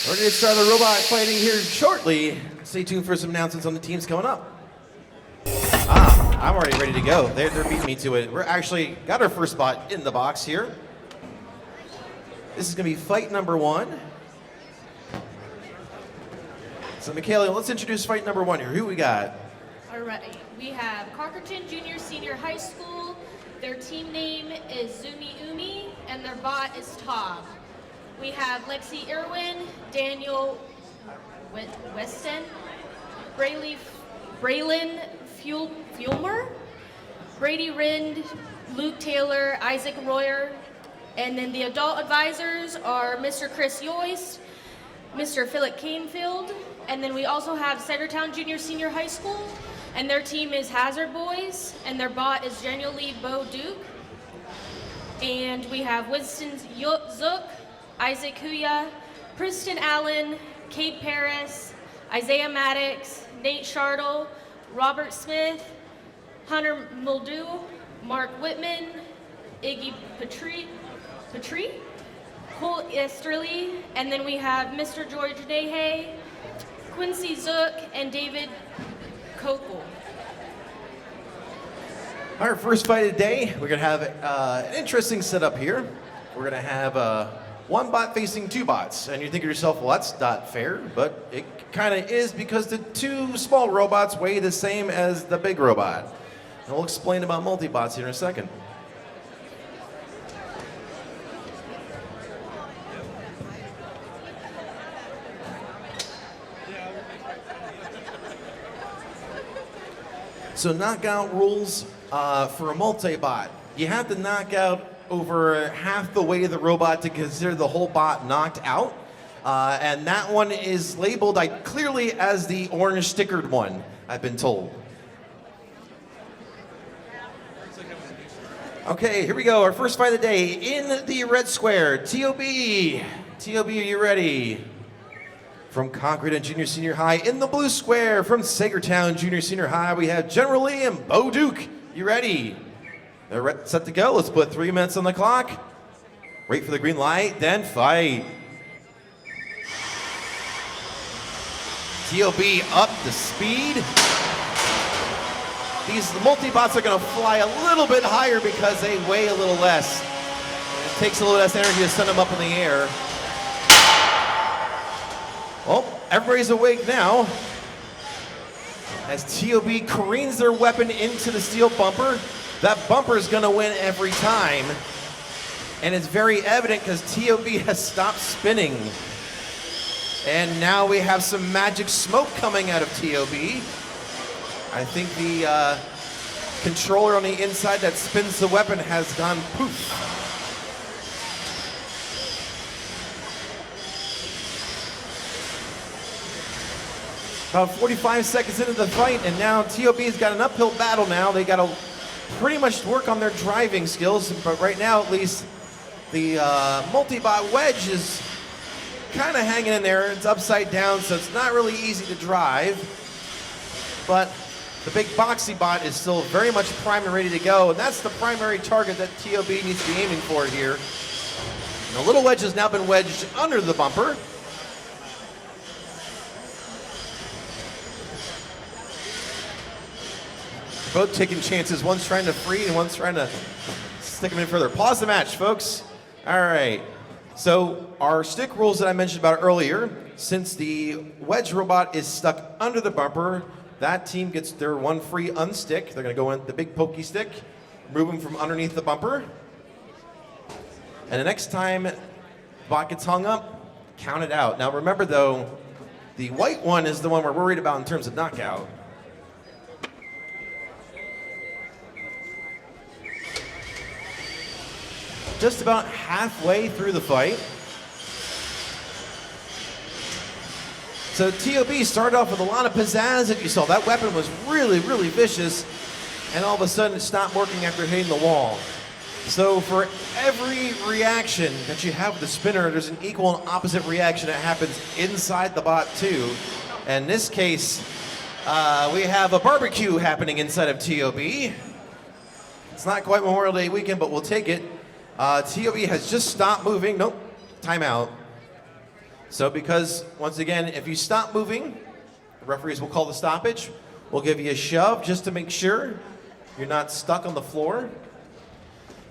We're going to start the robot fighting here shortly. Stay tuned for some announcements on the teams coming up. I'm already ready to go. They're beating me to it. We're actually got our first spot in the box here. This is going to be fight number 1. So, Michaela, let's introduce fight number 1 here. Who we got? All right. We have Cockerton Junior Senior High School. Their team name is Zumi Umi, and their bot is Toab. We have Lexi Irwin, Daniel Weston, Braylon Fulmer, Brady Rind, Luke Taylor, Isaac Royer, and then the adult advisors are Mr. Chris Yoist, Mr. Philip Canefield, and then we also have Centertown Junior Senior High School, and their team is Hazard Boys, and their bot is Genuinely Bo Duke. And we have Winston Zook, Isaac Huya, Preston Allen, Kate Paris, Isaiah Maddox, Nate Shardle, Robert Smith, Hunter Muldew, Mark Whitman, Iggy Petrie, Cole Esterly, and then we have Mr. George Dehay, Quincy Zook, and David Kokel. Our first fight of the day, we're going to have an interesting setup here. We're going to have one bot facing 2 bots. And you think to yourself, well, that's not fair, but it kind of is because the 2 small robots weigh the same as the big robot. And we'll explain about multi-bots here in a second. So knockout rules for a multi-bot. You have to knock out over half the weight of the robot to consider the whole bot knocked out. And that one is labeled clearly as the orange stickered one, I've been told. Okay, here we go. Our first fight of the day in the red square. Tob. Tob, are you ready? From Concord and Junior Senior High. In the blue square from Sagertown Junior Senior High, we have General Lee and Bo Duke. You ready? They're set to go. Let's put 3 minutes on the clock. Wait for the green light, then fight. Tob up the speed. These multi-bots are going to fly a little bit higher because they weigh a little less. It takes a little less energy to send them up in the air. Well, everybody's awake now. As Tob careens their weapon into the steel bumper, that bumper is going to win every time. And it's very evident because Tob has stopped spinning. And now we have some magic smoke coming out of Tob. I think the controller on the inside that spins the weapon has gone poof. About 45 seconds into the fight, and now Tob's got an uphill battle now. They got to pretty much work on their driving skills, but right now at least the multi-bot wedge is kind of hanging in there. It's upside down, so it's not really easy to drive. But the big boxy bot is still very much primed and ready to go, and that's the primary target that Tob needs to be aiming for here. And the little wedge has now been wedged under the bumper. Both taking chances. One's trying to free and one's trying to stick them in further. Pause the match, folks. All right. So our stick rules that I mentioned about earlier, since the wedge robot is stuck under the bumper, that team gets their one free unstick. They're going to go in the big pokey stick, move them from underneath the bumper. And the next time the bot gets hung up, count it out. Now remember though, the white one is the one we're worried about in terms of knockout. Just about halfway through the fight. So Tob started off with a lot of pizzazz, as you saw. That weapon was really, really vicious, and all of a sudden it stopped working after hitting the wall. So for every reaction that you have with the spinner, there's an equal and opposite reaction that happens inside the bot too. And in this case, we have a barbecue happening inside of Tob. It's not quite Memorial Day weekend, but we'll take it. Tob has just stopped moving. Nope, timeout. So because, once again, if you stop moving, the referees will call the stoppage. We'll give you a shove just to make sure you're not stuck on the floor.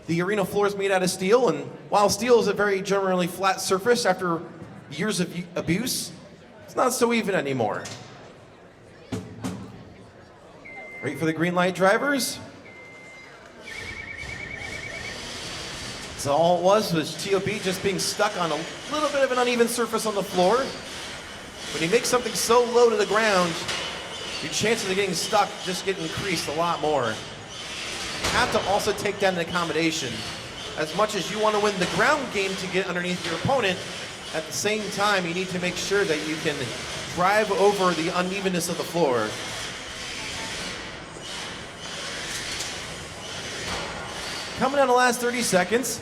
The arena floor is made out of steel, and while steel is a very generally flat surface after years of abuse, it's not so even anymore. Ready for the green light, drivers? So all it was Toab just being stuck on a little bit of an uneven surface on the floor. When you make something so low to the ground, your chances of getting stuck just get increased a lot more. You have to also take that into accommodation. As much as you want to win the ground game to get underneath your opponent, at the same time you need to make sure that you can drive over the unevenness of the floor. Coming down the last 30 seconds,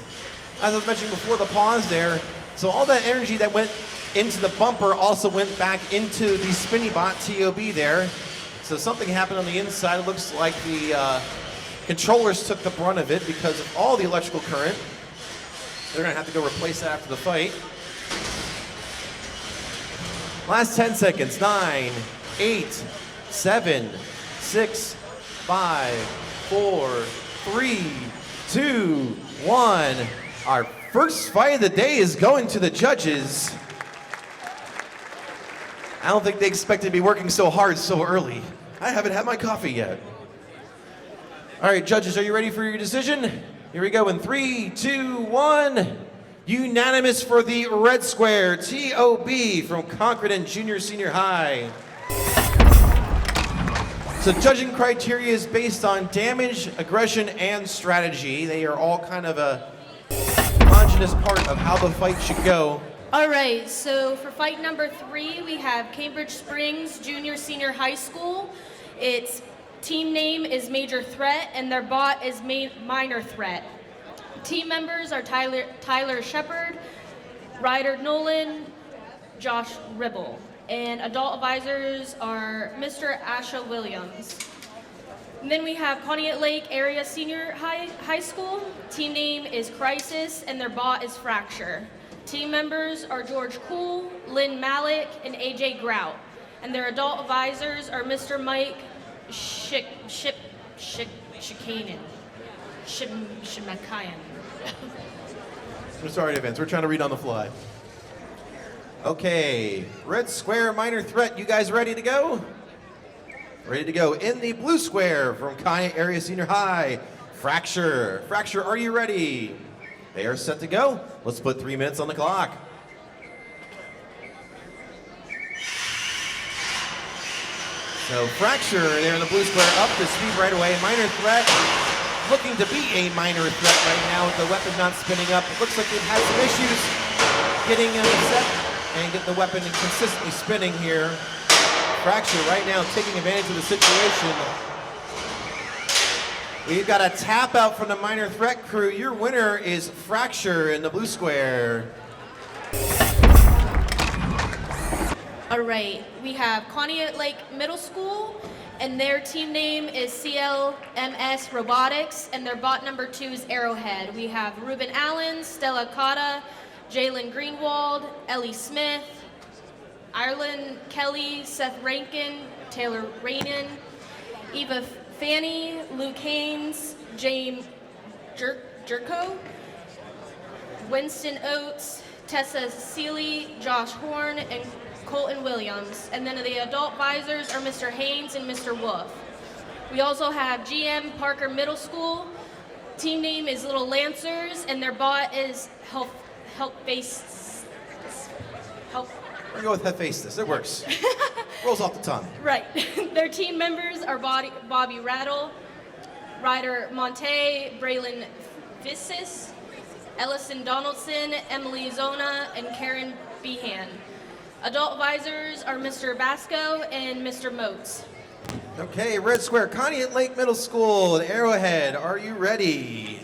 as I was mentioning before the pause there, so all that energy that went into the bumper also went back into the spinny bot Toab there. So something happened on the inside. It looks like the controllers took the brunt of it because of all the electrical current. They're gonna have to go replace that after the fight. Last 10 seconds, 9, 8, 7, 6, 5, 4, 3, 2, 1. Our first fight of the day is going to the judges. I don't think they expected to be working so hard so early. I haven't had my coffee yet. All right, judges, are you ready for your decision? Here we go in 3, 2, 1. Unanimous for the red square, Toab from Concord Junior Senior High. So judging criteria is based on damage, aggression, and strategy. They are all kind of a homogeneous part of how the fight should go. All right, so for fight number 3, we have Cambridge Springs Junior Senior High School. Its team name is Major Threat, and their bot is Minor Threat. Team members are Tyler Shepard, Ryder Nolan, Josh Ribble. And adult advisors are Mr. Asha Williams. And then we have Pontiac Lake Area Senior High School. Team name is Crisis, and their bot is Fracture. Team members are George Cool, Lynn Malik, and AJ Grout. And their adult advisors are Mr. Mike Shimakayan. We're sorry in advance. We're trying to read on the fly. Okay, red square, Minor Threat. You guys ready to go? Ready to go. In the blue square from Pontiac Area Senior High, Fracture. Fracture, are you ready? They are set to go. Let's put 3 minutes on the clock. So Fracture there in the blue square up to speed right away. Minor Threat looking to be a minor threat right now with the weapon not spinning up. It looks like they've had some issues getting set and get the weapon consistently spinning here. Fracture right now taking advantage of the situation. We've got a tap out from the Minor Threat crew. Your winner is Fracture in the blue square. All right, we have Pontiac Lake Middle School, and their team name is CLMS Robotics, and their bot number 2 is Arrowhead. We have Ruben Allen, Stella Cotta, Jalen Greenwald, Ellie Smith, Ireland Kelly, Seth Rankin, Taylor Rainan, Eva Fanny, Luke Haynes, James Jerko, Winston Oates, Tessa Seeley, Josh Horn, and Colton Williams. And then the adult advisors are Mr. Haynes and Mr. Wolf. We also have GM Parker Middle School. Team name is Little Lancers, and their bot is Help. We're gonna go with Aestus. It works. Rolls off the tongue. Right. Their team members are Bobby Rattle, Ryder Monte, Braylon Vissis, Ellison Donaldson, Emily Zona, and Karen Behan. Adult advisors are Mr. Basco and Mr. Motes. Okay, red square, Pontiac Lake Middle School, and Arrowhead, are you ready?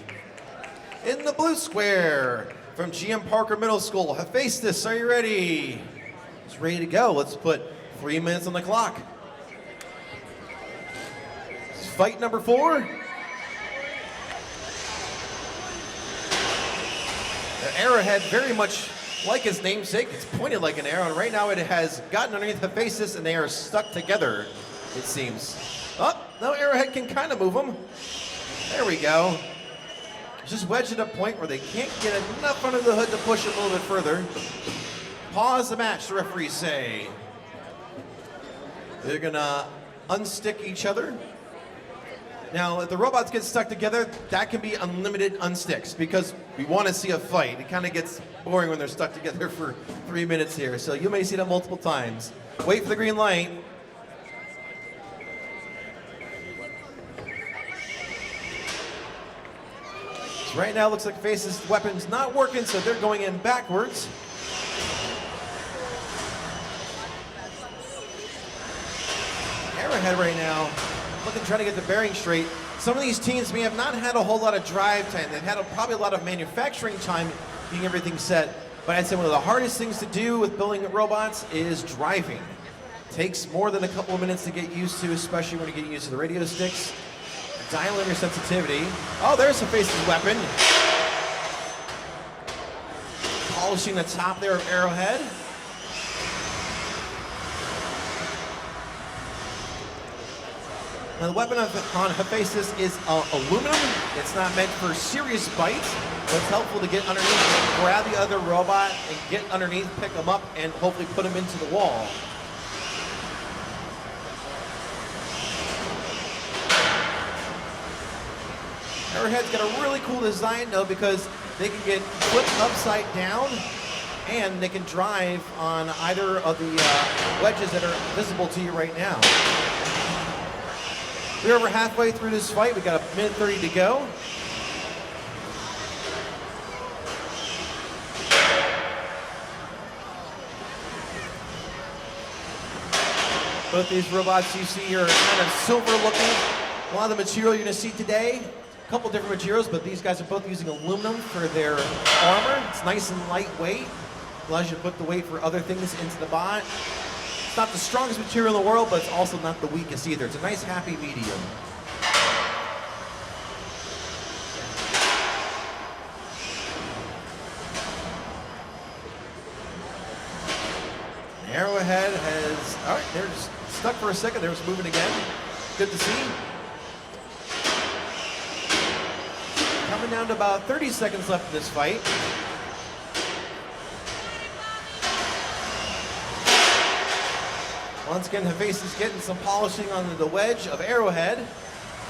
In the blue square, from GM Parker Middle School, Aestus, are you ready? It's ready to go. Let's put 3 minutes on the clock. This is fight number 4. The Arrowhead very much like its namesake, it's pointed like an arrow, and right now it has gotten underneath the faces, and they are stuck together, it seems. Oh, no, Arrowhead can kind of move them. There we go. Just wedged at a point where they can't get enough under the hood to push it a little bit further. Pause the match, the referees say. They're gonna unstick each other. Now, if the robots get stuck together, that can be unlimited unsticks because we want to see a fight. It kind of gets boring when they're stuck together for 3 minutes here, so you may see that multiple times. Wait for the green light. So right now, it looks like Face's weapon's not working, so they're going in backwards. Arrowhead right now, looking, trying to get the bearing straight. Some of these teams may have not had a whole lot of drive time. They've had probably a lot of manufacturing time getting everything set. But I'd say one of the hardest things to do with building robots is driving. It takes more than a couple of minutes to get used to, especially when you get used to the radio sticks. Dial in your sensitivity. Oh, there's the Face's weapon. Polishing the top there of Arrowhead. Now the weapon on Aestus is aluminum. It's not meant for serious bites, but it's helpful to get underneath, grab the other robot, and get underneath, pick them up, and hopefully put them into the wall. Arrowhead's got a really cool design though, because they can get flipped upside down, and they can drive on either of the wedges that are visible to you right now. We're over halfway through this fight. We got a minute 30 to go. Both these robots you see are kind of silver looking. A lot of the material you're going to see today, a couple different materials, but these guys are both using aluminum for their armor. It's nice and lightweight. Allows you to put the weight for other things into the bot. It's not the strongest material in the world, but it's also not the weakest either. It's a nice happy medium. Arrowhead has, all right, they're just stuck for a second. They're just moving again. Good to see. Coming down to about 30 seconds left in this fight. Once again, Face is getting some polishing on the wedge of Arrowhead.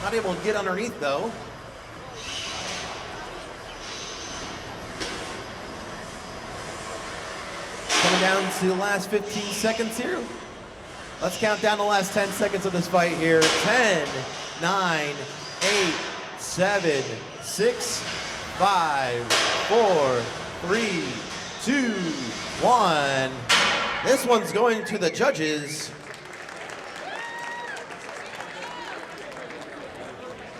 Not able to get underneath though. Coming down to the last 15 seconds here. Let's count down the last 10 seconds of this fight here. 10, 9, 8, 7, 6, 5, 4, 3, 2, 1. This one's going to the judges.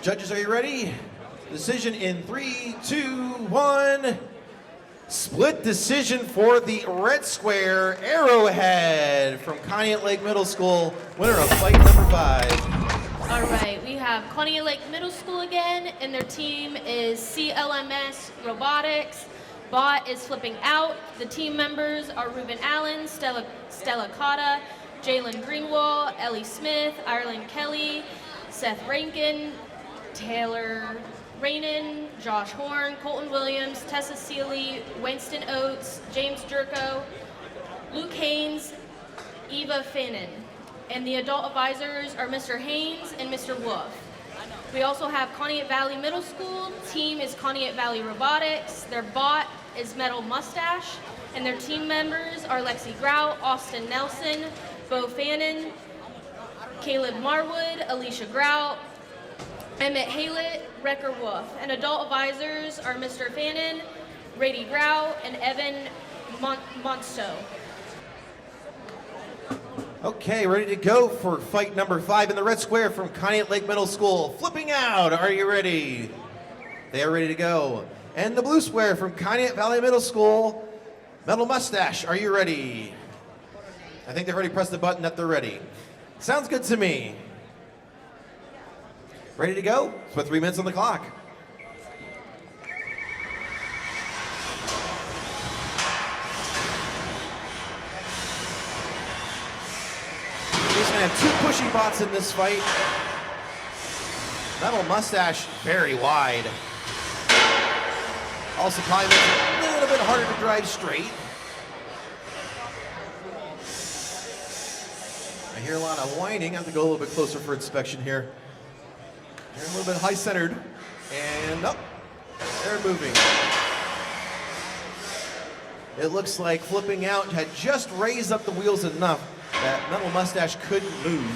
Judges, are you ready? Decision in 3, 2, 1. Split decision for the red square, Arrowhead from Conneaut Lake Middle School, winner of fight number 5. All right, we have Conneaut Lake Middle School again, and their team is CLMS Robotics. Bot is flipping out. The team members are Ruben Allen, Stella Cotta, Jalen Greenwall, Ellie Smith, Ireland Kelly, Seth Rankin, Taylor Rainan, Josh Horn, Colton Williams, Tessa Seeley, Winston Oates, James Jerko, Luke Haynes, Eva Fannin. And the adult advisors are Mr. Haynes and Mr. Wolf. We also have Conneaut Valley Middle School. Team is Conneaut Valley Robotics. Their bot is Metal Mustache. And their team members are Lexi Grout, Austin Nelson, Bo Fannin, Caleb Marwood, Alicia Grout, Emmett Haylett, Wrecker Wolf. And adult advisors are Mr. Fannin, Brady Grout, and Evan Monsto. Okay, ready to go for fight number 5 in the red square from Conneaut Lake Middle School. Flipping out, are you ready? They are ready to go. And the blue square from Conneaut Valley Middle School, Metal Mustache, are you ready? I think they've already pressed the button that they're ready. Sounds good to me. Ready to go? Put 3 minutes on the clock. gonna have 2 pushing bots in this fight. Metal Mustache very wide. Also probably makes it a little bit harder to drive straight. I hear a lot of whining. I have to go a little bit closer for inspection here. They're a little bit high-centered. And up. They're moving. It looks like flipping out had just raised up the wheels enough that Metal Mustache couldn't move.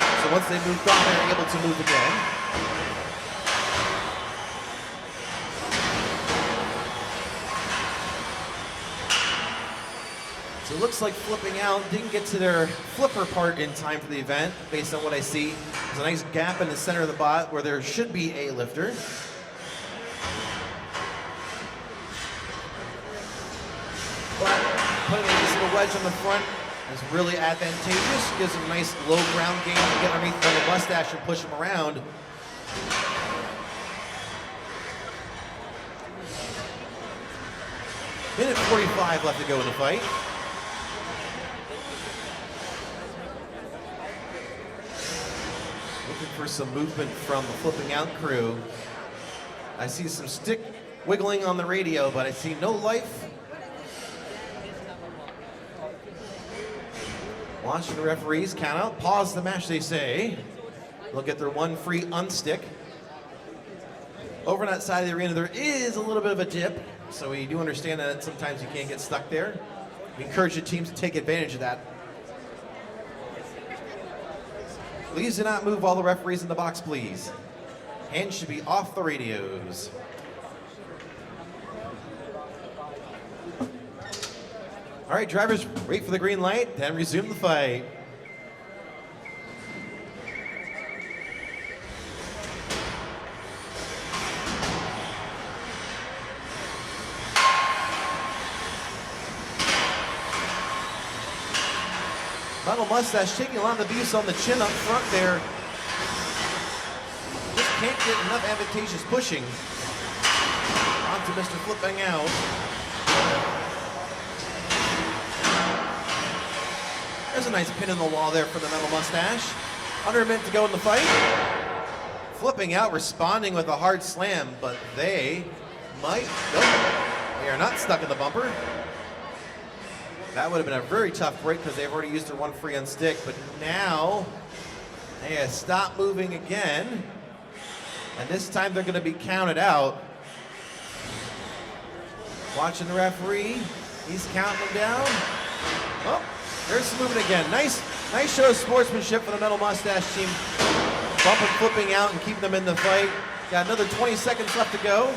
So once they moved on, they were able to move again. So it looks like flipping out didn't get to their flipper part in time for the event, based on what I see. There's a nice gap in the center of the bot where there should be a lifter. But putting a nice little wedge on the front is really advantageous. Gives them a nice low ground game to get underneath the Mustache and push them around. Minute 45 left to go in the fight. Looking for some movement from the flipping out crew. I see some stick wiggling on the radio, but I see no life. Watching the referees count out. Pause the match, they say. They'll get their 1 free unstick. Over on that side of the arena, there is a little bit of a dip, so we do understand that sometimes you can't get stuck there. We encourage the teams to take advantage of that. Please do not move all the referees in the box, please. Hands should be off the radios. All right, drivers, wait for the green light, then resume the fight. Metal Mustache taking a lot of abuse on the chin up front there. Just can't get enough advantageous pushing onto Mr. Flipping Out. There's a nice pin in the wall there for the Metal Mustache. Under a minute to go in the fight. Flipping Out responding with a hard slam, but they might, nope, they are not stuck in the bumper. That would have been a very tough break because they've already used their 1 free unstick, but now they have stopped moving again, and this time they're going to be counted out. Watching the referee, he's counting them down. Oh, there's moving again. Nice show of sportsmanship for the Metal Mustache team. Bumping, flipping out, and keeping them in the fight. Got another 20 seconds left to go.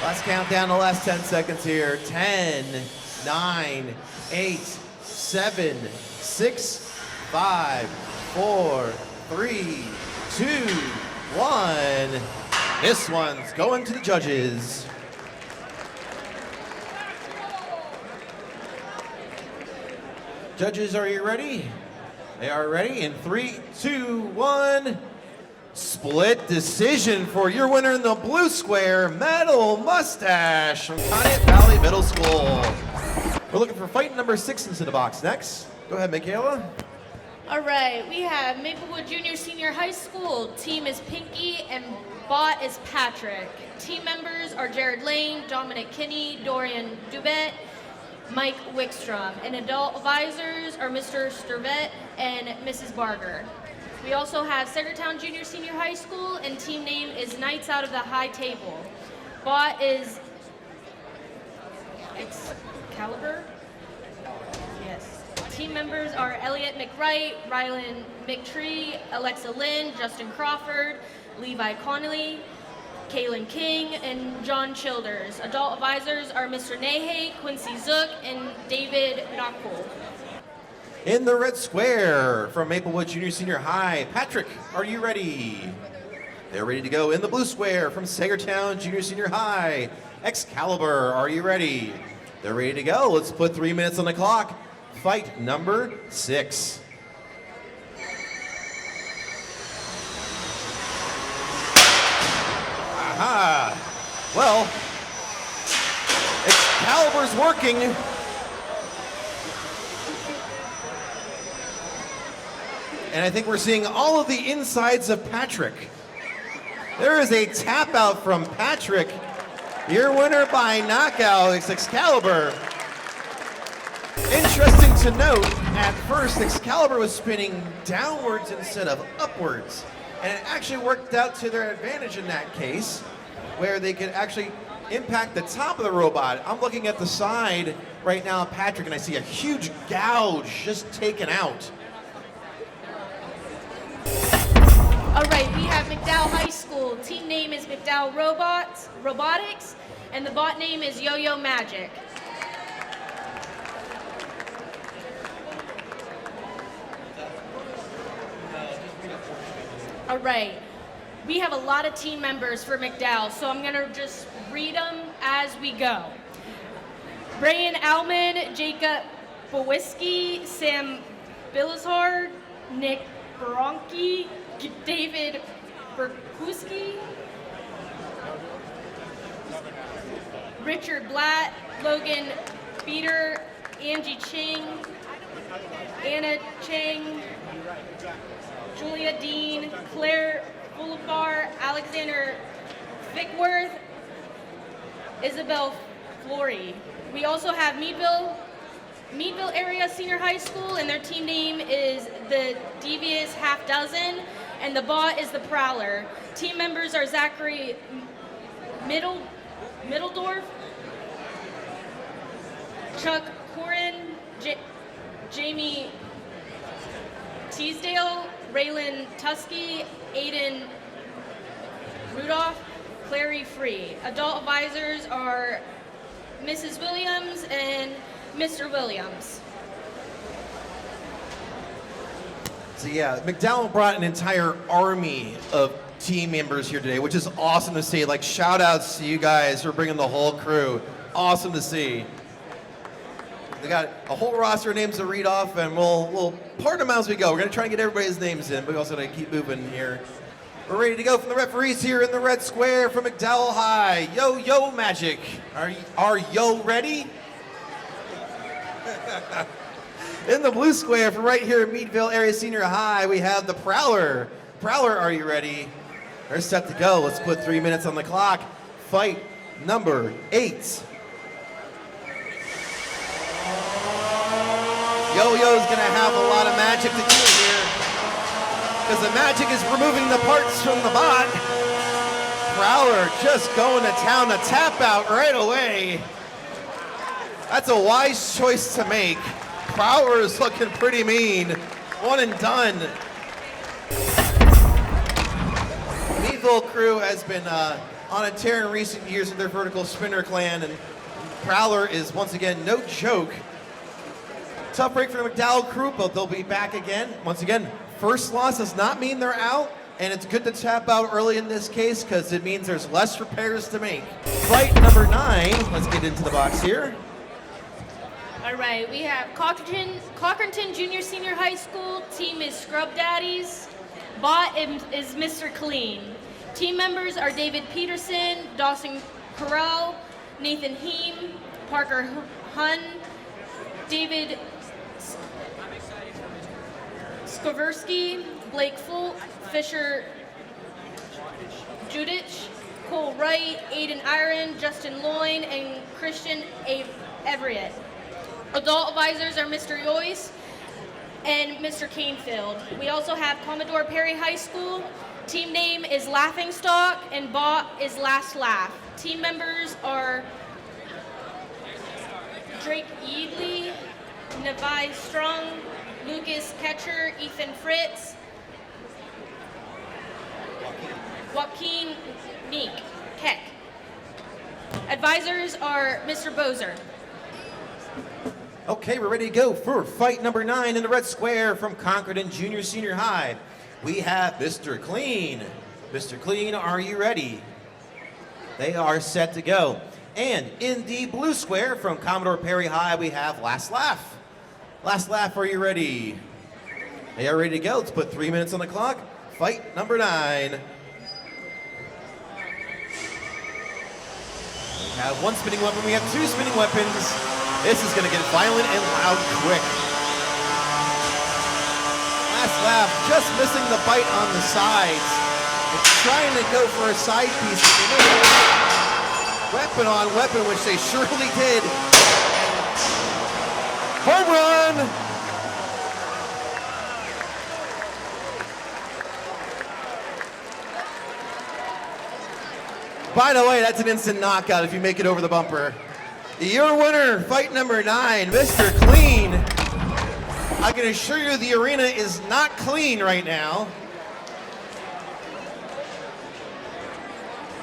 Let's count down the last 10 seconds here. 10, 9, 8, 7, 6, 5, 4, 3, 2, 1. This one's going to the judges. Judges, are you ready? They are ready in 3, 2, 1. Split decision for your winner in the blue square, Metal Mustache from Conneaut Valley Middle School. We're looking for fight number 6 into the box next. Go ahead, Michaela. All right, we have Maplewood Junior Senior High School. Team is Pinky and bot is Patrick. Team members are Jared Lane, Dominic Kinney, Dorian Dubet, Mike Wickstrom. And adult advisors are Mr. Sturvet and Mrs. Barger. We also have Centertown Junior Senior High School, and team name is Knights Out of the High Table. Bot is Excalibur. Yes. Team members are Elliot McWright, Rylan McTree, Alexa Lynn, Justin Crawford, Levi Connolly, Kaylin King, and John Childers. Adult advisors are Mr. Nahe, Quincy Zook, and David Knockpool. In the red square from Maplewood Junior Senior High, Patrick, are you ready? They're ready to go. In the blue square from Sagertown Junior Senior High, Excalibur, are you ready? They're ready to go. Let's put 3 minutes on the clock. Fight number 6. Aha! Well, Excalibur's working. And I think we're seeing all of the insides of Patrick. There is a tap out from Patrick. Your winner by knockout is Excalibur. Interesting to note, at first Excalibur was spinning downwards instead of upwards. And it actually worked out to their advantage in that case, where they could actually impact the top of the robot. I'm looking at the side right now of Patrick, and I see a huge gouge just taken out. All right, we have McDowell High School. Team name is McDowell Robotics, and the bot name is Yo-Yo Magic. All right, we have a lot of team members for McDowell, so I'm gonna just read them as we go. Brian Alman, Jacob Bowiski, Sam Billishard, Nick Baronki, David Berkuski, Richard Blatt, Logan Beater, Angie Ching, Anna Chang, Julia Dean, Claire Boulevard, Alexander Vickworth, Isabel Flory. We also have Meadville Area Senior High School, and their team name is the Devious Half Dozen, and the bot is the Prowler. Team members are Zachary Middledorf, Chuck Corin, Jamie Teasdale, Raylan Tusky, Aiden Rudolph, Clary Free. Adult advisors are Mrs. Williams and Mr. Williams. So yeah, McDowell brought an entire army of team members here today, which is awesome to see. Like, shout outs to you guys for bringing the whole crew. Awesome to see. They got a whole roster of names to read off, and we'll part them as we go. We're gonna try and get everybody's names in, but we also gotta keep moving here. We're ready to go from the referees here in the red square from McDowell High. Yo Magic, are yo ready? In the blue square from right here at Meadville Area Senior High, we have the Prowler. Prowler, are you ready? They're set to go. Let's put 3 minutes on the clock. Fight number 8. Yo-Yo's gonna have a lot of magic to do here, because the magic is removing the parts from the bot. Prowler just going to town, a tap out right away. That's a wise choice to make. Prowler is looking pretty mean. One and done. Meadville crew has been on a tear in recent years with their vertical spinner clan, and Prowler is once again no joke. Tough break for the McDowell crew, but they'll be back again. Once again, first loss does not mean they're out, and it's good to tap out early in this case because it means there's less repairs to make. Fight number 9. Let's get into the box here. All right, we have Cockerton Junior Senior High School. Team is Scrub Daddies. Bot is Mr. Clean. Team members are David Peterson, Dawson Carell, Nathan Heem, Parker Hun, David Skoversky, Blake Fulk, Fisher Judich, Cole Wright, Aiden Iron, Justin Loyne, and Christian Everett. Adult advisors are Mr. Yoyce and Mr. Canefield. We also have Commodore Perry High School. Team name is Laughing Stock, and bot is Last Laugh. Team members are Drake Eadley, Nevi Strong, Lucas Ketcher, Ethan Fritz, Joaquin Neek, Keck. Advisors are Mr. Bozer. Okay, we're ready to go for fight number 9 in the red square from Concordan Junior Senior High. We have Mr. Clean. Mr. Clean, are you ready? They are set to go. And in the blue square from Commodore Perry High, we have Last Laugh. Last Laugh, are you ready? They are ready to go. Let's put 3 minutes on the clock. Fight number 9. We have one spinning weapon, we have two spinning weapons. This is gonna get violent and loud quick. Last lap, just missing the bite on the sides. It's trying to go for a side piece. Weapon on weapon, which they surely did. Home run! By the way, that's an instant knockout if you make it over the bumper. Your winner, fight number 9, Mr. Clean. I can assure you the arena is not clean right now.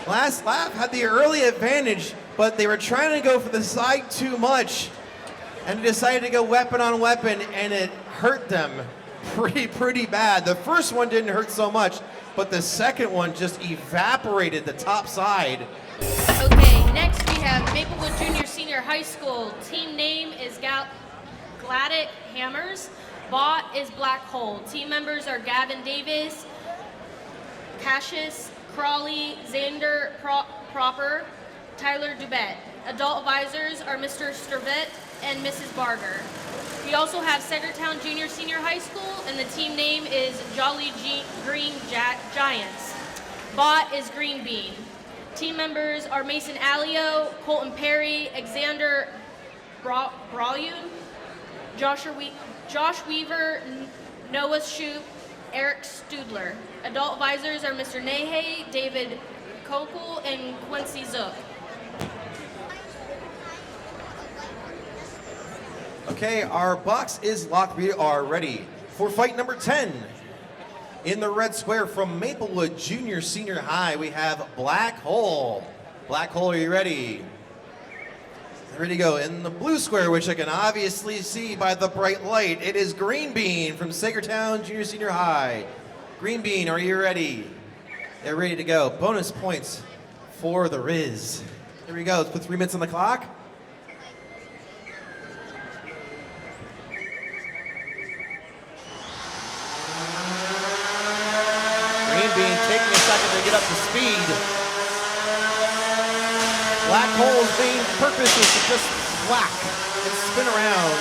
Last lap had the early advantage, but they were trying to go for the side too much and decided to go weapon on weapon, and it hurt them pretty bad. The first one didn't hurt so much, but the second one just evaporated the top side. Okay, next we have Maplewood Junior Senior High School. Team name is Gladic Hammers. Bot is Black Hole. Team members are Gavin Davis, Cassius, Crawley, Xander Proper, Tyler Dubett. Adult advisors are Mr. Sturvett and Mrs. Barger. We also have Centertown Junior Senior High School, and the team name is Jolly Green Giants. Bot is Green Bean. Team members are Mason Alio, Colton Perry, Alexander Bralyun, Josh Weaver, Noah Shoup, Eric Studler. Adult advisors are Mr. Nahe, David Kokel, and Quincy Zook. Okay, our box is locked. We are ready for fight number 10. In the red square from Maplewood Junior Senior High, we have Black Hole. Black Hole, are you ready? Ready to go. In the blue square, which I can obviously see by the bright light, it is Green Bean from Sagertown Junior Senior High. Green Bean, are you ready? They're ready to go. Bonus points for the Riz. Here we go. Let's put 3 minutes on the clock. Being taking a second to get up to speed. Black Hole's main purpose is to just whack and spin around.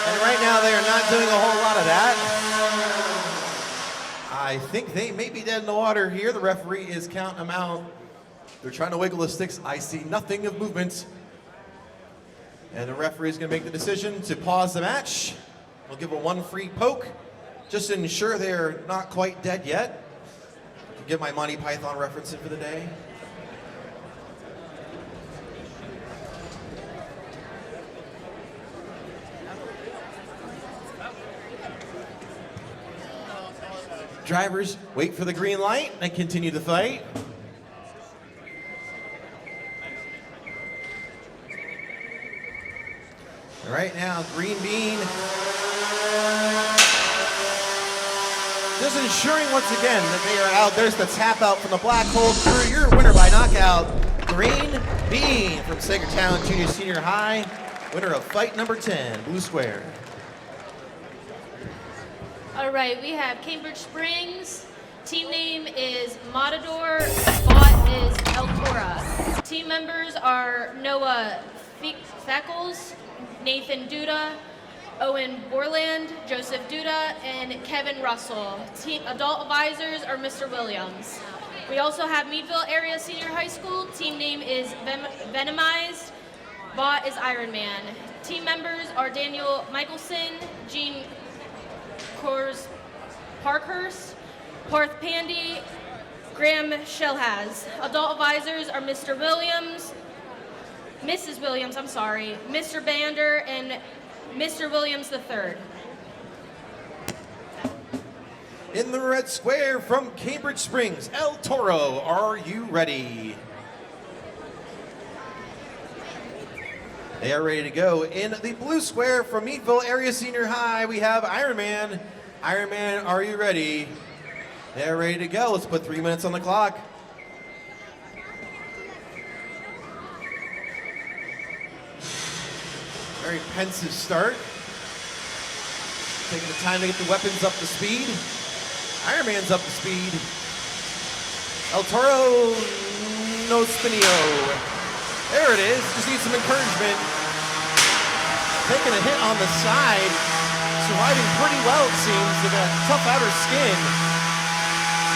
And right now they are not doing a whole lot of that. I think they may be dead in the water here. The referee is counting them out. They're trying to wiggle the sticks. I see nothing of movement. And the referee is going to make the decision to pause the match. We'll give a one free poke just to ensure they're not quite dead yet. Get my Monty Python reference in for the day. Drivers, wait for the green light and continue the fight. Right now, Green Bean just ensuring once again that they are out. There's the tap out from the Black Hole crew. Your winner by knockout, Green Bean from Sagertown Junior Senior High. Winner of fight number 10, blue square. All right, we have Cambridge Springs. Team name is Matador. Bot is El Tora. Team members are Noah Feckles, Nathan Duda, Owen Borland, Joseph Duda, and Kevin Russell. Adult advisors are Mr. Williams. We also have Meadville Area Senior High School. Team name is Venomized. Bot is Iron Man. Team members are Daniel Michelson, Gene Parkhurst, Parth Pandy, Graham Shellhaz. Adult advisors are Mr. Williams, Mrs. Williams, I'm sorry, Mr. Bander, and Mr. Williams III. In the red square from Cambridge Springs, El Toro, are you ready? They are ready to go. In the blue square from Meadville Area Senior High, we have Iron Man. Iron Man, are you ready? They're ready to go. Let's put 3 minutes on the clock. Very pensive start. Taking the time to get the weapons up to speed. Iron Man's up to speed. El Toro, no spinio. There it is. Just need some encouragement. Taking a hit on the side. Surviving pretty well, it seems. They got a tough outer skin.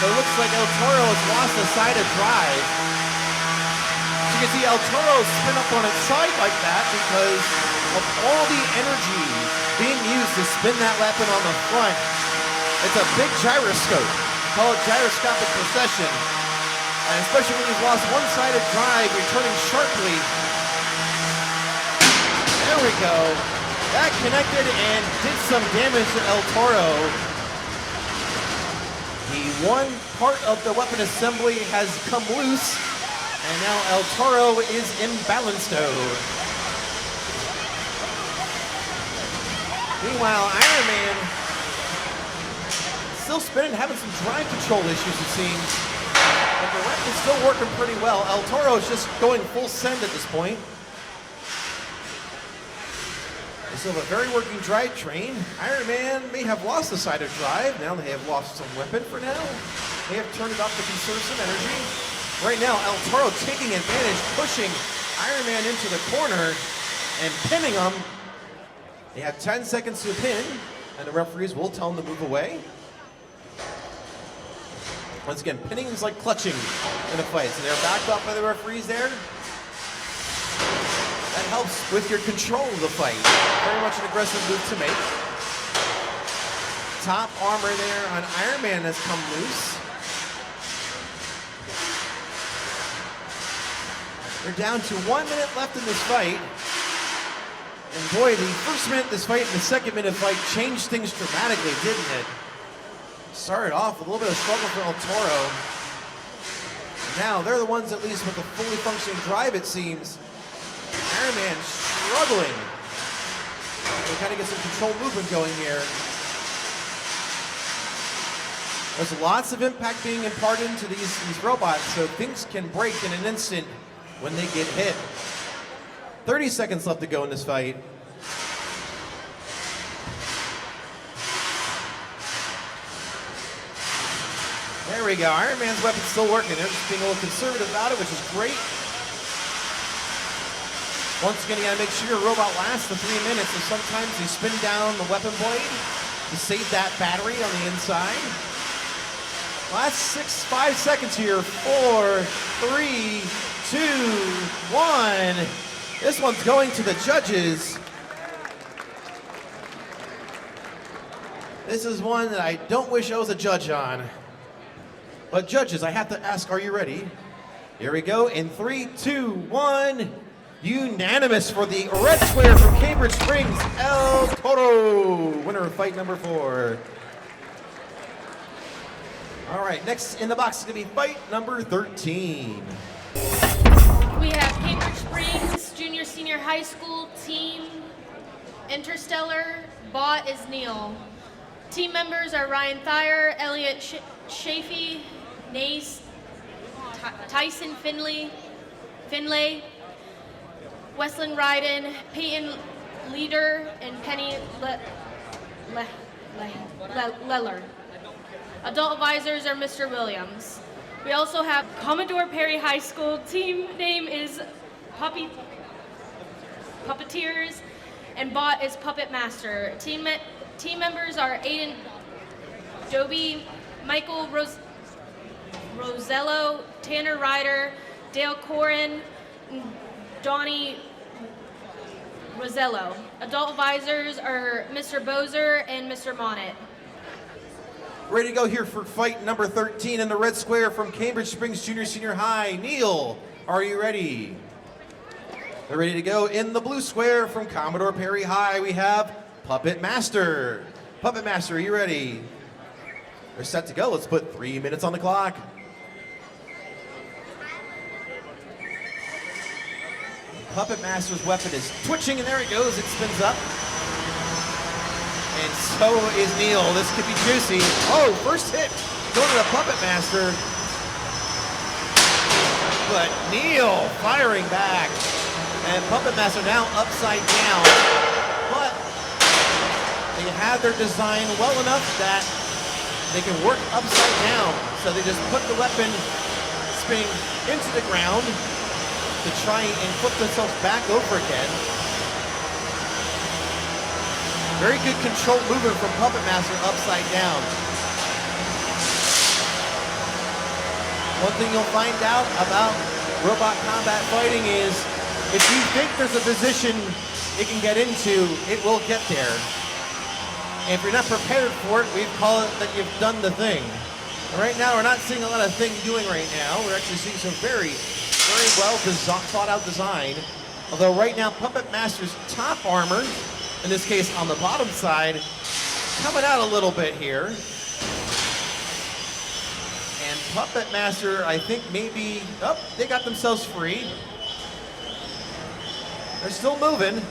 But it looks like El Toro has lost the side of drive. You can see El Toro spin up on its side like that because of all the energy being used to spin that weapon on the front. It's a big gyroscope. Call it gyroscopic procession. And especially when you've lost one side of drive, returning sharply. There we go. That connected and did some damage to El Toro. The one part of the weapon assembly has come loose, and now El Toro is imbalanced. Meanwhile, Iron Man still spinning, having some drive control issues, it seems. But the weapon is still working pretty well. El Toro is just going full send at this point. They still have a very working drivetrain. Iron Man may have lost the side of drive. Now they have lost some weapon for now. They have turned it off to conserve some energy. Right now, El Toro taking advantage, pushing Iron Man into the corner and pinning him. They have 10 seconds to pin, and the referees will tell them to move away. Once again, pinning is like clutching in a fight. So they're backed off by the referees there. That helps with your control of the fight. Very much an aggressive move to make. Top armor there on Iron Man has come loose. They're down to 1 minute left in this fight. And boy, the first minute of this fight and the second minute fight changed things dramatically, didn't it? Started off with a little bit of struggle for El Toro. Now they're the ones at least with a fully functioning drive, it seems. Iron Man struggling. We kind of get some control movement going here. There's lots of impact being imparted into these robots, so things can break in an instant when they get hit. 30 seconds left to go in this fight. There we go. Iron Man's weapon's still working. They're just being a little conservative about it, which is great. Once again, you gotta make sure your robot lasts the 3 minutes, and sometimes you spin down the weapon blade to save that battery on the inside. Last 5 seconds here. 4, 3, 2, 1. This one's going to the judges. This is one that I don't wish I was a judge on. But judges, I have to ask, are you ready? Here we go. In 3, 2, 1. Unanimous for the red square from Cambridge Springs, El Toro. Winner of fight number 4. All right, next in the box is going to be fight number 13. We have Cambridge Springs Junior Senior High School Team Interstellar. Bot is Neil. Team members are Ryan Thayer, Elliot Chafee, Nace, Tyson Finlay, Wesleyan Ryden, Peyton Leader, and Penny Leller. Adult advisors are Mr. Williams. We also have Commodore Perry High School. Team name is Puppeteers, and bot is Puppet Master. Team members are Aiden Doby, Michael Rosello, Tanner Ryder, Dale Corin, and Donnie Rosello. Adult advisors are Mr. Bozer and Mr. Monnet. Ready to go here for fight number 13 in the red square from Cambridge Springs Junior Senior High. Neil, are you ready? They're ready to go in the blue square from Commodore Perry High. We have Puppet Master. Puppet Master, are you ready? They're set to go. Let's put 3 minutes on the clock. Puppet Master's weapon is twitching, and there it goes. It spins up. And so is Neil. This could be juicy. Oh, first hit going to the Puppet Master. But Neil firing back. And Puppet Master now upside down. But they have their design well enough that they can work upside down. So they just put the weapon spinning into the ground. to try and flip themselves back over again. Very good controlled movement from Puppet Master upside down. One thing you'll find out about robot combat fighting is if you think there's a position it can get into, it will get there. And if you're not prepared for it, we call it that you've done the thing. And right now, we're not seeing a lot of thing doing right now. We're actually seeing some very well thought out design. Although right now, Puppet Master's top armor, in this case on the bottom side, coming out a little bit here. And Puppet Master, I think maybe, they got themselves free. They're still moving.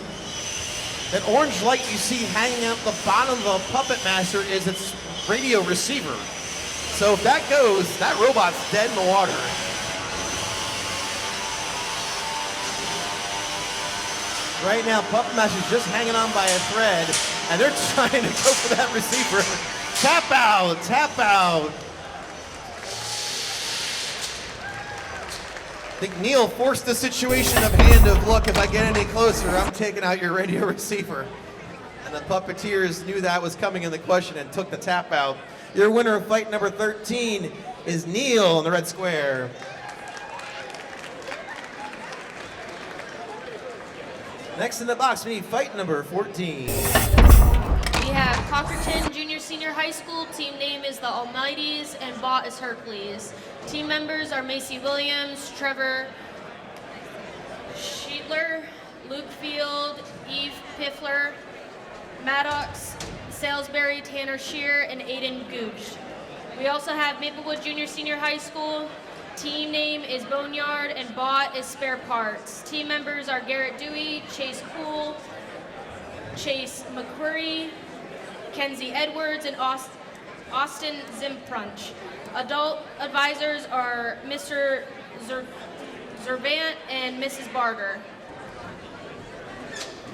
That orange light you see hanging out the bottom of a Puppet Master is its radio receiver. So if that goes, that robot's dead in the water. Right now, Puppet Master's just hanging on by a thread, and they're trying to go for that receiver. Tap out, tap out. I think Neil forced the situation of hand of, look, if I get any closer, I'm taking out your radio receiver. And the puppeteers knew that was coming in the question and took the tap out. Your winner of fight number 13 is Neil in the red square. Next in the box, we need fight number 14. We have Cockerton Junior Senior High School. Team name is the Almighties and bot is Hercules. Team members are Macy Williams, Trevor Sheetler, Luke Field, Eve Piffler, Maddox, Salisbury, Tanner Shear, and Aiden Gooch. We also have Maplewood Junior Senior High School. Team name is Boneyard and bot is Spare Parts. Team members are Garrett Dewey, Chase Poole, Chase McQuarrie, Kenzie Edwards, and Austin Zimprunch. Adult advisors are Mr. Zervant and Mrs. Barger.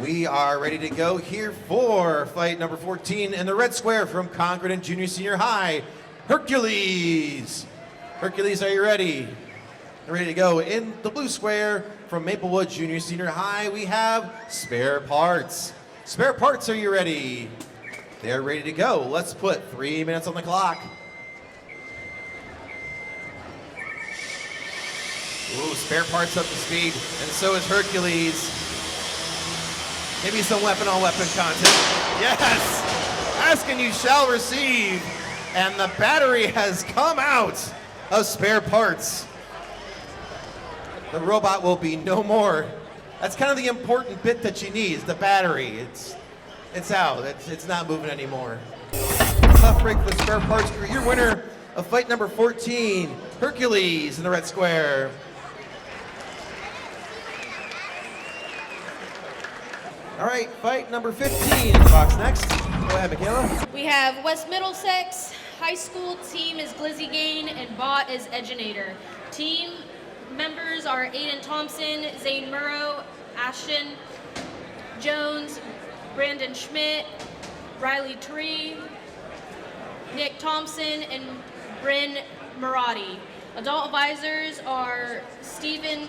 We are ready to go here for fight number 14 in the red square from Concord and Junior Senior High, Hercules. Hercules, are you ready? Ready to go. In the blue square from Maplewood Junior Senior High, we have Spare Parts. Spare Parts, are you ready? They're ready to go. Let's put 3 minutes on the clock. Ooh, Spare Parts up to speed, and so is Hercules. Maybe some weapon-on-weapon content. Yes! Ask and you shall receive. And the battery has come out of Spare Parts. The robot will be no more. That's kind of the important bit that you need, is the battery. It's out. It's not moving anymore. Tough break for the Spare Parts crew. Your winner of fight number 14, Hercules in the red square. All right, fight number 15 in the box next. Go ahead, Michaela. We have West Middlesex High School. Team is Glizzy Gain and bot is Edginator. Team members are Aiden Thompson, Zane Murrow, Ashton Jones, Brandon Schmidt, Riley Tree, Nick Thompson, and Bryn Marati. Adult advisors are Stephen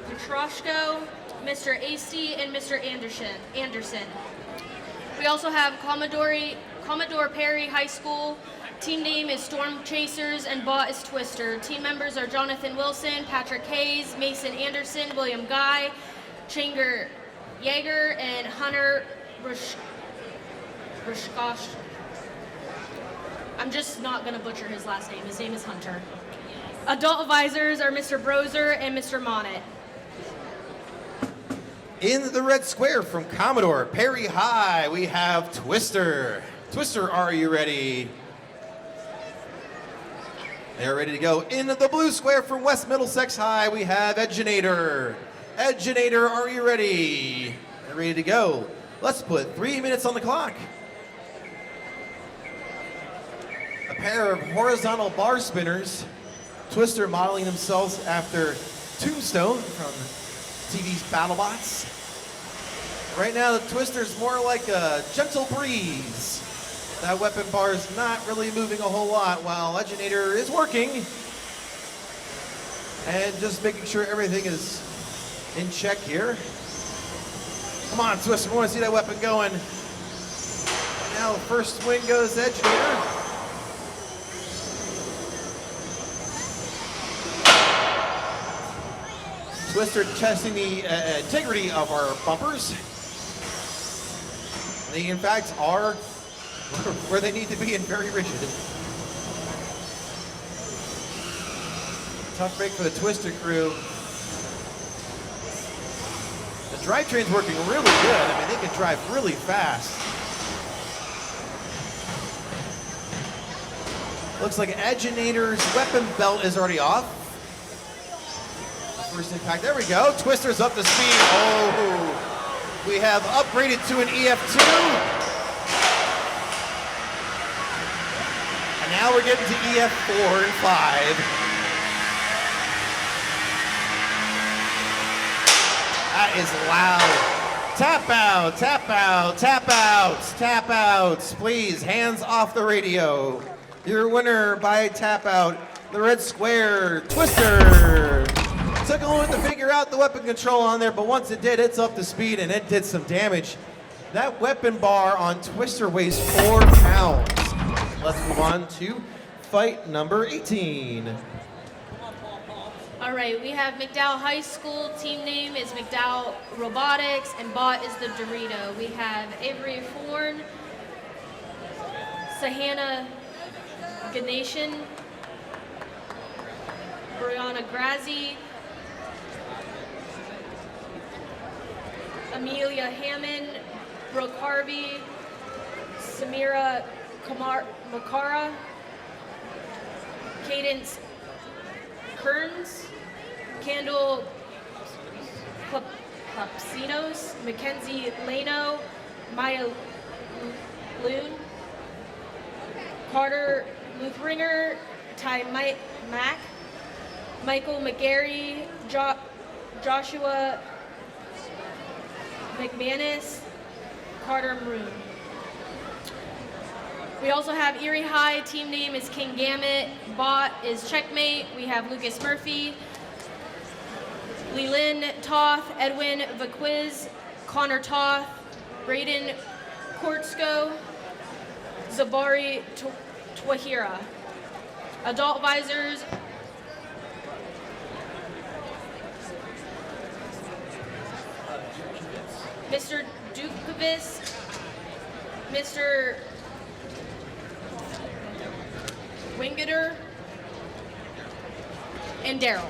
Petroshko, Mr. Aestus, and Mr. Anderson. We also have Commodore Perry High School. Team name is Storm Chasers and bot is Twister. Team members are Jonathan Wilson, Patrick Hayes, Mason Anderson, William Guy, Changer Yeager, and Hunter Rishkosh. I'm just not going to butcher his last name. His name is Hunter. Adult advisors are Mr. Brozer and Mr. Monnet. In the red square from Commodore Perry High, we have Twister. Twister, are you ready? They're ready to go. In the blue square from West Middlesex High, we have Edginator. Edginator, are you ready? They're ready to go. Let's put 3 minutes on the clock. A pair of horizontal bar spinners. Twister modeling themselves after Tombstone from TV's BattleBots. Right now, the Twister's more like a gentle breeze. That weapon bar is not really moving a whole lot while Leginator is working. And just making sure everything is in check here. Come on, Twister, we want to see that weapon going. And now the first swing goes Edgewater. Twister testing the integrity of our bumpers. They, in fact, are where they need to be and very rigid. Tough break for the Twister crew. The drivetrain's working really good. I mean, they can drive really fast. Looks like Edgewater's weapon belt is already off. First impact, there we go. Twister's up to speed. Oh, we have upgraded to an EF2. And now we're getting to EF4 and 5. That is loud. Tap out, tap out, tap out, tap outs. Please, hands off the radio. Your winner by tap out, the red square, Twister. Took a moment to figure out the weapon control on there, but once it did, it's up to speed and it did some damage. That weapon bar on Twister weighs 4 pounds. Let's move on to fight number 18. All right, we have McDowell High School. Team name is McDowell Robotics, and bot is the Dorito. We have Avery Forn, Sahana Ganeshan, Brianna Grazzi, Amelia Hammond, Brooke Harvey, Samira Makara, Cadence Kearns, Candle Klapsinos, Mackenzie Lano, Maya Loon, Carter Luthringer, Ty Mack, Michael McGarry, Joshua McManus, Carter Maroon. We also have Erie High. Team name is King Gamut. Bot is Checkmate. We have Lucas Murphy, Leland Toth, Edwin Vaquiz, Connor Toth, Braden Kortsko, Zabari Twahira. Adult advisors, Mr. Dukovis, Mr. Wingeter, and Daryl.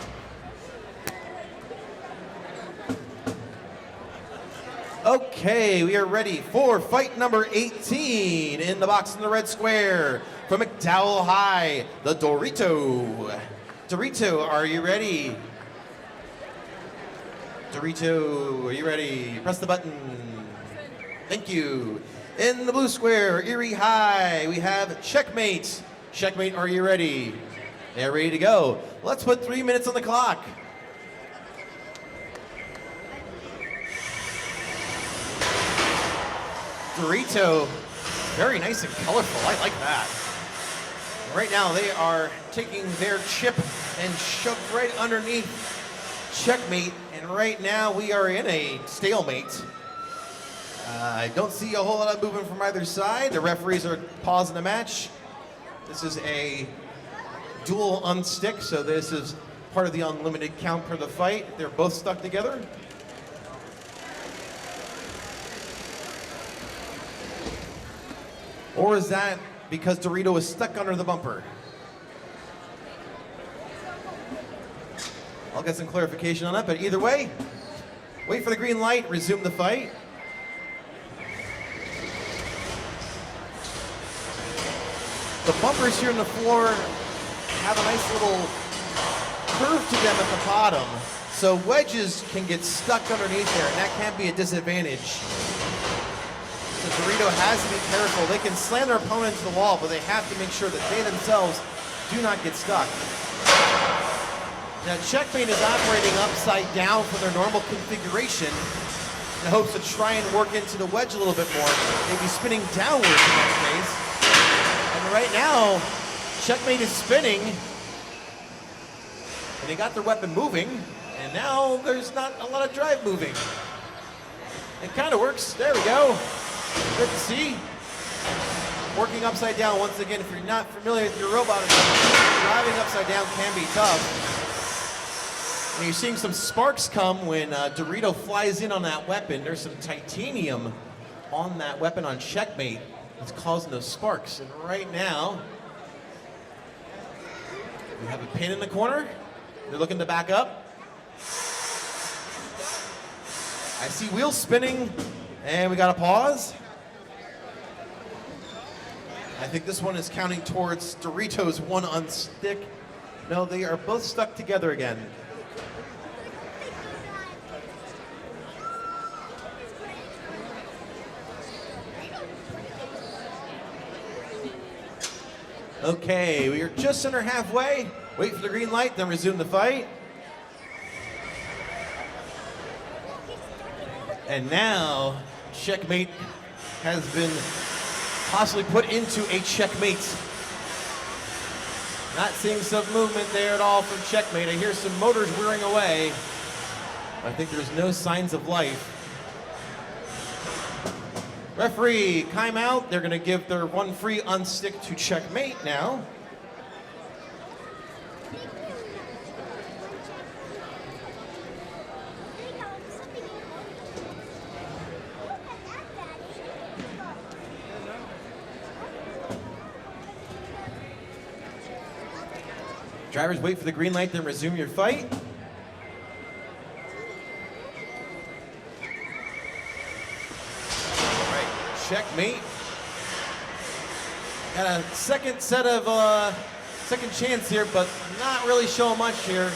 Okay, we are ready for fight number 18 in the box in the red square from McDowell High, the Dorito. Dorito, are you ready? Dorito, are you ready? Press the button. Thank you. In the blue square, Erie High, we have Checkmate. Checkmate, are you ready? They're ready to go. Let's put 3 minutes on the clock. Dorito, very nice and colorful. I like that. Right now, they are taking their chip and shoved right underneath Checkmate, and right now we are in a stalemate. I don't see a whole lot of movement from either side. The referees are pausing the match. This is a dual unstick, so this is part of the unlimited count for the fight. They're both stuck together. Or is that because Dorito is stuck under the bumper? I'll get some clarification on that, but either way, wait for the green light, resume the fight. The bumpers here on the floor have a nice little curve to them at the bottom, so wedges can get stuck underneath there, and that can be a disadvantage. So Dorito has to be careful. They can slam their opponent into the wall, but they have to make sure that they themselves do not get stuck. Now, Checkmate is operating upside down for their normal configuration in hopes to try and work into the wedge a little bit more. They'd be spinning downwards in that case. And right now, Checkmate is spinning. And they got their weapon moving, and now there's not a lot of drive moving. It kind of works. There we go. Good to see. Working upside down once again. If you're not familiar with your robot, driving upside down can be tough. And you're seeing some sparks come when Dorito flies in on that weapon. There's some titanium on that weapon on Checkmate. It's causing those sparks. And right now, we have a pin in the corner. They're looking to back up. I see wheels spinning, and we got a pause. I think this one is counting towards Doritos one on stick. No, they are both stuck together again. Okay, we are just under halfway. Wait for the green light, then resume the fight. And now, Checkmate has been possibly put into a checkmate. Not seeing some movement there at all from Checkmate. I hear some motors whirring away. I think there's no signs of life. Referee, timeout. They're gonna give their one free unstick to Checkmate now. Drivers, wait for the green light, then resume your fight. All right, Checkmate. Got a second second chance here, but not really showing much here.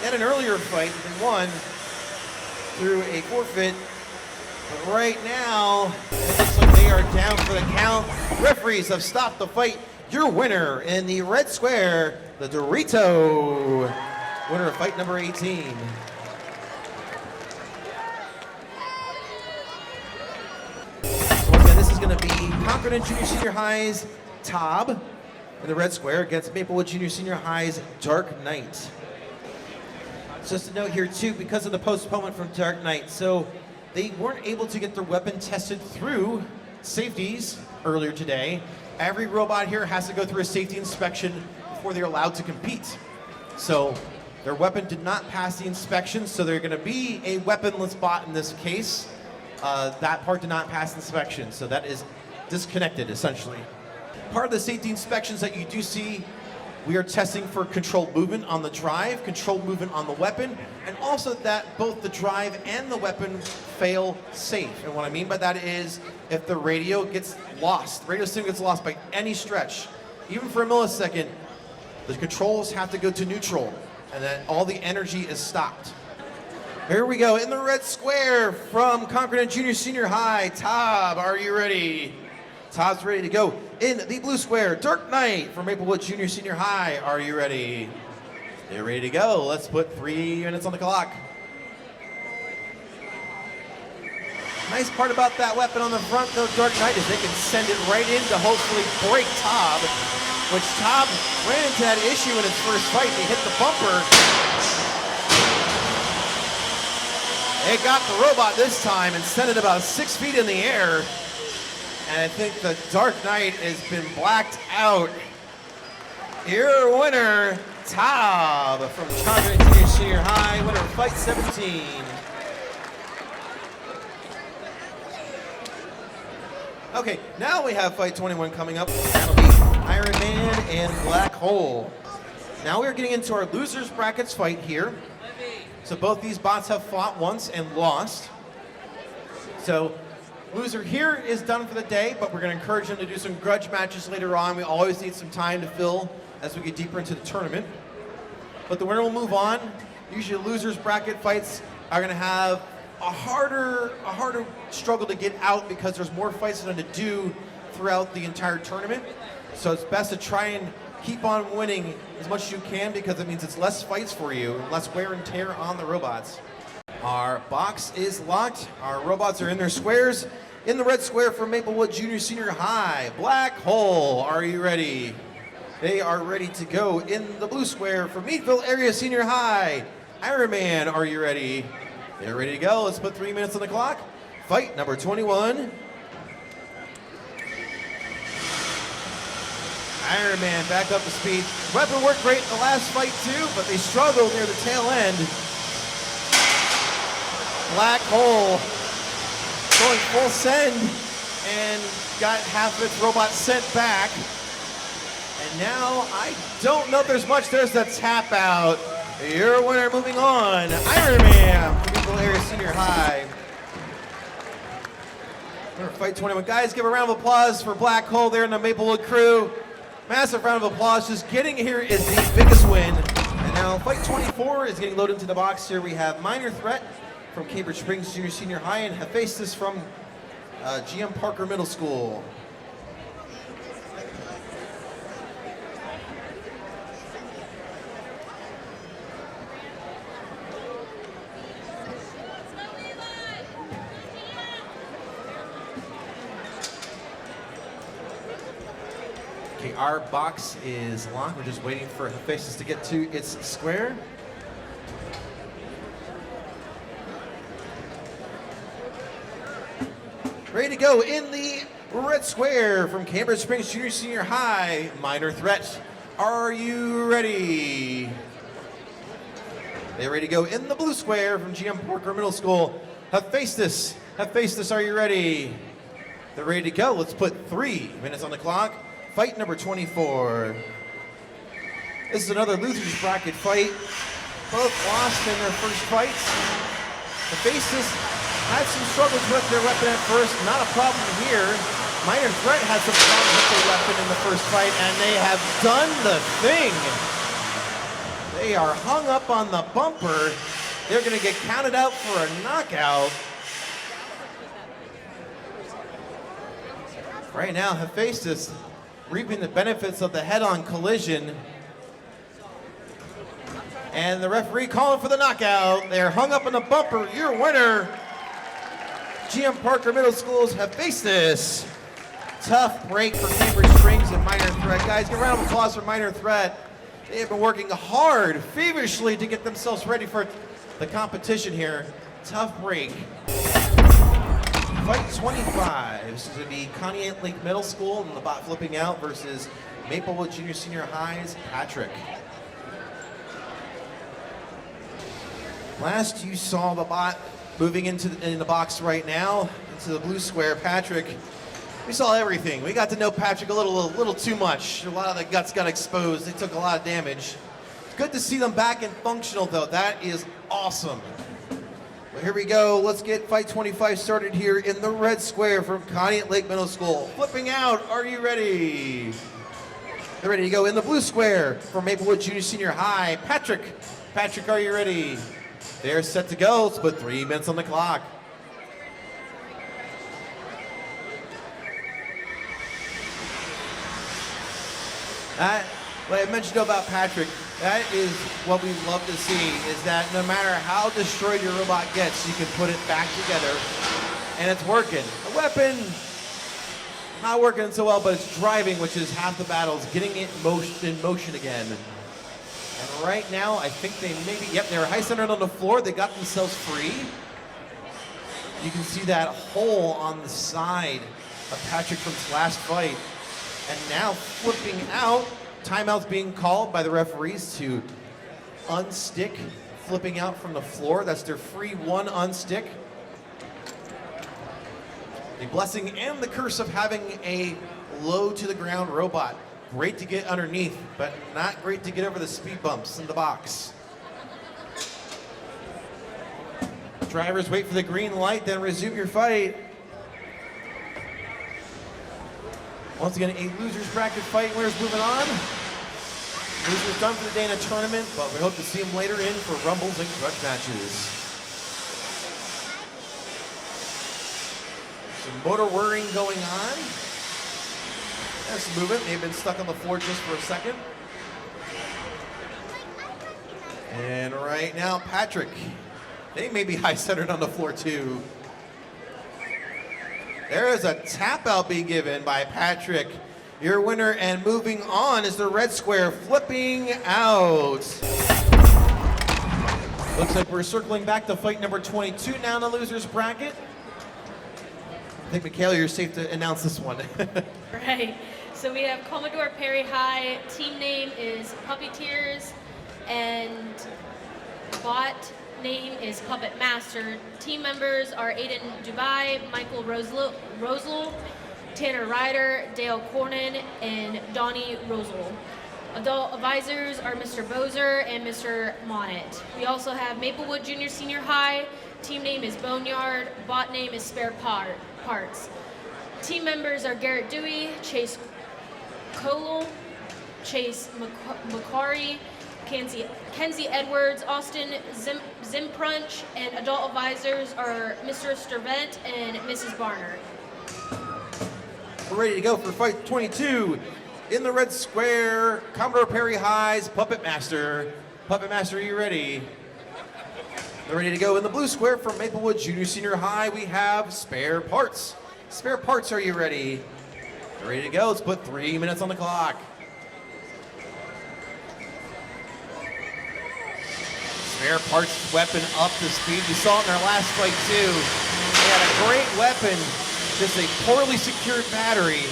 They had an earlier fight, they won through a forfeit. But right now, it looks like they are down for the count. Referees have stopped the fight. Your winner in the red square, the Dorito, winner of fight number 18. Once again, this is going to be Concord and Junior Senior High's Toab in the red square against Maplewood Junior Senior High's Dark Knight. Just a note here too, because of the postponement from Dark Knight, so they weren't able to get their weapon tested through safeties earlier today. Every robot here has to go through a safety inspection before they're allowed to compete. So their weapon did not pass the inspection, so they're gonna be a weaponless bot in this case. That part did not pass inspection, so that is disconnected essentially. Part of the safety inspections that you do see, we are testing for controlled movement on the drive, controlled movement on the weapon, and also that both the drive and the weapon fail safe. And what I mean by that is if the radio gets lost, the radio signal gets lost by any stretch, even for a millisecond, the controls have to go to neutral, and then all the energy is stopped. Here we go, in the red square from Concord and Junior Senior High, Toab, are you ready? Toab's ready to go. In the blue square, Dark Knight from Maplewood Junior Senior High, are you ready? They're ready to go. Let's put 3 minutes on the clock. Nice part about that weapon on the front, though, Dark Knight, is they can send it right in to hopefully break Toab, which Toab ran into that issue in his first fight. They hit the bumper. It got the robot this time and sent it about 6 feet in the air. And I think the Dark Knight has been blacked out. Your winner, Toab from Concord Junior Senior High, winner of fight 17. Okay, now we have fight 21 coming up. That'll be Iron Man and Black Hole. Now we're getting into our losers brackets fight here. So both these bots have fought once and lost. So loser here is done for the day, but we're going to encourage them to do some grudge matches later on. We always need some time to fill as we get deeper into the tournament. But the winner will move on. Usually losers bracket fights are going to have a harder struggle to get out because there's more fights for them to do throughout the entire tournament. So it's best to try and keep on winning as much as you can because it means it's less fights for you, less wear and tear on the robots. Our box is locked. Our robots are in their squares. In the red square for Maplewood Junior Senior High, Black Hole, are you ready? They are ready to go in the blue square from Meadville Area Senior High. Iron Man, are you ready? They're ready to go. Let's put 3 minutes on the clock. Fight number 21. Iron Man back up to speed. Weapon worked great in the last fight too, but they struggled near the tail end. Black Hole going full send and got half of its robot sent back. And now I don't know if there's much. There's the tap out. Your winner moving on. Iron Man from Meadville Area Senior High. Fight 21. Guys, give a round of applause for Black Hole there in the Maplewood crew. Massive round of applause. Just getting here is the biggest win. And now fight 24 is getting loaded into the box. Here we have Minor Threat from Cambridge Springs Junior Senior High and Aestus from GM Parker Middle School. Okay, our box is locked. We're just waiting for Aestus to get to its square. Ready to go in the red square from Cambridge Springs Junior Senior High. Minor Threat, are you ready? They're ready to go in the blue square from GM Parker Middle School. Aestus, are you ready? They're ready to go. Let's put 3 minutes on the clock. Fight number 24. This is another loser's bracket fight. Both lost in their first fights. Aestus had some struggles with their weapon at first. Not a problem here. Minor Threat had some problems with their weapon in the first fight, and they have done the thing. They are hung up on the bumper. They're going to get counted out for a knockout. Right now, Aestus reaping the benefits of the head-on collision. And the referee calling for the knockout. They're hung up on the bumper. Your winner, GM Parker Middle School's Aestus. Tough break for Cambridge Springs and Minor Threat. Guys, give a round of applause for Minor Threat. They have been working hard, feverishly, to get themselves ready for the competition here. Tough break. Fight 25. This is going to be Conneaut Lake Middle School and the bot flipping out versus Maplewood Junior Senior High's Patrick. Last you saw the bot moving in the box right now, into the blue square. Patrick, we saw everything. We got to know Patrick a little too much. A lot of the guts got exposed. They took a lot of damage. Good to see them back and functional though. That is awesome. Well, here we go. Let's get fight 25 started here in the red square from Conneaut Lake Middle School. Flipping out, are you ready? They're ready to go in the blue square from Maplewood Junior Senior High. Patrick, are you ready? They're set to go. Let's put 3 minutes on the clock. What I mentioned about Patrick, that is what we love to see, is that no matter how destroyed your robot gets, you can put it back together, and it's working. The weapon, not working so well, but it's driving, which is half the battle, is getting it in motion again. And right now, I think they they were high-centered on the floor. They got themselves free. You can see that hole on the side of Patrick from his last fight. And now flipping out, timeout's being called by the referees to unstick, flipping out from the floor. That's their free one unstick. The blessing and the curse of having a low to the ground robot. Great to get underneath, but not great to get over the speed bumps in the box. Drivers wait for the green light, then resume your fight. Once again, a loser's bracket fight. Winners moving on. Losers done for the day in a tournament, but we hope to see them later in for rumbles and grudge matches. Some motor whirring going on. There's some movement. They've been stuck on the floor just for a second. And right now, Patrick. They may be high-centered on the floor too. There is a tap out being given by Patrick. Your winner and moving on is the red square flipping out. Looks like we're circling back to fight number 22 now in the loser's bracket. I think, Michaela, you're safe to announce this one. Right. So we have Commodore Perry High. Team name is Puppeteers, and bot name is Puppet Master. Team members are Aiden Dubai, Michael Rosel, Tanner Ryder, Dale Cornyn, and Donnie Rosel. Adult advisors are Mr. Bozer and Mr. Monnet. We also have Maplewood Junior Senior High. Team name is Boneyard. Bot name is Spare Parts. Team members are Garrett Dewey, Chase Colel, Chase Macquarie, Kenzie Edwards, Austin Zimprunch, and adult advisors are Mr. Stervent and Mrs. Barnard. We're ready to go for fight 22. In the red square, Commodore Perry High's Puppet Master. Puppet Master, are you ready? They're ready to go. In the blue square from Maplewood Junior Senior High, we have Spare Parts. Spare Parts, are you ready? They're ready to go. Let's put 3 minutes on the clock. Spare Parts weapon up to speed. You saw it in our last fight too. They had a great weapon, just a poorly secured battery.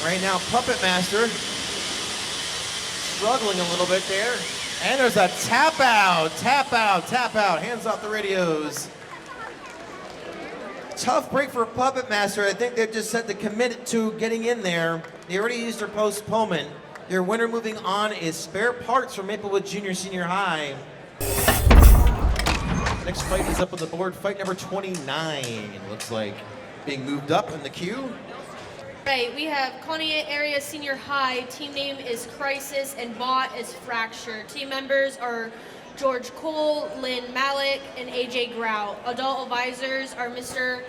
Right now, Puppet Master struggling a little bit there. And there's a tap out. Hands off the radios. Tough break for Puppet Master. I think they've just said to commit to getting in there. They already used their postponement. Their winner moving on is Spare Parts from Maplewood Junior Senior High. Next fight is up on the board. Fight number 29, it looks like. Being moved up in the queue. Right, we have Conneaut Area Senior High. Team name is Crisis and bot is Fracture. Team members are George Cole, Lynn Malik, and AJ Grau. Adult advisors are Mr.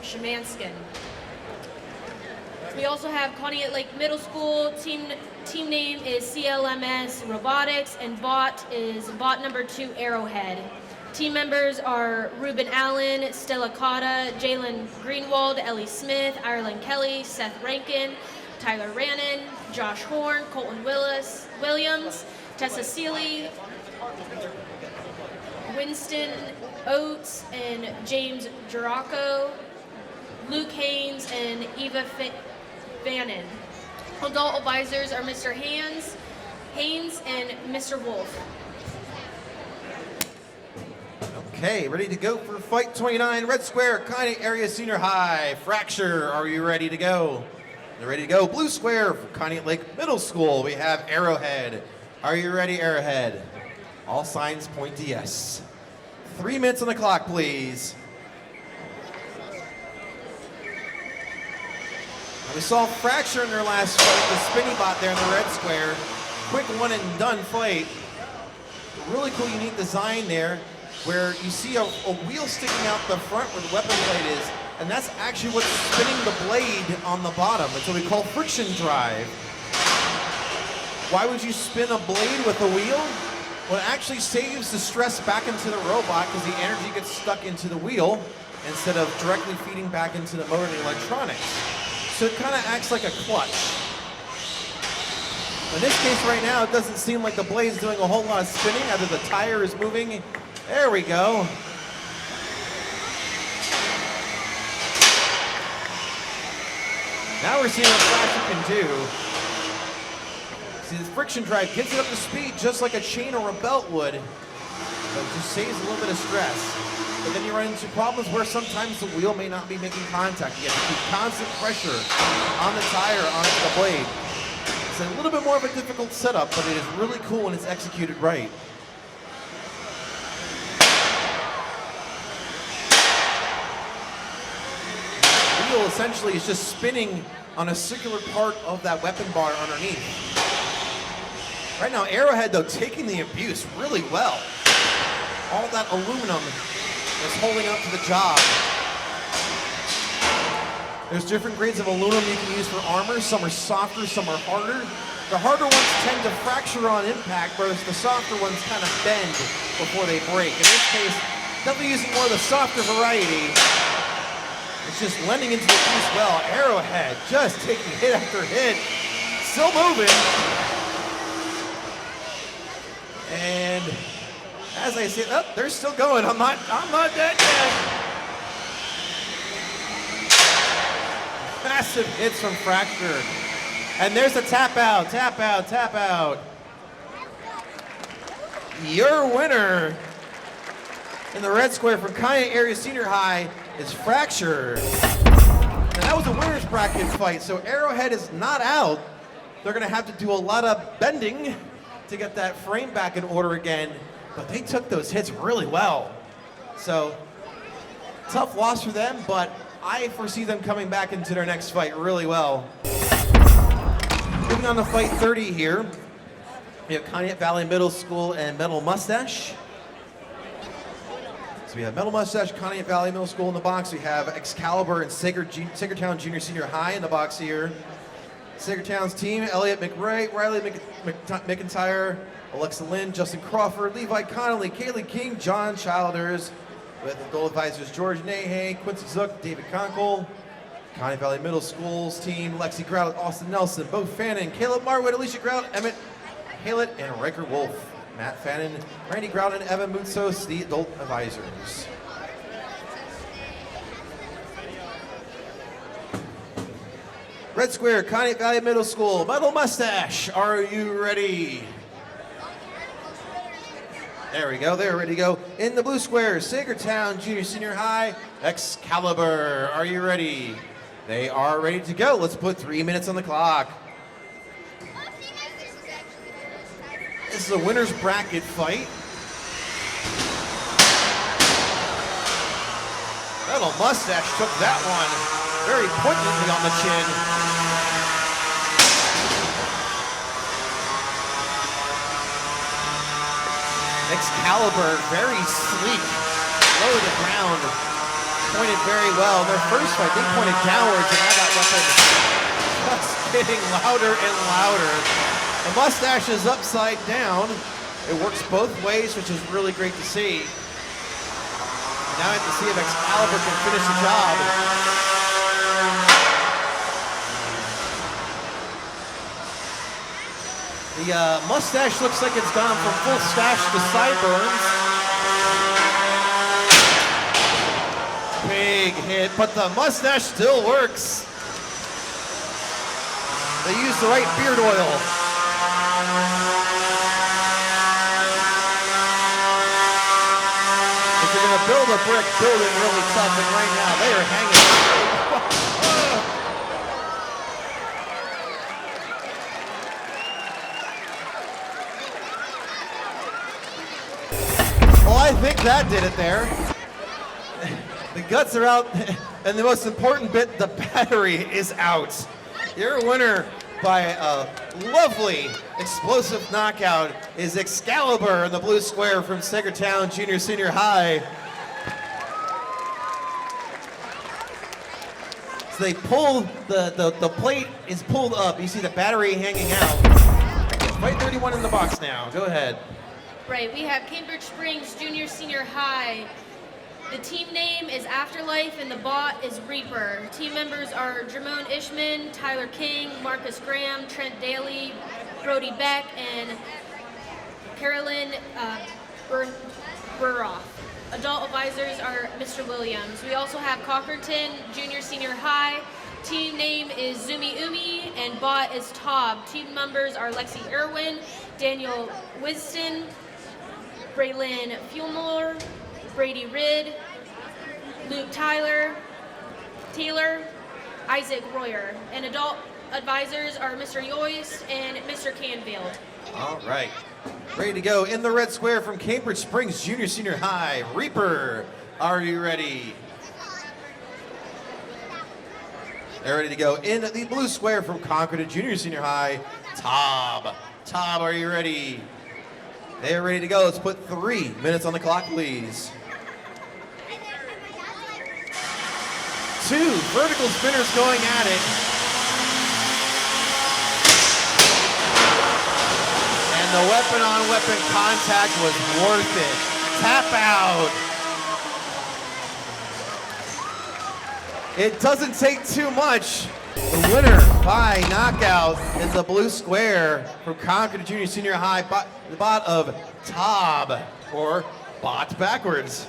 Shemanskin. We also have Conneaut Lake Middle School. Team name is CLMS Robotics, and bot is bot number 2 Arrowhead. Team members are Ruben Allen, Stella Cotta, Jalen Greenwald, Ellie Smith, Ireland Kelly, Seth Rankin, Tyler Rannon, Josh Horn, Colton Williams, Tessa Seeley, Winston Oates, and James Juraco, Luke Haynes, and Eva Vannon. Adult advisors are Mr. Haynes, and Mr. Wolf. Okay, ready to go for fight 29. Red square, Conneaut Area Senior High. Fracture, are you ready to go? They're ready to go. Blue square for Conneaut Lake Middle School. We have Arrowhead. Are you ready, Arrowhead? All signs point to yes. 3 minutes on the clock, please. We saw Fracture in their last fight, the spinny bot there in the red square. Quick one and done fight. Really cool, unique design there, where you see a wheel sticking out the front where the weapon blade is, and that's actually what's spinning the blade on the bottom. It's what we call friction drive. Why would you spin a blade with a wheel? Well, it actually saves the stress back into the robot because the energy gets stuck into the wheel instead of directly feeding back into the motor and the electronics. So it kind of acts like a clutch. In this case right now, it doesn't seem like the blade's doing a whole lot of spinning, either the tire is moving. There we go. Now we're seeing what Fracture can do. See, this friction drive gets it up to speed just like a chain or a belt would, but it just saves a little bit of stress. But then you run into problems where sometimes the wheel may not be making contact. You have to keep constant pressure on the tire onto the blade. It's a little bit more of a difficult setup, but it is really cool when it's executed right. The wheel essentially is just spinning on a circular part of that weapon bar underneath. Right now, Arrowhead, though, taking the abuse really well. All that aluminum is holding up to the job. There's different grades of aluminum you can use for armor. Some are softer, some are harder. The harder ones tend to fracture on impact, whereas the softer ones kind of bend before they break. In this case, definitely using more of the softer variety. It's just blending into the piece well. Arrowhead just taking hit after hit. Still moving. And as I say, oh, they're still going. I'm not dead yet. Massive hits from Fracture. And there's the tap out, tap out, tap out. Your winner in the red square from Kanye Area Senior High is Fracture. And that was a winner's bracket fight, so Arrowhead is not out. They're gonna have to do a lot of bending to get that frame back in order again, but they took those hits really well. So, tough loss for them, but I foresee them coming back into their next fight really well. Moving on to fight 30 here. We have Conneaut Valley Middle School and Metal Mustache. So we have Metal Mustache, Conneaut Valley Middle School in the box. We have Excalibur and Sagertown Junior Senior High in the box here. Sagertown's team, Elliot McRae, Riley McIntyre, Alexa Lynn, Justin Crawford, Levi Connolly, Kaylee King, John Childers, with adult advisors George Nahay, Quincy Zook, David Conkle. Conneaut Valley Middle School's team, Lexi Grout, Austin Nelson, Bo Fannin, Caleb Marwood, Alicia Grout, Emmett Haylett, and Riker Wolf. Matt Fannin, Randy Grout, and Evan Moutsos, the adult advisors. Red square, Conneaut Valley Middle School, Metal Mustache, are you ready? There we go, they're ready to go. In the blue square, Sagertown Junior Senior High, Excalibur, are you ready? They are ready to go. Let's put 3 minutes on the clock. This is a winner's bracket fight. Metal Mustache took that one very poignantly on the chin. Excalibur, very sleek, low to the ground, pointed very well. Their first fight, they pointed downwards, and now that weapon just getting louder and louder. The mustache is upside down. It works both ways, which is really great to see. Now I have to see if Excalibur can finish the job. The mustache looks like it's gone from full stash to sideburns. Big hit, but the mustache still works. They used the right beard oil. If you're gonna build a brick, build it really tough, and right now they are hanging. Well, I think that did it there. The guts are out, and the most important bit, the battery is out. Your winner by a lovely, explosive knockout is Excalibur in the blue square from Sagertown Junior Senior High. So they pull, the plate is pulled up. You see the battery hanging out. Fight 31 in the box now. Go ahead. Right, we have Cambridge Springs Junior Senior High. The team name is Afterlife and the bot is Reaper. Team members are Jermone Ishman, Tyler King, Marcus Graham, Trent Daly, Brody Beck, and Carolyn Burroff. Adult advisors are Mr. Williams. We also have Cockerton Junior Senior High. Team name is Zumi Umi and bot is Toab. Team members are Lexi Irwin, Daniel Wiston, Braylon Fulmore, Brady Ridd, Luke Taylor, Isaac Royer. And adult advisors are Mr. Yoist and Mr. Canfield. All right. Ready to go in the red square from Cambridge Springs Junior Senior High. Reaper, are you ready? They're ready to go in the blue square from Concord Junior Senior High. Toab, are you ready? They're ready to go. Let's put 3 minutes on the clock, please. 2 vertical spinners going at it. And the weapon-on-weapon contact was worth it. Tap out. It doesn't take too much. The winner by knockout is the blue square from Concord Junior Senior High, the bot of Toab, or bot backwards.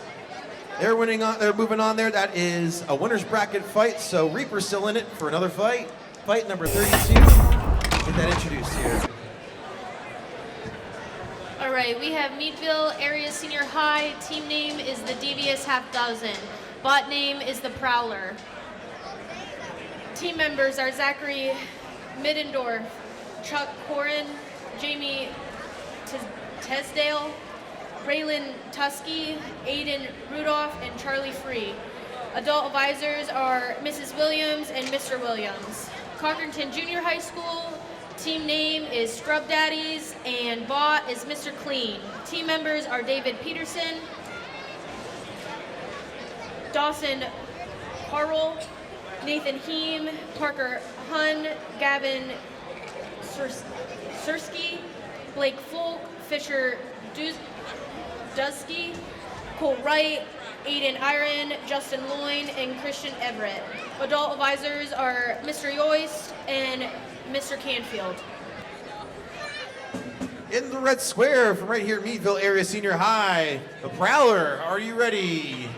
They're winning on. They're moving on there. That is a winner's bracket fight. So Reaper's still in it for another fight. Fight number 32. Get that introduced here. All right, we have Meadville Area Senior High. Team name is the Devious Half Dozen. Bot name is the Prowler. Team members are Zachary Middendorf, Chuck Corin, Jamie Tesdale, Raylan Tusky, Aiden Rudolph, and Charlie Free. Adult advisors are Mrs. Williams and Mr. Williams. Conkerton Junior High School, team name is Scrub Daddies, and bot is Mr. Clean. Team members are David Peterson, Dawson Harrell, Nathan Heem, Parker Hun, Gavin Sursky, Blake Folk, Fisher Dusky, Cole Wright, Aiden Iron, Justin Loyne, and Christian Everett. Adult advisors are Mr. Yoist and Mr. Canfield. In the red square from right here, Meadville Area Senior High, the Prowler, are you ready?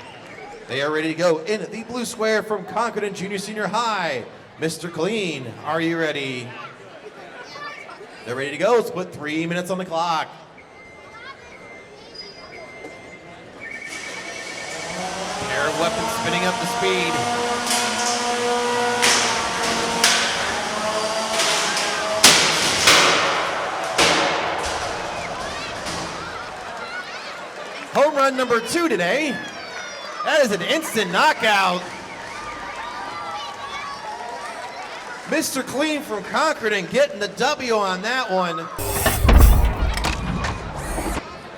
They are ready to go. In the blue square from Concord Junior Senior High, Mr. Clean, are you ready? They're ready to go. Let's put 3 minutes on the clock. Pair of weapons spinning up the speed. Home run number 2 today. That is an instant knockout. Mr. Clean from Concord and getting the W on that one.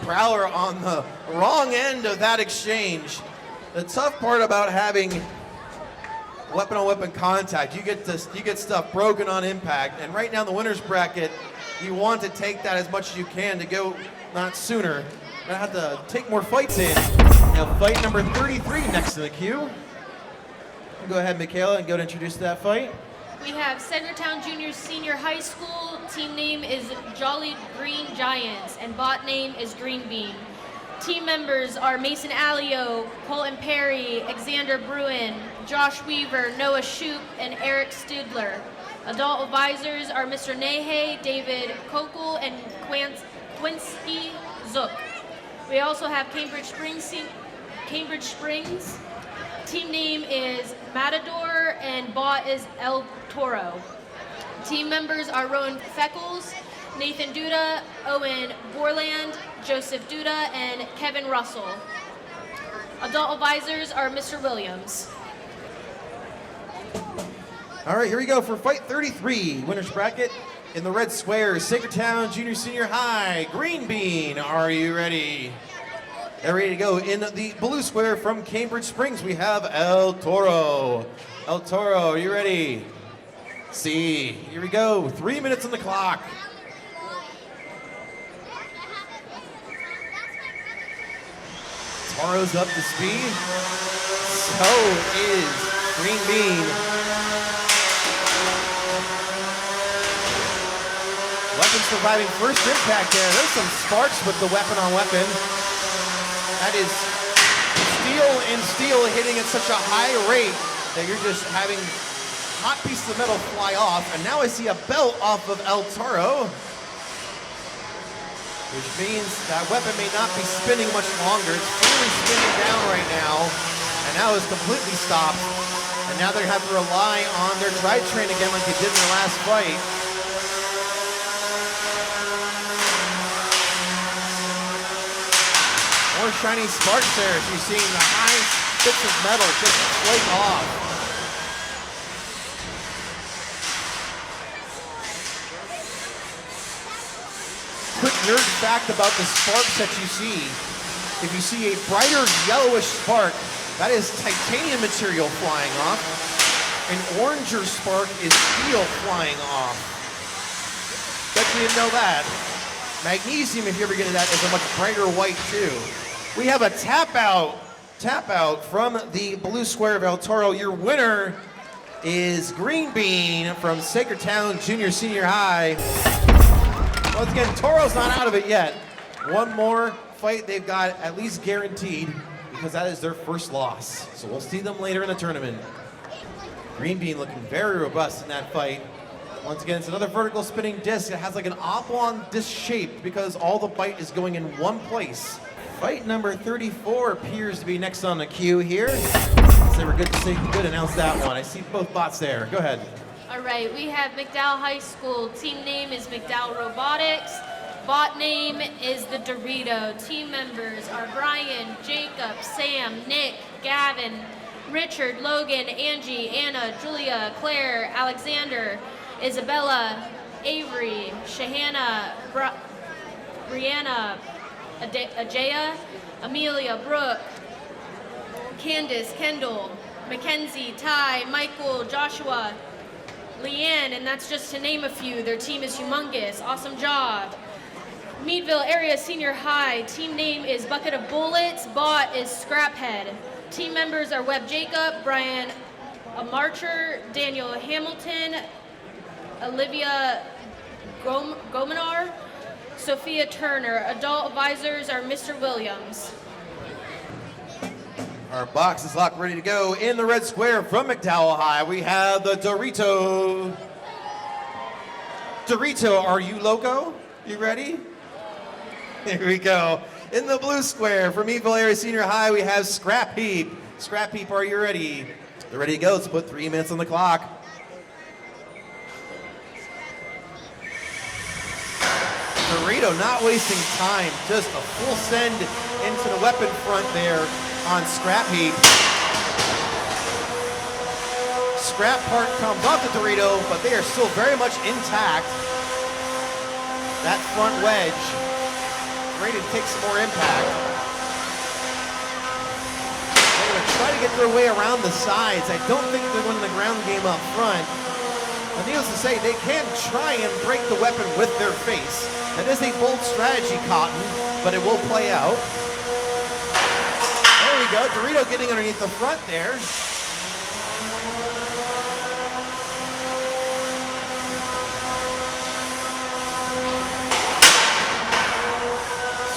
Prowler on the wrong end of that exchange. The tough part about having weapon-on-weapon contact, you get stuff broken on impact, and right now in the winner's bracket, you want to take that as much as you can to go not sooner. Gonna have to take more fights in. Now fight number 33 next to the queue. Go ahead, Michaela, and go to introduce that fight. We have Centertown Junior Senior High School. Team name is Jolly Green Giants, and bot name is Green Bean. Team members are Mason Alio, Colton Perry, Alexander Bruin, Josh Weaver, Noah Shoup, and Eric Studler. Adult advisors are Mr. Nahe, David Kokel, and Quincy Zook. We also have Cambridge Springs. Team name is Matador, and bot is El Toro. Team members are Rowan Feckles, Nathan Duda, Owen Borland, Joseph Duda, and Kevin Russell. Adult advisors are Mr. Williams. All right, here we go for fight 33. Winner's bracket in the red square, Centertown Junior Senior High. Green Bean, are you ready? They're ready to go. In the blue square from Cambridge Springs, we have El Toro. El Toro, are you ready? See, here we go. 3 minutes on the clock. Toro's up to speed. So is Green Bean. Weapon surviving first impact there. There's some sparks with the weapon-on-weapon. That is steel and steel hitting at such a high rate that you're just having hot pieces of metal fly off. And now I see a belt off of El Toro, which means that weapon may not be spinning much longer. It's fully spinning down right now, and now it's completely stopped. And now they're gonna have to rely on their drivetrain again like they did in the last fight. More shiny sparks there as you're seeing the high bits of metal just flake off. Quick nerd fact about the sparks that you see. If you see a brighter yellowish spark, that is titanium material flying off. An oranger spark is steel flying off. Bet you didn't know that. Magnesium, if you ever get into that, is a much brighter white too. We have a tap out tap out from the blue square of El Toro. Your winner is Green Bean from Sacred Town Junior Senior High. Once again, Toro's not out of it yet. One more fight they've got at least guaranteed because that is their first loss. So we'll see them later in the tournament. Green Bean looking very robust in that fight. Once again, it's another vertical spinning disc. It has like an oblong disc shape because all the bite is going in one place. Fight number 34 appears to be next on the queue here. So we're good to announce that one. I see both bots there. Go ahead. All right, we have McDowell High School. Team name is McDowell Robotics. Bot name is the Dorito. Team members are Brian, Jacob, Sam, Nick, Gavin, Richard, Logan, Angie, Anna, Julia, Claire, Alexander, Isabella, Avery, Shahana, Brianna, Ajaya, Amelia, Brooke, Candace, Kendall, Mackenzie, Ty, Michael, Joshua, Leanne, and that's just to name a few. Their team is humongous. Awesome job. Meadville Area Senior High. Team name is Bucket of Bullets. Bot is Scrap Head. Team members are Webb Jacob, Brian Marcher, Daniel Hamilton, Olivia Gomenar, Sophia Turner. Adult advisors are Mr. Williams. Our box is locked, ready to go. In the red square from McDowell High, we have the Dorito. Dorito, are you loco? You ready? Here we go. In the blue square from Meadville Area Senior High, we have Scrap Heap. Scrap Heap, are you ready? They're ready to go. Let's put 3 minutes on the clock. Dorito not wasting time, just a full send into the weapon front there on Scrap Heap. Scrap part comes off the Dorito, but they are still very much intact. That front wedge, ready to take some more impact. They're going to try to get their way around the sides. I don't think they're winning the ground game up front. But needless to say, they can try and break the weapon with their face. That is a bold strategy, Cotton, but it will play out. There we go, Dorito getting underneath the front there.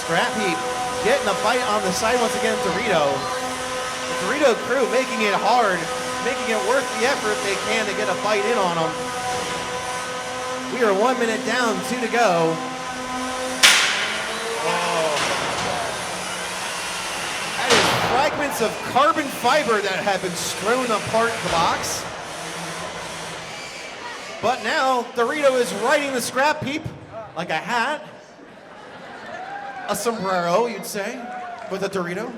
Scrap Heap getting a bite on the side once again, Dorito. The Dorito crew making it hard, making it worth the effort if they can to get a bite in on them. We are 1 minute down, 2 to go. That is fragments of carbon fiber that have been strewn apart the box. But now Dorito is riding the Scrap Heap like a hat. A sombrero, you'd say, with a Dorito.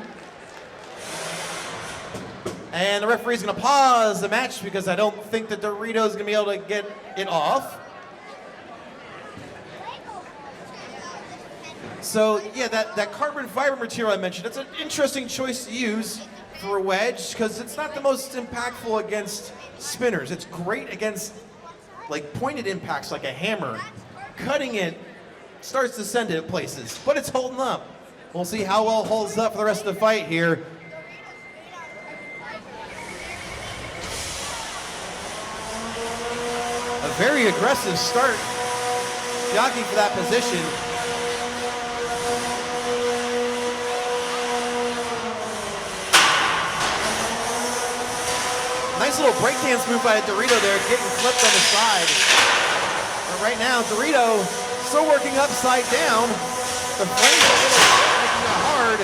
And the referee's gonna pause the match because I don't think that Dorito's gonna be able to get it off. So yeah, that carbon fiber material I mentioned, it's an interesting choice to use for a wedge because it's not the most impactful against spinners. It's great against like pointed impacts like a hammer. Cutting it starts to send it places, but it's holding up. We'll see how well it holds up for the rest of the fight here. A very aggressive start, jockeying for that position. Nice little breakdance move by Dorito there, getting flipped on the side. But right now, Dorito still working upside down. The flames a little making it hard.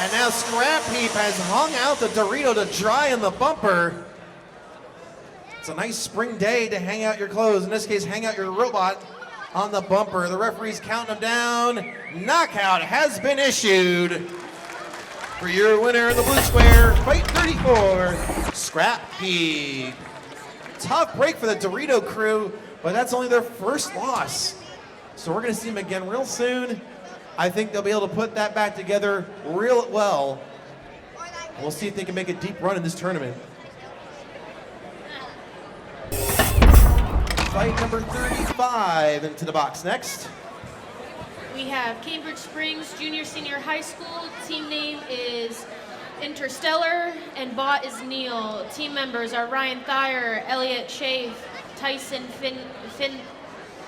And now Scrap Heap has hung out the Dorito to dry in the bumper. It's a nice spring day to hang out your clothes. In this case, hang out your robot on the bumper. The referee's counting them down. Knockout has been issued. For your winner in the blue square, fight 34, Scrap Heap. Tough break for the Dorito crew, but that's only their first loss. So we're gonna see them again real soon. I think they'll be able to put that back together real well. We'll see if they can make a deep run in this tournament. Fight number 35 into the box next. We have Cambridge Springs Junior Senior High School. Team name is Interstellar, and Bot is Neil. Team members are Ryan Thayer, Elliot Chafe, Tyson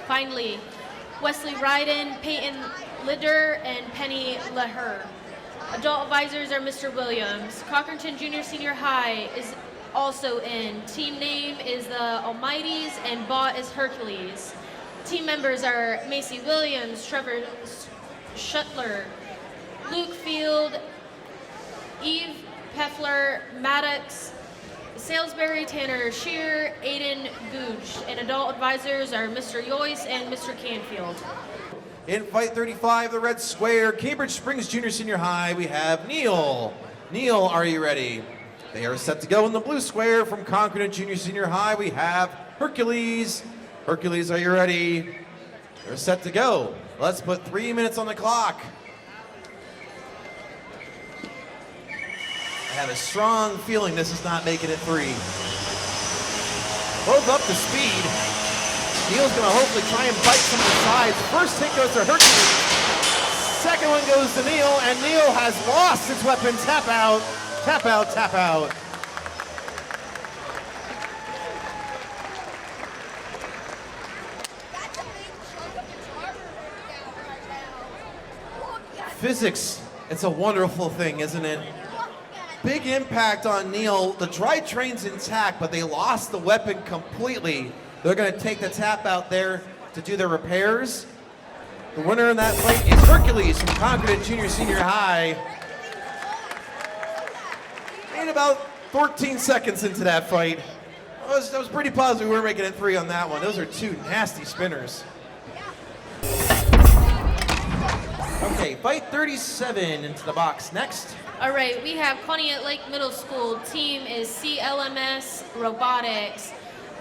Finley, Wesley Ryden, Peyton Lider, and Penny Leher. Adult advisors are Mr. Williams. Cockerton Junior Senior High is also in. Team name is the Almighties, and Bot is Hercules. Team members are Macy Williams, Trevor Shuttler, Luke Field, Eve Peffler, Maddox, Salisbury, Tanner Shear, Aiden Gooch, and adult advisors are Mr. Yoyce and Mr. Canfield. In fight 35, the red square, Cambridge Springs Junior Senior High, we have Neil. Neil, are you ready? They are set to go in the blue square from Concord Junior Senior High. We have Hercules. Hercules, are you ready? They're set to go. Let's put 3 minutes on the clock. I have a strong feeling this is not making it 3. Both up to speed. Neil's gonna hopefully try and bite some of the sides. First hit goes to Hercules. Second one goes to Neil, and Neil has lost his weapon. Tap out, tap out, tap out. Physics, it's a wonderful thing, isn't it? Big impact on Neil. The drivetrain's intact, but they lost the weapon completely. They're going to take the tap out there to do their repairs. The winner in that fight is Hercules from Concord Junior Senior High. And about 14 seconds into that fight, I was pretty positive we were making it 3 on that one. Those are 2 nasty spinners. Okay, fight 37 into the box. Next. All right, we have Conneaut Lake Middle School. Team is CLMS Robotics.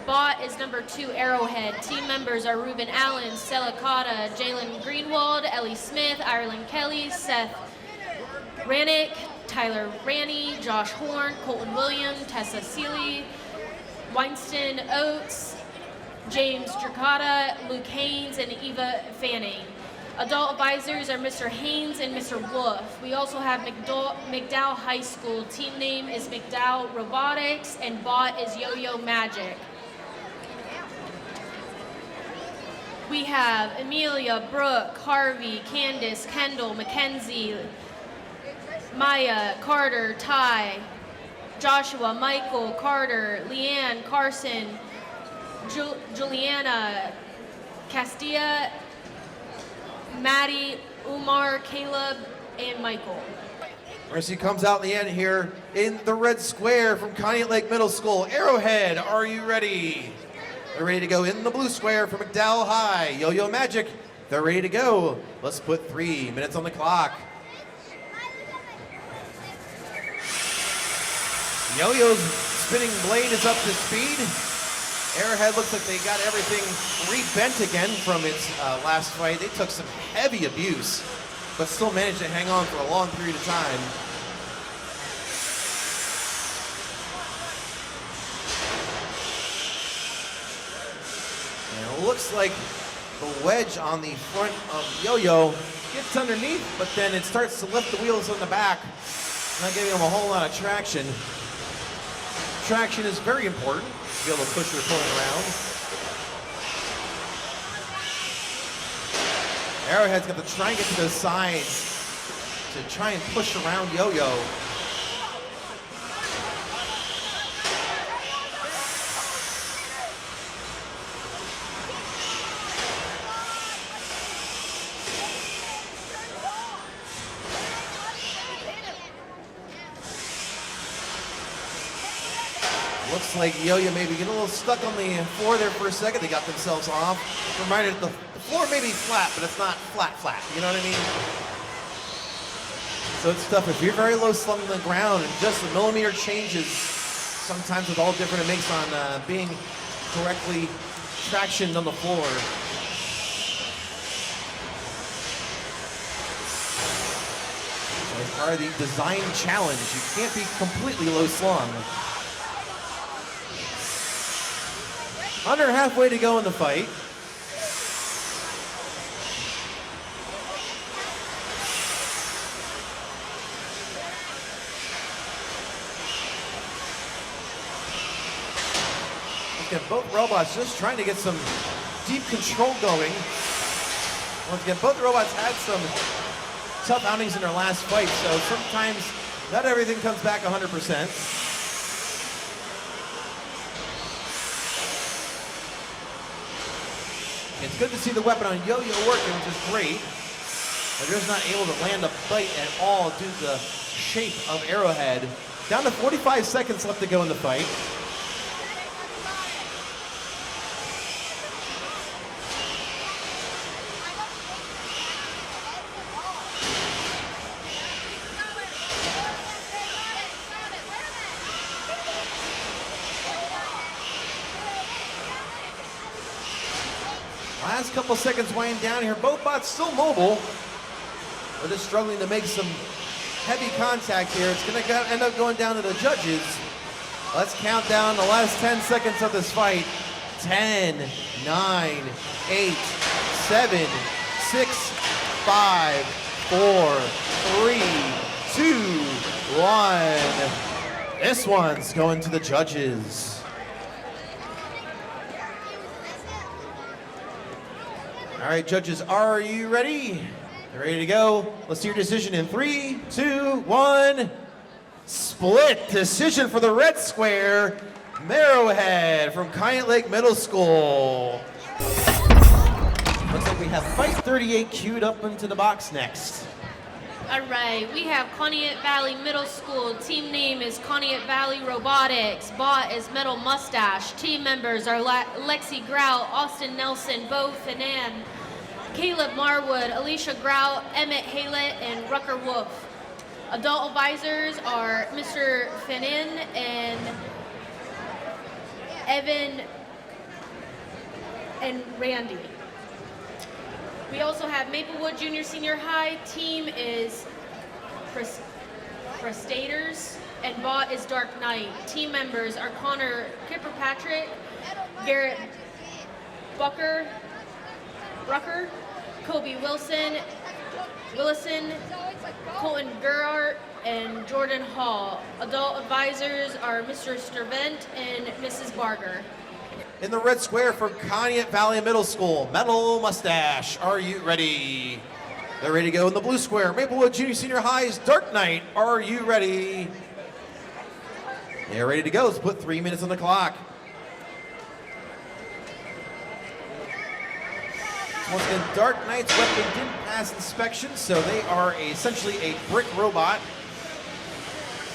Bot is number 2, Arrowhead. Team members are Ruben Allen, Stella Cotta, Jalen Greenwald, Ellie Smith, Ireland Kelly, Seth Rannick, Tyler Ranney, Josh Horn, Colton Williams, Tessa Seeley, Winston Oates, James Dracata, Luke Haynes, and Eva Fanning. Adult advisors are Mr. Haynes and Mr. Wolf. We also have McDowell High School. Team name is McDowell Robotics, and Bot is Yo-Yo Magic. We have Amelia, Brooke, Harvey, Candace, Kendall, Mackenzie, Maya, Carter, Ty, Joshua, Michael, Carter, Leanne, Carson, Juliana, Castilla, Maddie, Umar, Caleb, and Michael. Mercy comes out in the end here in the red square from Conneaut Lake Middle School. Arrowhead, are you ready? They're ready to go in the blue square from McDowell High. Yo-Yo Magic, they're ready to go. Let's put 3 minutes on the clock. Yo-Yo's spinning blade is up to speed. Arrowhead looks like they got everything rebent again from its last fight. They took some heavy abuse, but still managed to hang on for a long period of time. And it looks like the wedge on the front of Yo-Yo gets underneath, but then it starts to lift the wheels on the back, not giving them a whole lot of traction. Traction is very important to be able to push your opponent around. Arrowhead's got to try and get to those sides to try and push around Yo-Yo. Looks like Yo-Yo maybe getting a little stuck on the floor there for a second. They got themselves off. Reminded the floor may be flat, but it's not flat. You know what I mean? So it's tough. If you're very low slung on the ground and just a millimeter changes, sometimes with all different it makes on being correctly tractioned on the floor. So as part of the design challenge, you can't be completely low slung. Under halfway to go in the fight. Again, both robots just trying to get some deep control going. Once again, both robots had some tough outings in their last fight, so sometimes not everything comes back 100%. It's good to see the weapon on Yo-Yo working, which is great. But they're just not able to land a bite at all due to the shape of Arrowhead. Down to 45 seconds left to go in the fight. Last couple seconds winding down here. Both bots still mobile. They're just struggling to make some heavy contact here. It's going to end up going down to the judges. Let's count down the last 10 seconds of this fight. 10, 9, 8, 7, 6, 5, 4, 3, 2, 1. This one's going to the judges. All right, judges, are you ready? You're ready to go? Let's see your decision in 3, 2, 1. Split decision for the red square. Arrowhead from Kyan Lake Middle School. Looks like we have fight 38 queued up into the box next. All right, we have Conneaut Valley Middle School. Team name is Conneaut Valley Robotics. Bot is Metal Mustache. Team members are Lexi Grout, Austin Nelson, Bo Finan, Caleb Marwood, Alicia Grout, Emmett Haylett, and Rucker Wolf. Adult advisors are Mr. Finan and Evan and Randy. We also have Maplewood Junior Senior High. Team is Prestators and bot is Dark Knight. Team members are Connor Kirkpatrick, Garrett Rucker, Kobe Willison, Colton Gerhardt, and Jordan Hall. Adult advisors are Mr. Sturvent and Mrs. Barger. In the red square for Conneaut Valley Middle School, Metal Mustache, are you ready? They're ready to go in the blue square. Maplewood Junior Senior High's Dark Knight, are you ready? They're ready to go. Let's put 3 minutes on the clock. Once again, Dark Knight's weapon didn't pass inspection, so they are essentially a brick robot.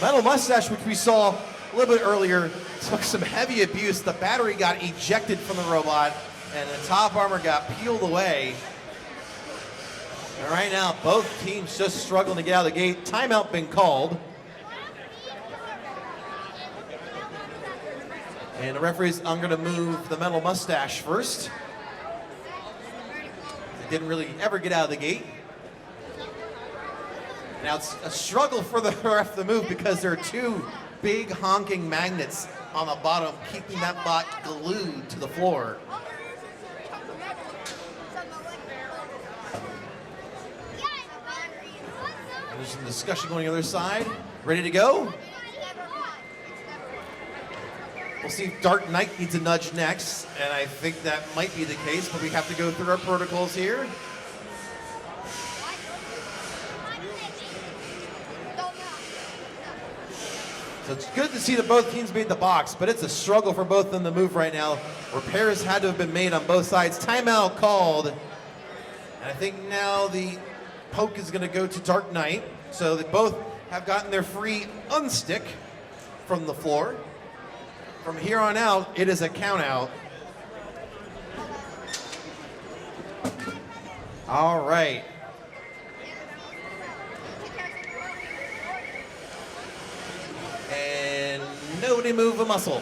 Metal Mustache, which we saw a little bit earlier, took some heavy abuse. The battery got ejected from the robot, and the top armor got peeled away. And right now, both teams just struggling to get out of the gate. Timeout been called. And the referees, I'm going to move the Metal Mustache first. They didn't really ever get out of the gate. Now it's a struggle for the ref to move because there are two big honking magnets on the bottom, keeping that bot glued to the floor. There's some discussion going on the other side. Ready to go? We'll see if Dark Knight needs a nudge next, and I think that might be the case, but we have to go through our protocols here. So it's good to see that both teams made the box, but it's a struggle for both of them to move right now. Repairs had to have been made on both sides. Timeout called. And I think now the poke is going to go to Dark Knight. So they both have gotten their free unstick from the floor. From here on out, it is a count out. All right. And nobody move a muscle.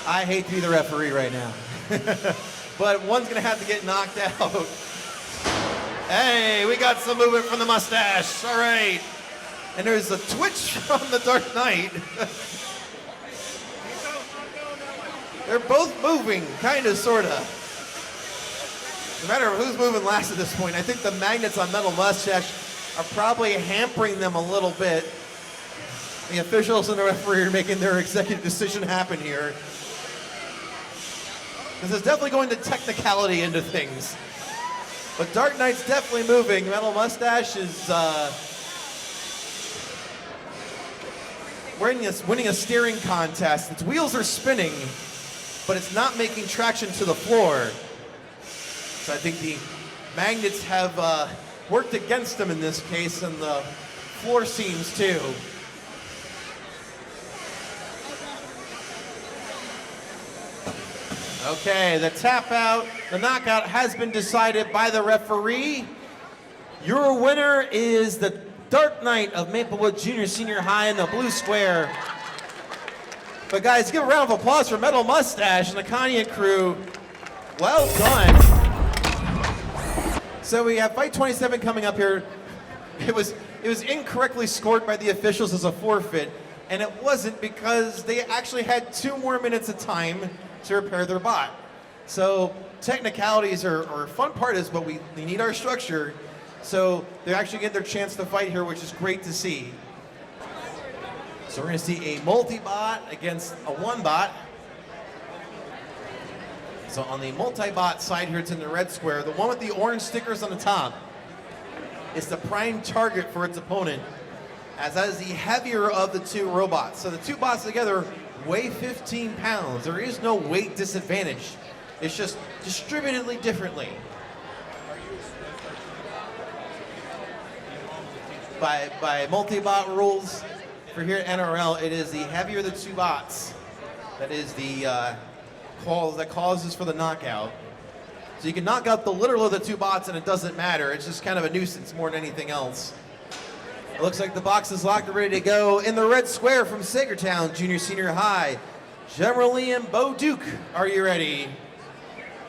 I hate to be the referee right now. But one's gonna have to get knocked out. Hey, we got some movement from the Mustache. All right. And there's a twitch from the Dark Knight. They're both moving, kind of, sort of. No matter who's moving last at this point, I think the magnets on Metal Mustache are probably hampering them a little bit. The officials and the referee are making their executive decision happen here. This is definitely going to technicality into things. But Dark Knight's definitely moving. Metal Mustache is winning a steering contest. Its wheels are spinning, but it's not making traction to the floor. So I think the magnets have worked against them in this case, and the floor seems too. Okay, the tap out, the knockout has been decided by the referee. Your winner is the Dark Knight of Maplewood Junior Senior High in the blue square. But guys, give a round of applause for Metal Mustache and the Kanye crew. Well done. So we have fight 27 coming up here. It was incorrectly scored by the officials as a forfeit, and it wasn't because they actually had 2 more minutes of time to repair their bot. So technicalities are fun part is, but we need our structure. So they're actually getting their chance to fight here, which is great to see. So we're gonna see a multi-bot against a one-bot. So on the multi-bot side here, it's in the red square. The one with the orange stickers on the top is the prime target for its opponent, as that is the heavier of the 2 robots. So the 2 bots together weigh 15 pounds. There is no weight disadvantage. It's just distributedly differently. By multi-bot rules for here at NRL, it is the heavier the 2 bots that is the cause that causes for the knockout. So you can knock out the literal of the 2 bots and it doesn't matter. It's just kind of a nuisance more than anything else. It looks like the box is locked and ready to go. In the red square from Sagertown Junior Senior High, General Lee and Bo Duke, are you ready?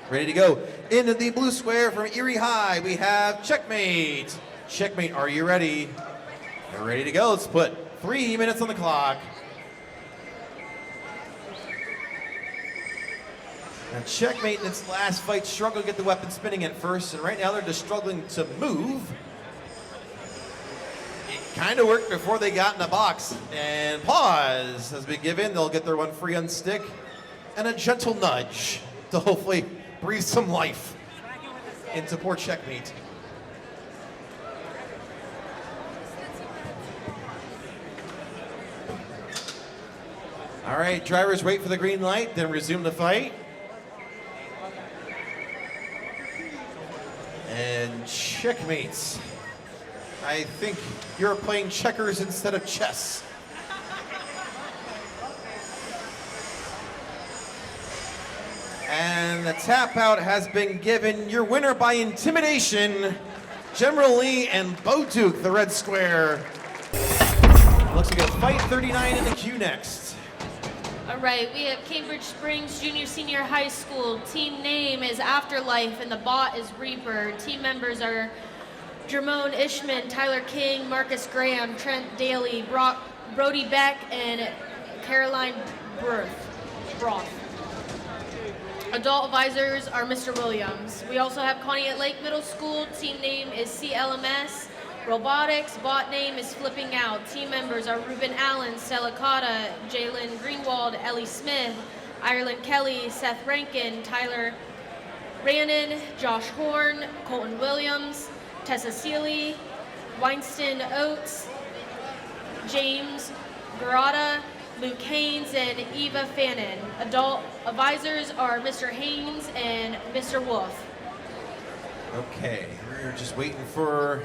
Ready to go. Into the blue square from Erie High, we have Checkmate. Checkmate, are you ready? We're ready to go. Let's put 3 minutes on the clock. Now Checkmate in its last fight struggled to get the weapon spinning at first, and right now they're just struggling to move. Kind of worked before they got in the box, and pause has been given. They'll get their one free on stick, and a gentle nudge to hopefully breathe some life into poor Checkmate. All right, drivers wait for the green light, then resume the fight. And Checkmates. I think you're playing checkers instead of chess. And the tap out has been given. Your winner by intimidation, General Lee and Bo Duke, the red square. Looks like a fight 39 in the queue next. All right, we have Cambridge Springs Junior Senior High School. Team name is Afterlife and the bot is Reaper. Team members are Jermone Ishman, Tyler King, Marcus Graham, Trent Daly, Brody Beck, and Caroline Broth. Adult advisors are Mr. Williams. We also have Connie at Lake Middle School. Team name is CLMS. Robotics, bot name is Flipping Out. Team members are Ruben Allen, Stella Cotta, Jalen Greenwald, Ellie Smith, Ireland Kelly, Seth Rankin, Tyler Rannon, Josh Horn, Colton Williams, Tessa Seeley, Winston Oates, James Garada, Luke Haynes, and Eva Fannin. Adult advisors are Mr. Haynes and Mr. Wolf. Okay, we're just waiting for...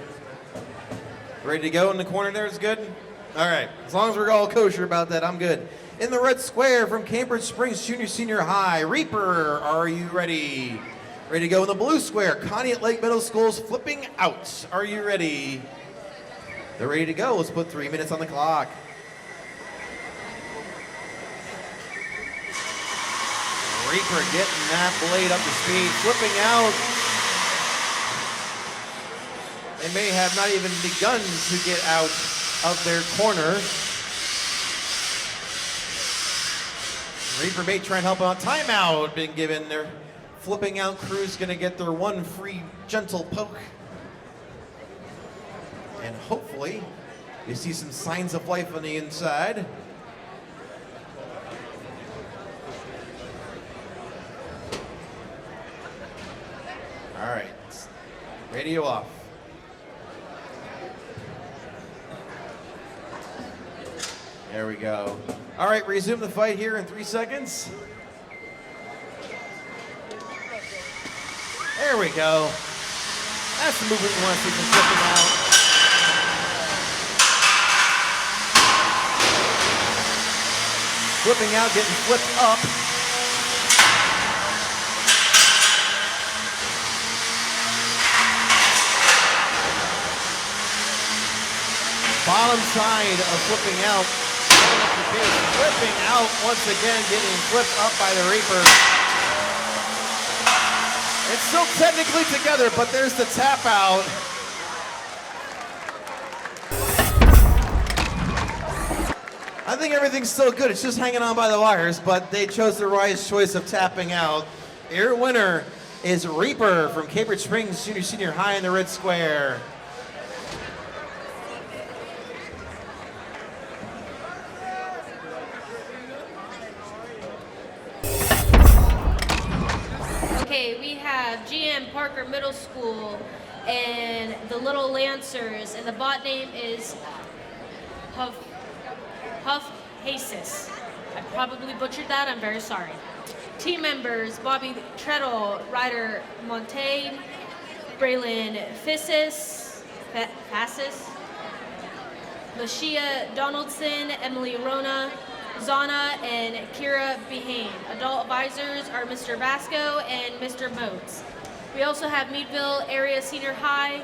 Ready to go in the corner there is good? All right, as long as we're all kosher about that, I'm good. In the red square from Cambridge Springs Junior Senior High, Reaper, are you ready? Ready to go in the blue square, Connie at Lake Middle School's Flipping Out. Are you ready? They're ready to go. Let's put 3 minutes on the clock. Reaper getting that blade up to speed, Flipping Out. They may have not even begun to get out of their corner. Reaper may try and help out. Timeout been given. Their Flipping Out crew's gonna get their one free gentle poke. And hopefully You see some signs of life on the inside. All right, radio off. There we go. All right, resume the fight here in 3 seconds. There we go. That's the movement we want to see from flipping out. Flipping out, getting flipped up. Bottom side of flipping out. Flipping out once again, getting flipped up by the Reaper. It's still technically together, but there's the tap out. I think everything's still good. It's just hanging on by the wires, but they chose the wise choice of tapping out. Your winner is Reaper from Cambridge Springs Senior High in the red square. Okay, we have GM Parker Middle School and the Little Lancers, and the bot name is Huff Aestus. I probably butchered that, I'm very sorry. Team members, Bobby Treadle, Ryder Montaigne, Braylon Fassis, Lashia Donaldson, Emily Rona, Zana, and Kira Behane. Adult advisors are Mr. Vasco and Mr. Motes. We also have Meadville Area Senior High.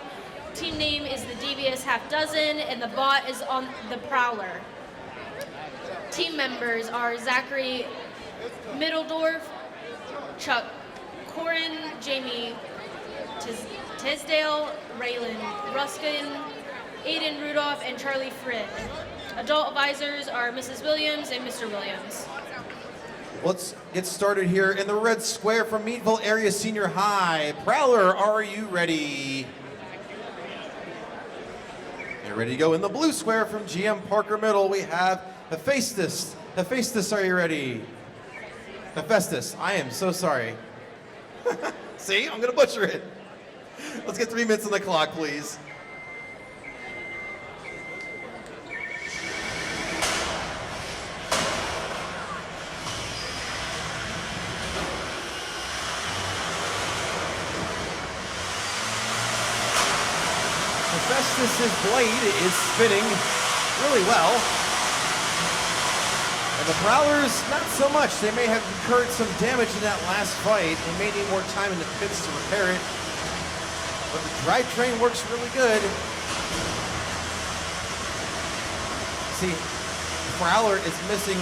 Team name is the Devious Half Dozen, and the bot is on the Prowler. Team members are Zachary Middledorf, Chuck Corin, Jamie Tisdale, Raylan Ruskin, Aiden Rudolph, and Charlie Fridd. Adult advisors are Mrs. Williams and Mr. Williams. Let's get started here in the red square from Meadville Area Senior High. Prowler, are you ready? You're ready to go in the blue square from GM Parker Middle. We have Hephaestus. Hephaestus, are you ready? Hephaestus, I am so sorry. See, I'm gonna butcher it. Let's get 3 minutes on the clock, please. Hephaestus' blade is spinning really well. And the Prowlers, not so much. They may have incurred some damage in that last fight and may need more time in the pits to repair it. But the drivetrain works really good. See, Prowler is missing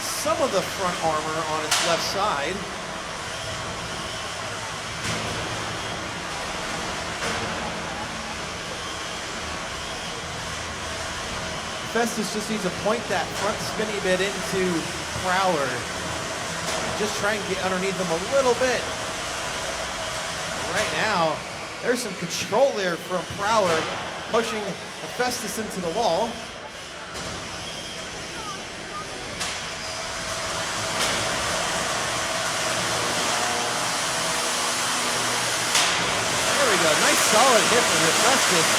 some of the front armor on its left side. Festus just needs to point that front spinny bit into Prowler. Just try and get underneath him a little bit. Right now, there's some control there from Prowler, pushing Festus into the wall. There we go, nice solid hit from Festus.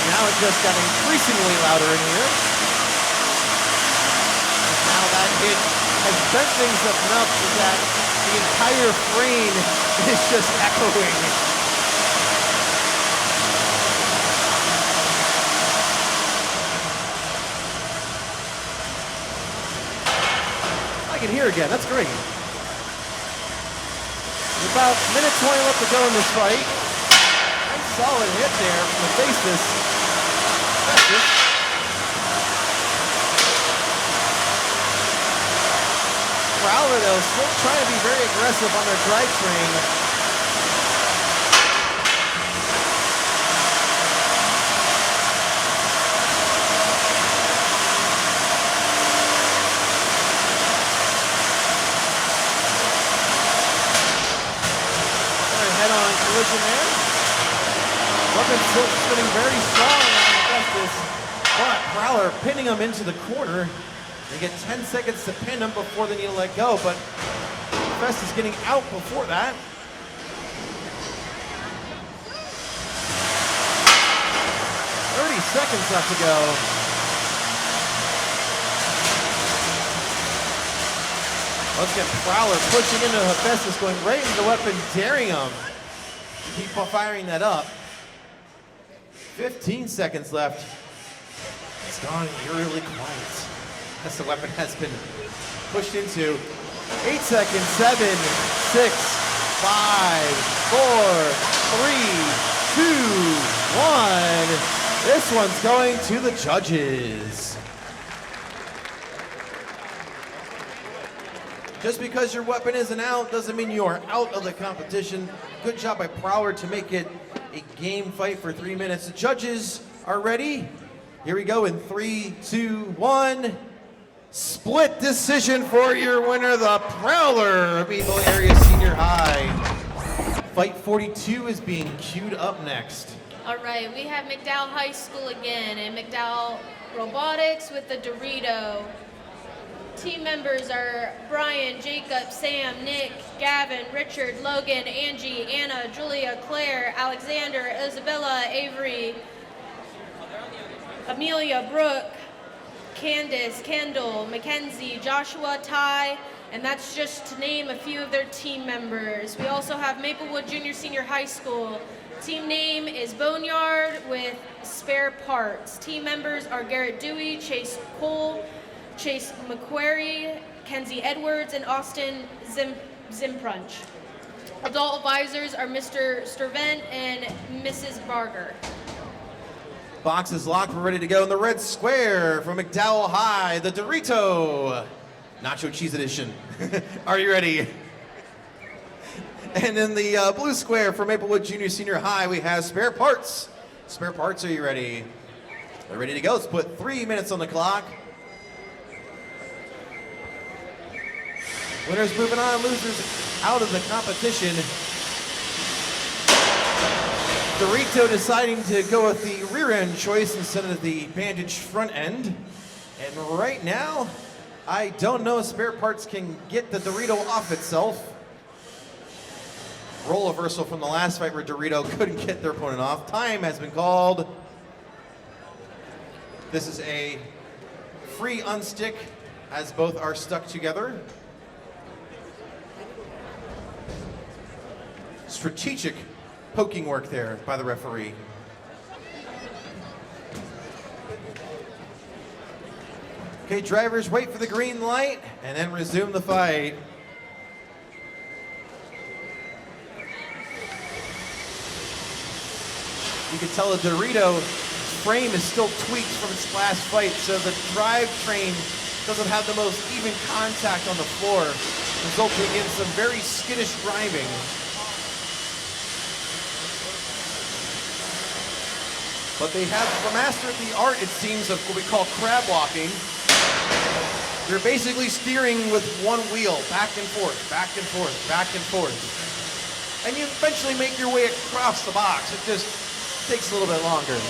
Now it just got increasingly louder in here. And now that hit has bent things up enough that the entire frame is just echoing. I can hear again, that's great. About a minute 20 left to go in this fight. Nice solid hit there from the Aestus. Prowler, though, still trying to be very aggressive on their drivetrain. Head-on collision there. Weapons still spinning very strong on Aestus, but Prowler pinning him into the corner. They get 10 seconds to pin him before they need to let go, but Aestus getting out before that. Seconds left to go. Once again, Prowler pushing into Aestus, going right into the weapon, daring him to keep firing that up. 15 seconds left. It's gone eerily quiet as the weapon has been pushed into. 8 seconds, 7, 6, 5, 4, 3, 2, 1. This one's going to the judges. Just because your weapon isn't out doesn't mean you are out of the competition. Good job by Prowler to make it a game fight for 3 minutes. The judges are ready. Here we go in 3, 2, 1. Split decision for your winner, the Prowler of Eagle Area Senior High. Fight 42 is being queued up next. All right, we have McDowell High School again, and McDowell Robotics with the Dorito. Team members are Brian, Jacob, Sam, Nick, Gavin, Richard, Logan, Angie, Anna, Julia, Claire, Alexander, Isabella, Avery, Amelia, Brooke, Candace, Kendall, Mackenzie, Joshua, Ty, and that's just to name a few of their team members. We also have Maplewood Junior Senior High School. Team name is Boneyard with Spare Parts. Team members are Garrett Dewey, Chase Cole, Chase McQuarrie, Kenzie Edwards, and Austin Zimprunch. Adult advisors are Mr. Sturvent and Mrs. Barger. Box is locked, we're ready to go in the red square from McDowell High, the Dorito Nacho Cheese Edition. Are you ready? And in the blue square for Maplewood Junior Senior High, we have Spare Parts. Spare Parts, are you ready? They're ready to go. Let's put 3 minutes on the clock. Winners moving on, losers out of the competition. Dorito deciding to go with the rear end choice instead of the bandaged front end. And right now, I don't know if Spare Parts can get the Dorito off itself. Role reversal from the last fight where Dorito couldn't get their opponent off. Time has been called. This is a free unstick as both are stuck together. Strategic poking work there by the referee. Okay, drivers, wait for the green light and then resume the fight. You can tell the Dorito frame is still tweaked from its last fight, so the drivetrain doesn't have the most even contact on the floor, resulting in some very skittish driving. But they have mastered the art, it seems, of what we call crab walking. You're basically steering with one wheel, back and forth, back and forth, back and forth. And you eventually make your way across the box. It just takes a little bit longer.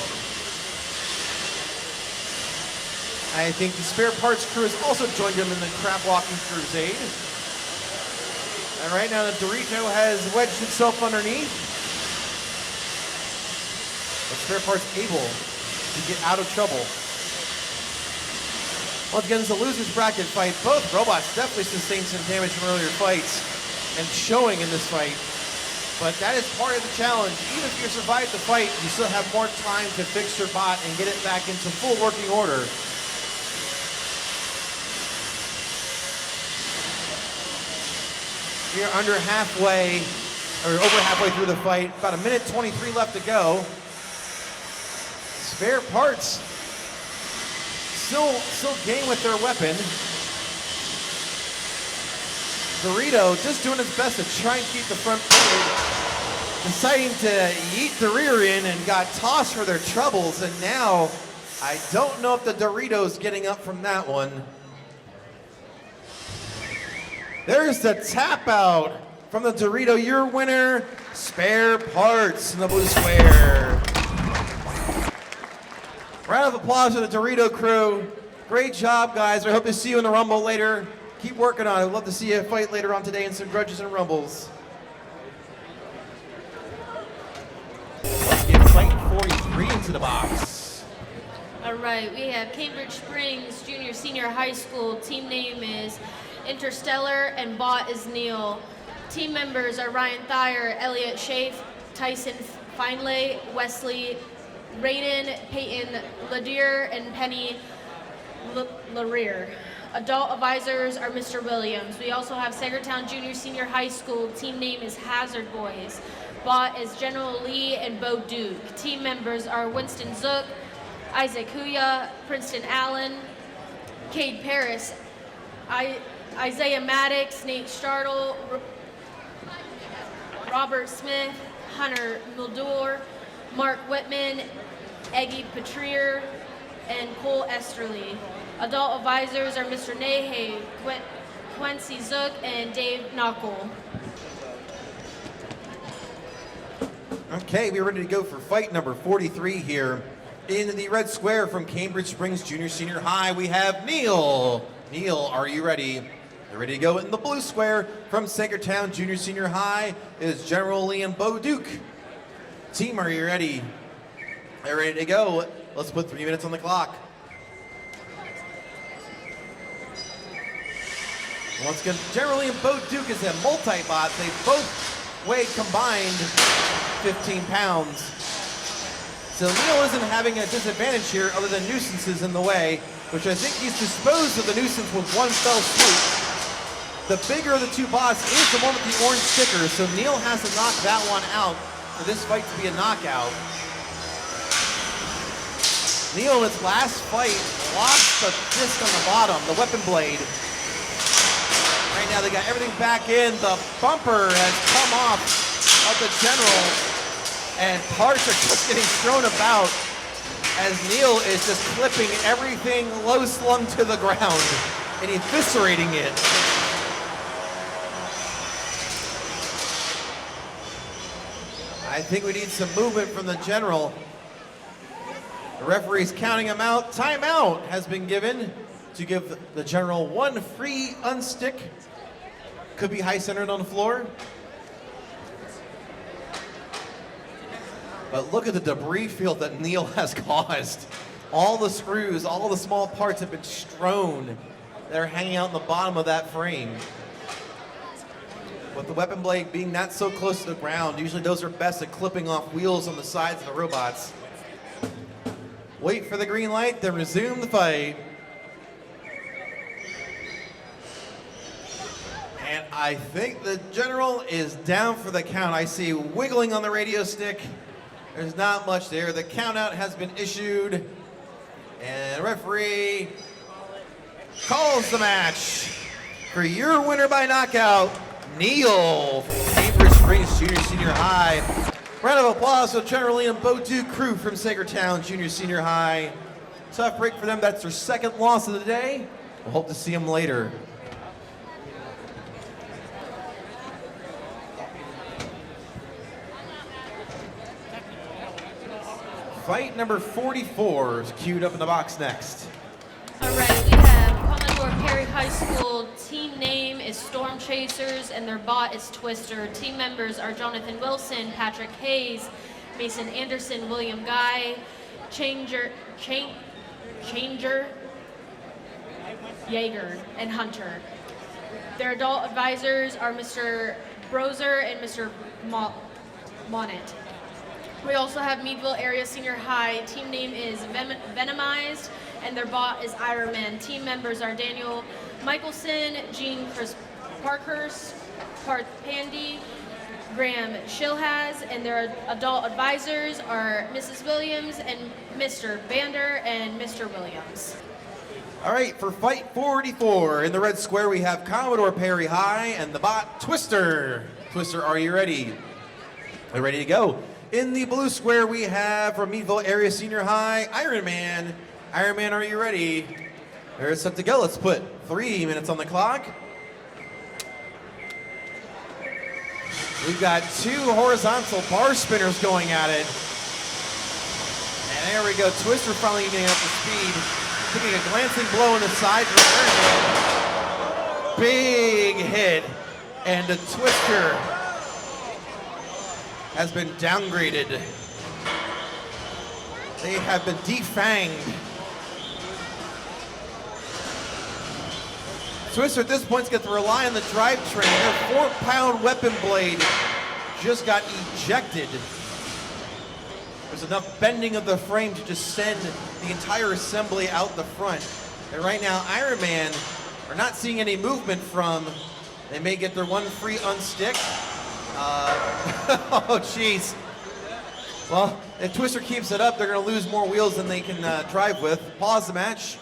I think the Spare Parts crew has also joined them in the crab walking crusade. And right now the Dorito has wedged itself underneath. But Spare Parts able to get out of trouble. Once again, it's a loser's bracket fight. Both robots definitely sustained some damage from earlier fights and showing in this fight. But that is part of the challenge. Even if you survive the fight, you still have more time to fix your bot and get it back into full working order. We are under halfway, or over halfway through the fight. About 1:23 left to go. Spare Parts still game with their weapon. Dorito just doing his best to try and keep the front plate, deciding to yeet the rear in and got tossed for their troubles. And now, I don't know if the Dorito's getting up from that one. There's the tap out from the Dorito. Your winner, Spare Parts in the blue square. Round of applause to the Dorito crew. Great job, guys. I hope to see you in the Rumble later. Keep working on it. I'd love to see you fight later on today in some grudges and rumbles. Let's get fight 43 into the box. All right, we have Cambridge Springs Junior Senior High School. Team name is Interstellar and bot is Neil. Team members are Ryan Thayer, Elliot Schaaf, Tyson Finlay, Wesley Raiden, Peyton Ladier, and Penny Lareer. Adult advisors are Mr. Williams. We also have Sagertown Junior Senior High School. Team name is Hazard Boys. Bot is General Lee and Bo Duke. Team members are Winston Zook, Isaac Huya, Princeton Allen, Cade Paris, Isaiah Maddox, Nate Startle, Robert Smith, Hunter Muldour, Mark Whitman, Eggy Patrier, and Cole Esterly. Adult advisors are Mr. Nahe, Quincy Zook, and Dave Knuckle. Okay, we're ready to go for fight number 43 here. In the red square from Cambridge Springs Junior Senior High, we have Neil. Neil, are you ready? You're ready to go. In the blue square from Sagertown Junior Senior High is General Lee and Bo Duke. Team, are you ready? They're ready to go. Let's put 3 minutes on the clock. Once again, General Lee and Bo Duke is a multi-bot. They both weigh combined 15 pounds. So Neil isn't having a disadvantage here other than nuisances in the way, which I think he's disposed of the nuisance with one fell swoop. The bigger of the two bots is the one with the orange sticker, so Neil has to knock that one out for this fight to be a knockout. Neil in its last fight lost the disc on the bottom, the weapon blade. Right now they got everything back in. The bumper has come off of the General, and parts are just getting thrown about as Neil is just clipping everything low slung to the ground and eviscerating it. I think we need some movement from the General. The referee's counting him out. Timeout has been given to give the General one free unstick. Could be high centered on the floor. But look at the debris field that Neil has caused. All the screws, all the small parts have been strewn. They're hanging out in the bottom of that frame. With the weapon blade being not so close to the ground, usually those are best at clipping off wheels on the sides of the robots. Wait for the green light, then resume the fight. And I think the General is down for the count. I see wiggling on the radio stick. There's not much there. The count out has been issued. And the referee calls the match for your winner by knockout, Neil from Cambridge Springs Junior Senior High. Round of applause to General Lee and Bo Duke crew from Sagertown Junior Senior High. Tough break for them. That's their second loss of the day. We'll hope to see them later. Fight number 44 is queued up in the box next. All right, we have Commodore Perry High School. Team name is Storm Chasers, and their bot is Twister. Team members are Jonathan Wilson, Patrick Hayes, Mason Anderson, William Guy, Changer, Yeager, and Hunter. Their adult advisors are Mr. Brozer and Mr. Monnet. We also have Meadville Area Senior High. Team name is Venomized, and their bot is Ironman. Team members are Daniel Michelson, Jean Chris Parkhurst, Parth Pandy, Graham Shilhaz, and their adult advisors are Mrs. Williams and Mr. Vander and Mr. Williams. All right, for fight 44, in the red square we have Commodore Perry High and the bot Twister. Twister, are you ready? Are you ready to go? In the blue square, we have from Meadville Area Senior High, Iron Man. Iron Man, are you ready? There's set to go. Let's put 3 minutes on the clock. We've got 2 horizontal bar spinners going at it. There we go. Twister finally getting up to speed. Taking a glancing blow in the side for Iron Man. Big hit. And the Twister has been downgraded. They have been defanged. Twister at this point is going to rely on the drivetrain. Their 4-pound weapon blade just got ejected. There's enough bending of the frame to just send the entire assembly out the front. And right now, Iron Man are not seeing any movement from. They may get their one free unstick. Oh, jeez. Well, if Twister keeps it up, they're going to lose more wheels than they can drive with. Pause the match.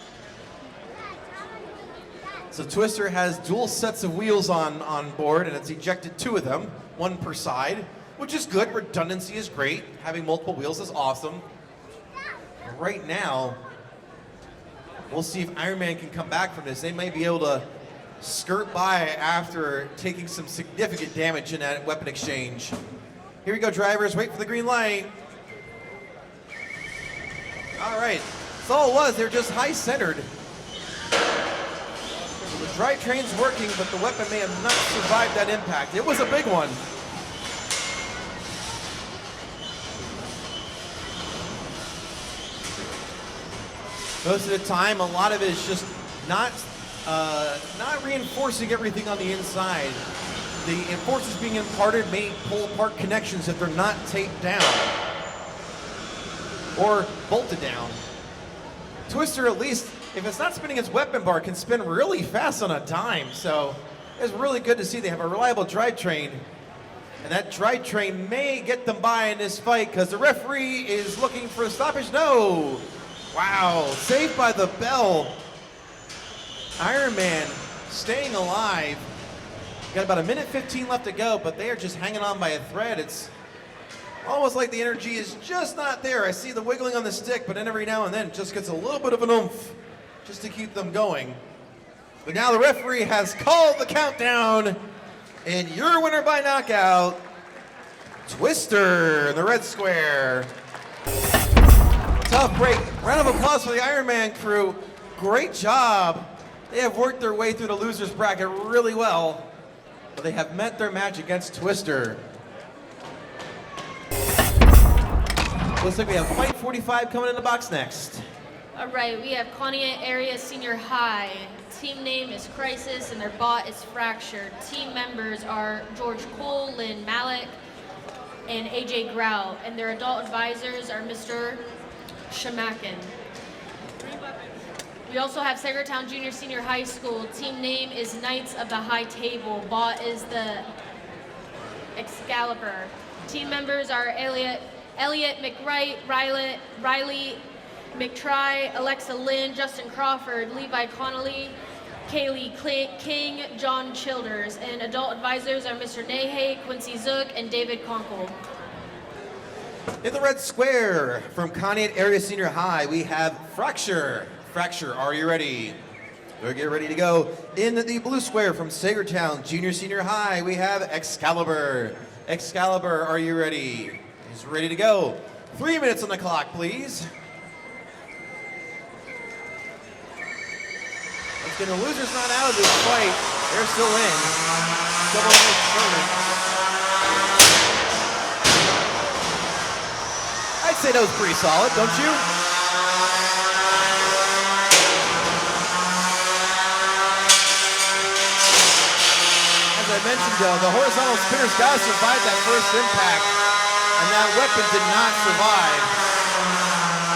So Twister has dual sets of wheels on board, and it's ejected 2 of them, 1 per side, which is good. Redundancy is great. Having multiple wheels is awesome. And right now, we'll see if Iron Man can come back from this. They may be able to skirt by after taking some significant damage in that weapon exchange. Here we go, drivers. Wait for the green light. All right. That's all it was. They're just high-centered. The drivetrain's working, but the weapon may have not survived that impact. It was a big one. Most of the time, a lot of it is just not reinforcing everything on the inside. The forces being imparted may pull apart connections if they're not taped down or bolted down. Twister, at least, if it's not spinning its weapon bar, can spin really fast on a dime. So it's really good to see they have a reliable drivetrain. And that drivetrain may get them by in this fight because the referee is looking for a stoppage. No! Wow, saved by the bell. Iron Man staying alive. Got about 1:15 left to go, but they are just hanging on by a thread. It's almost like the energy is just not there. I see the wiggling on the stick, but then every now and then it just gets a little bit of an oomph just to keep them going. But now the referee has called the countdown, and your winner by knockout, Twister in the red square. Tough break. Round of applause for the Iron Man crew. Great job. They have worked their way through the loser's bracket really well, but they have met their match against Twister. Looks like we have Fight 45 coming in the box next. All right, we have Conneaut Area Senior High. Team name is Crisis, and their bot is Fractured. Team members are George Cole, Lynn Malik, and AJ Grau, and their adult advisors are Mr. Shamakin. We also have Sagertown Junior Senior High School. Team name is Knights of the High Table. Bot is the Excalibur. Team members are Elliot McWright, Riley McTry, Alexa Lynn, Justin Crawford, Levi Connolly, Kaylee King, John Childers, and adult advisors are Mr. Nahe, Quincy Zook, and David Conkle. In the red square from Conneaut Area Senior High, we have Fracture. Fracture, are you ready? We'll get ready to go. In the blue square from Sagertown Junior Senior High, we have Excalibur. Excalibur, are you ready? He's ready to go. 3 minutes on the clock, please. Once again, the loser's not out of this fight. They're still in. Double tournament. I'd say that was pretty solid, don't you? As I mentioned, the horizontal spinner's got to survive that first impact, and that weapon did not survive.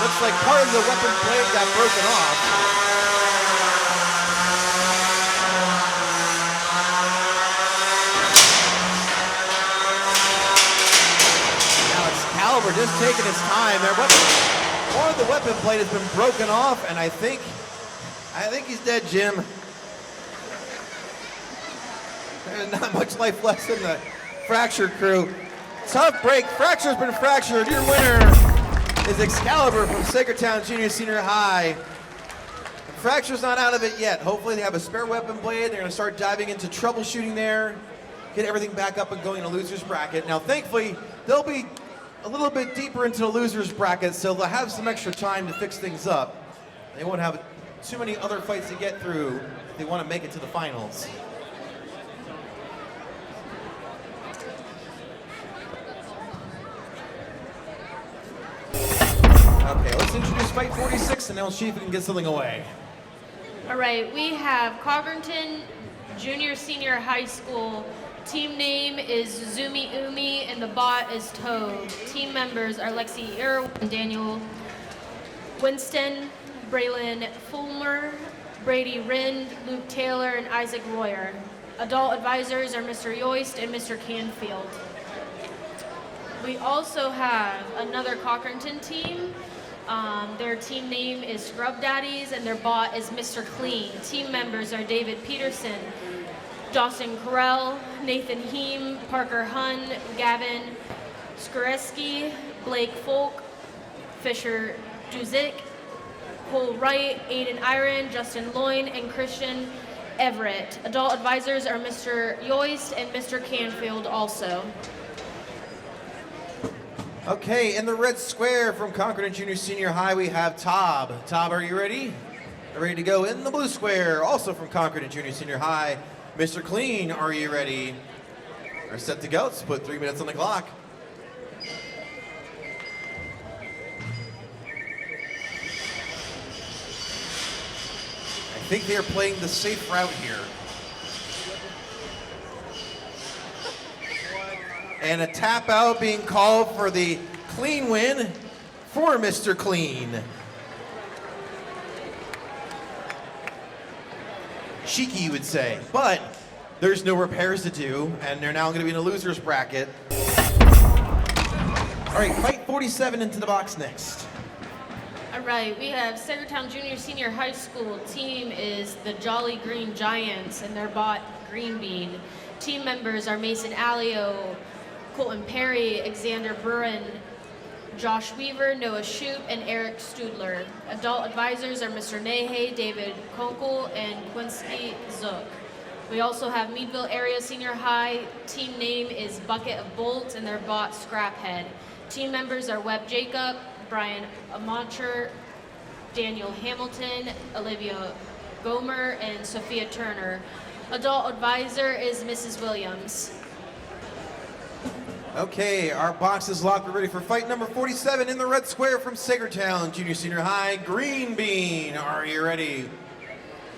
Looks like part of the weapon blade got broken off. Excalibur just taking his time. Part of the weapon blade has been broken off, and I think he's dead, Jim. There's not much life left in the Fractured crew. Tough break. Fracture's been fractured. Your winner is Excalibur from Sagertown Junior Senior High. Fracture's not out of it yet. Hopefully they have a spare weapon blade. They're going to start diving into troubleshooting there, get everything back up and going in a loser's bracket. Now, thankfully, they'll be a little bit deeper into the losers bracket, so they'll have some extra time to fix things up. They won't have too many other fights to get through if they want to make it to the finals. Okay, let's introduce fight 46 and then we'll see if we can get something away. All right, we have Coggerton Junior Senior High School. Team name is Zumi Umi and the bot is Toad. Team members are Lexi Irwin, Daniel Winston, Braylon Fulmer, Brady Rind, Luke Taylor, and Isaac Royer. Adult advisors are Mr. Yoist and Mr. Canfield. We also have another Cockerton team. Their team name is Scrub Daddies and their bot is Mr. Clean. Team members are David Peterson, Dawson Carell, Nathan Heem, Parker Hun, Gavin Skoreski, Blake Folk, Fisher Duzik, Cole Wright, Aiden Iron, Justin Loyne, and Christian Everett. Adult advisors are Mr. Yoist and Mr. Canfield also. Okay, in the red square from Concord Junior Senior High, we have Toab. Toab, are you ready? Ready to go. In the blue square, also from Concord Junior Senior High, Mr. Clean, are you ready? Are set to go. Let's put 3 minutes on the clock. I think they are playing the safe route here. And a tap out being called for the clean win for Mr. Clean. Cheeky, you would say, but there's no repairs to do, and they're now going to be in a loser's bracket. All right, fight 47 into the box next. All right, we have Centertown Junior Senior High School. Team is the Jolly Green Giants and their bot Green Bean. Team members are Mason Alio, Colton Perry, Alexander Burin, Josh Weaver, Noah Shoup, and Eric Studler. Adult advisors are Mr. Nahe, David Kunkel, and Quincy Zook. We also have Meadville Area Senior High. Team name is Bucket of Bolts, and their bot Scrap Head. Team members are Webb Jacob, Brian Amoncher, Daniel Hamilton, Olivia Gomer, and Sophia Turner. Adult advisor is Mrs. Williams. Okay, our box is locked. We're ready for fight number 47 in the red square from Sagertown Junior Senior High. Green Bean, are you ready?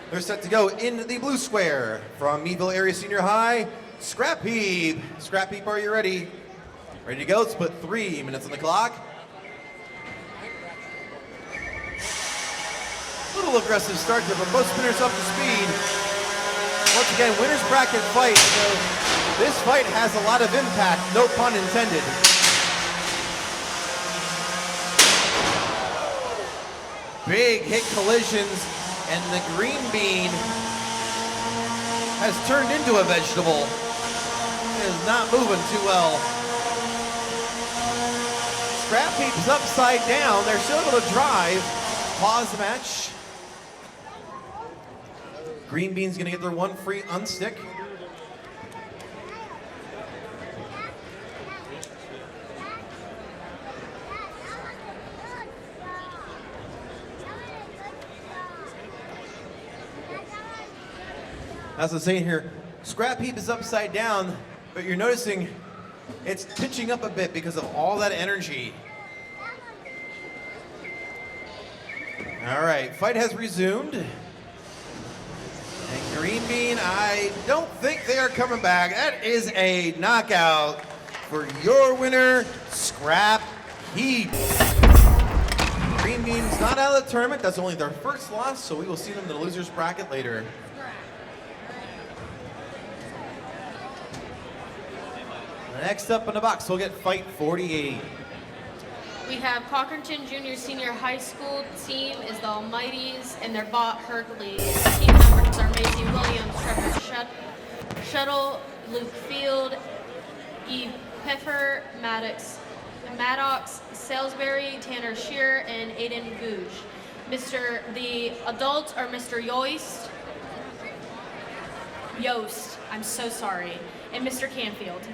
They're set to go in the blue square from Meadville Area Senior High. Scrap Heap. Scrap Heap, are you ready? Ready to go? Let's put 3 minutes on the clock. Little aggressive start here, but both spinners up to speed. Once again, winner's bracket fight. So this fight has a lot of impact, no pun intended. Big hit collisions, and the Green Bean has turned into a vegetable. It is not moving too well. Scrap Heap's upside down. They're still able to drive. Pause the match. Green Bean's gonna get their one free unstick. As I was saying here, Scrap Heap is upside down, but you're noticing it's pitching up a bit because of all that energy. All right, fight has resumed. And Green Bean, I don't think they are coming back. That is a knockout for your winner, Scrap Heap. Green Bean's not out of the tournament. That's only their first loss, so we will see them in the loser's bracket later. Next up in the box, we'll get fight 48. We have Cockerton Junior Senior High School. Team is the Almighties and their bot Hercules. Team members are Macy Williams, Trevor Shuttle, Luke Field, Eve Pfeffer, Maddox, Salisbury, Tanner Shear, and Aiden Googe. The adults are Mr. Yost, I'm so sorry, and Mr. Canfield.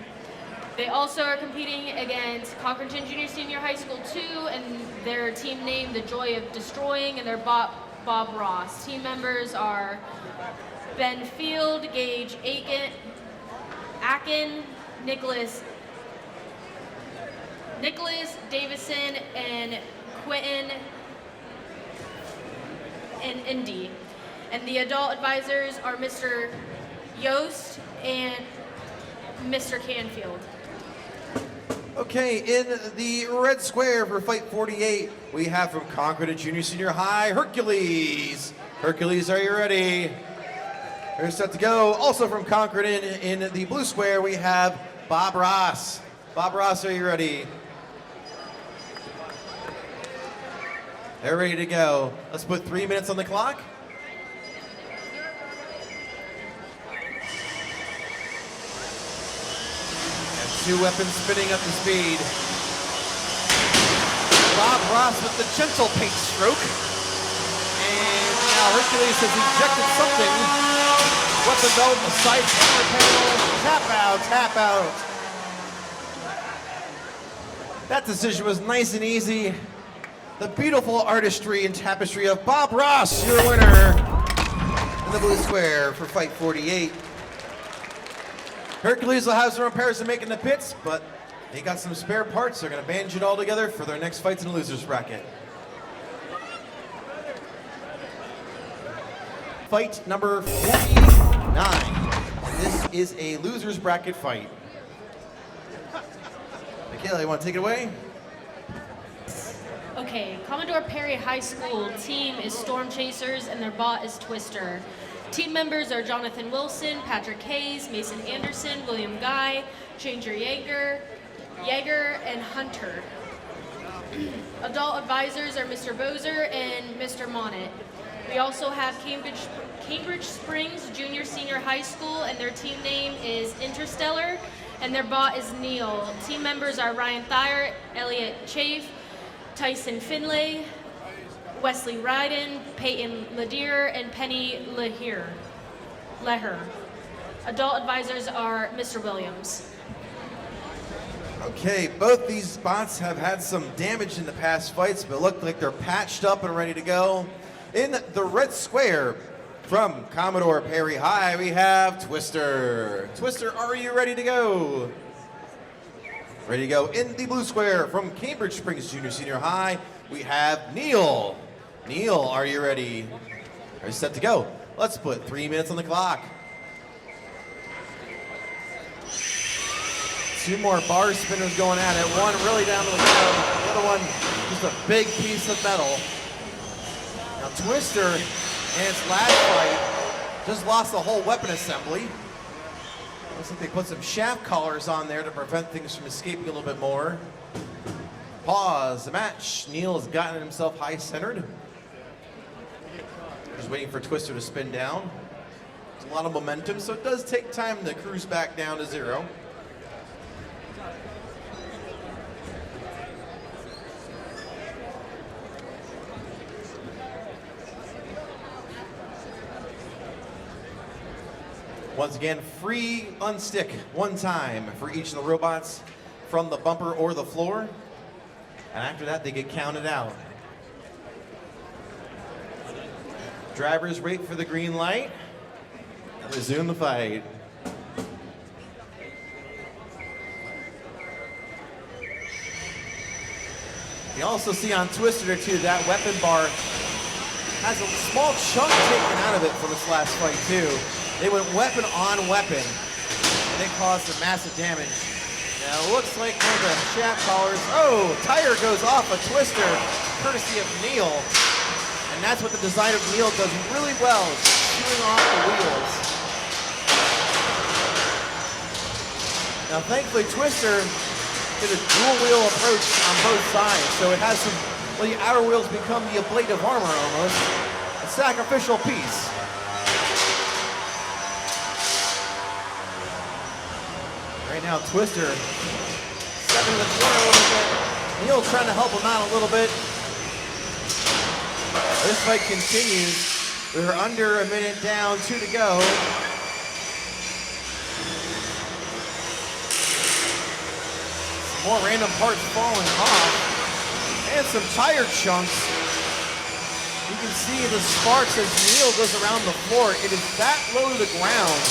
They also are competing against Concordia Junior Senior High School 2 and their team name The Joy of Destroying and their Bob Ross. Team members are Ben Field, Gage Akin, Nicholas Davison, and Quentin and Indy. And the adult advisors are Mr. Yost and Mr. Canfield. Okay, in the red square for fight 48, we have from Concordia Junior Senior High, Hercules. Hercules, are you ready? We're set to go. Also from Concordia in the blue square, we have Bob Ross. Bob Ross, are you ready? They're ready to go. Let's put 3 minutes on the clock. Two weapons spinning up to speed. Bob Ross with the gentle paint stroke. And now Hercules has ejected something. Weapon belt, a side camera panel, tap out. That decision was nice and easy. The beautiful artistry and tapestry of Bob Ross, your winner in the blue square for fight 48. Hercules will have some repairs to make in the pits, but they got some spare parts. They're going to bandage it all together for their next fights in the losers bracket. Fight number 49. This is a losers bracket fight. Michaela, you want to take it away? Okay, Commodore Perry High School team is Storm Chasers and their bot is Twister. Team members are Jonathan Wilson, Patrick Hayes, Mason Anderson, William Guy, Changer Yeager, and Hunter. Adult advisors are Mr. Bozer and Mr. Monnet. We also have Cambridge Springs Junior Senior High School and their team name is Interstellar and their bot is Neil. Team members are Ryan Thayer, Elliot Chafe, Tyson Finlay, Wesley Ryden, Peyton Ledier, and Penny Leher. Adult advisors are Mr. Williams. Okay, both these bots have had some damage in the past fights, but look like they're patched up and ready to go. In the red square from Commodore Perry High, we have Twister. Twister, are you ready to go? Ready to go. In the blue square from Cambridge Springs Junior Senior High, we have Neil. Neil, are you ready? Are you set to go? Let's put 3 minutes on the clock. Two more bar spinners going at it. One really down to the ground. The other one just a big piece of metal. Now Twister in its last fight just lost the whole weapon assembly. Looks like they put some shaft collars on there to prevent things from escaping a little bit more. Pause the match. Neil has gotten himself high-centered. Just waiting for Twister to spin down. There's a lot of momentum, so it does take time to cruise back down to zero. Once again, free unstick one time for each of the robots from the bumper or the floor. And after that, they get counted out. Drivers wait for the green light and resume the fight. You also see on Twister too, that weapon bar has a small chunk taken out of it from its last fight too. They went weapon on weapon, and it caused some massive damage. Now it looks like one of the shaft collars, tire goes off a Twister, courtesy of Neil. And that's what the design of Neil does really well, chewing off the wheels. Now thankfully Twister did a dual wheel approach on both sides, so it has some, well, the outer wheels become the ablative armor almost, a sacrificial piece. Right now, Twister stepping in the corner a little bit. Neil trying to help him out a little bit. This fight continues. We're under a minute down, 2 to go. More random parts falling off. And some tire chunks. You can see the sparks as Neil goes around the floor. It is that low to the ground.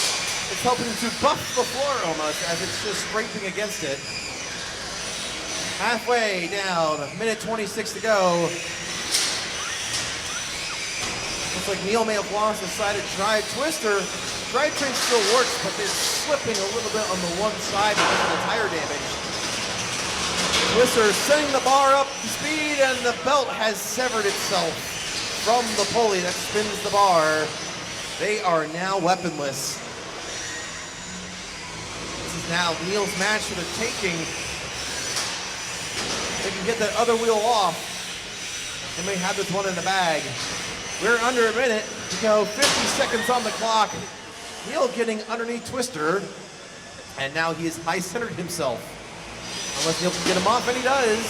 It's helping to buff the floor almost as it's just scraping against it. Halfway down, minute 26 to go. Looks like Neil may have lost the side of drive. Twister, drivetrain still works, but it's slipping a little bit on the one side because of the tire damage. Twister setting the bar up to speed, and the belt has severed itself from the pulley that spins the bar. They are now weaponless. This is now Neil's match for the taking. They can get that other wheel off. They may have this one in the bag. We're under a minute to go, 50 seconds on the clock. Neil getting underneath Twister, and now he has high-centered himself. Unless Neil can get him off, and he does.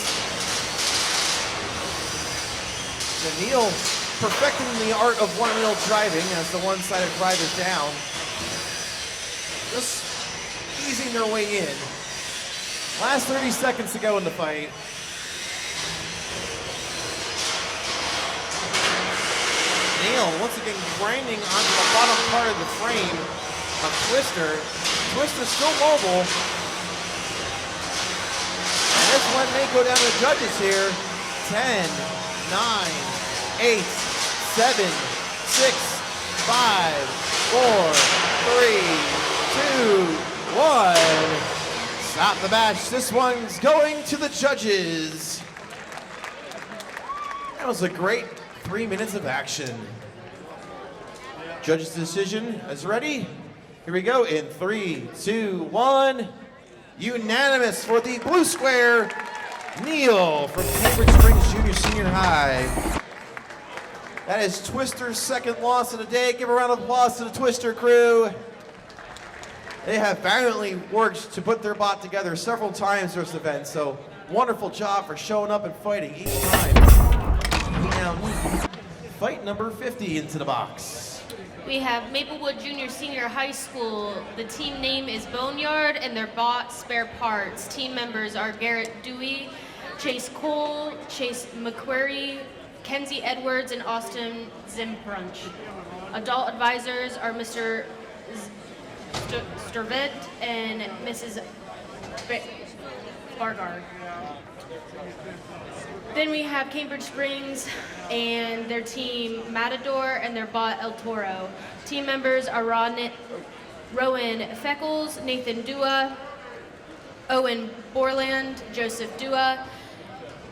So Neil perfecting the art of one-wheel driving as the one-sided drive is down. Just easing their way in. Last 30 seconds to go in the fight. Neil once again grinding onto the bottom part of the frame of Twister. Twister still mobile. And this one may go down to the judges here. 10, 9, 8, 7, 6, 5, 4, 3, 2, 1. Stop the match. This one's going to the judges. That was a great 3 minutes of action. Judges' decision is ready. Here we go in 3, 2, 1. Unanimous for the blue square, Neil from Cambridge Springs Junior Senior High. That is Twister's second loss of the day. Give a round of applause to the Twister crew. They have valiantly worked to put their bot together several times this event, so wonderful job for showing up and fighting each time. We now need fight number 50 into the box. We have Maplewood Junior Senior High School. The team name is Boneyard and their bot Spare Parts. Team members are Garrett Dewey, Chase Cole, Chase McQuarrie, Kenzie Edwards, and Austin Zimbrunch. Adult advisors are Mr. Sturvet and Mrs. Bargard. Then we have Cambridge Springs and their team Matador and their bot El Toro. Team members are Rowan Feckles, Nathan Dua, Owen Borland, Joseph Dua,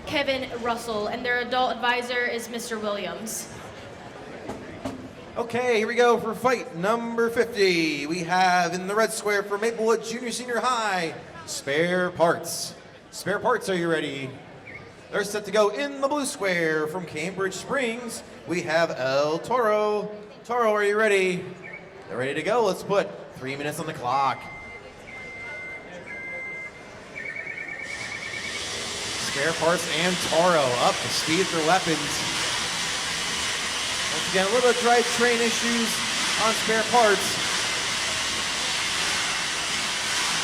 Kevin Russell, and their adult advisor is Mr. Williams. Okay, here we go for fight number 50. We have in the red square for Maplewood Junior Senior High, Spare Parts. Spare Parts, are you ready? They're set to go in the blue square from Cambridge Springs. We have El Toro. Toro, are you ready? They're ready to go. Let's put 3 minutes on the clock. Spare Parts and Toro up to speed with their weapons. Once again, a little bit of drivetrain issues on Spare Parts.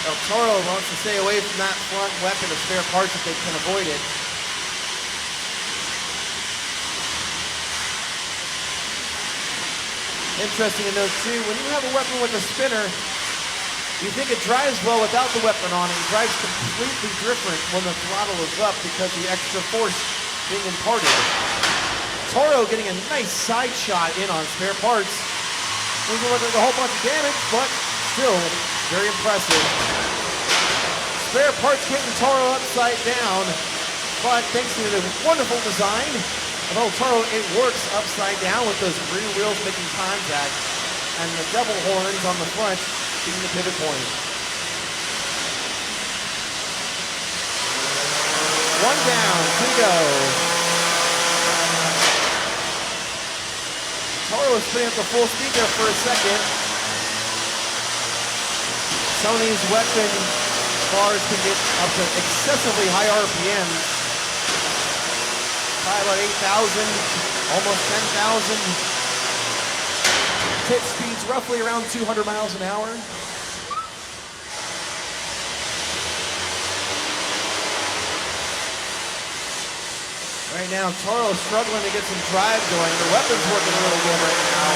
El Toro wants to stay away from that front weapon of Spare Parts if they can avoid it. Interesting to note too, when you have a weapon with a spinner, you think it drives well without the weapon on it. It drives completely different when the throttle is up because of the extra force being imparted. Toro getting a nice side shot in on Spare Parts. Doesn't look like a whole bunch of damage, but still very impressive. Spare Parts getting Toro upside down, but thanks to the wonderful design of El Toro, it works upside down with those rear wheels making contact and the double horns on the front being the pivot point. One down, two to go. Toro was putting up the full speed there for a second. Some of these weapon bars can get up to excessively high RPMs. Probably about 8,000, almost 10,000. Tip speeds roughly around 200 miles an hour. Right now, Toro struggling to get some drive going. The weapon's working a little good right now.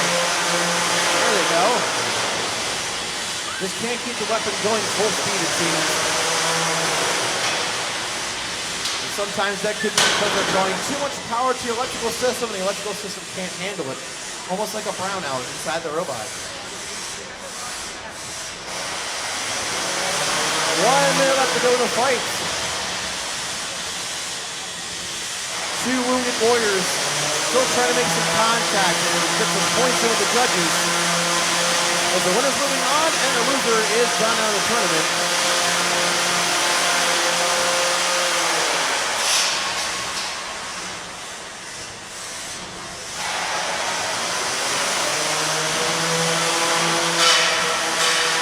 There they go. Just can't keep the weapon going full speed, it seems. And sometimes that could be because they're drawing too much power to the electrical system, and the electrical system can't handle it. Almost like a brownout inside the robot. 1 minute left to go in the fight. Two wounded warriors still trying to make some contact and get some points in with the judges. But the winner's moving on and the loser is done out of the tournament.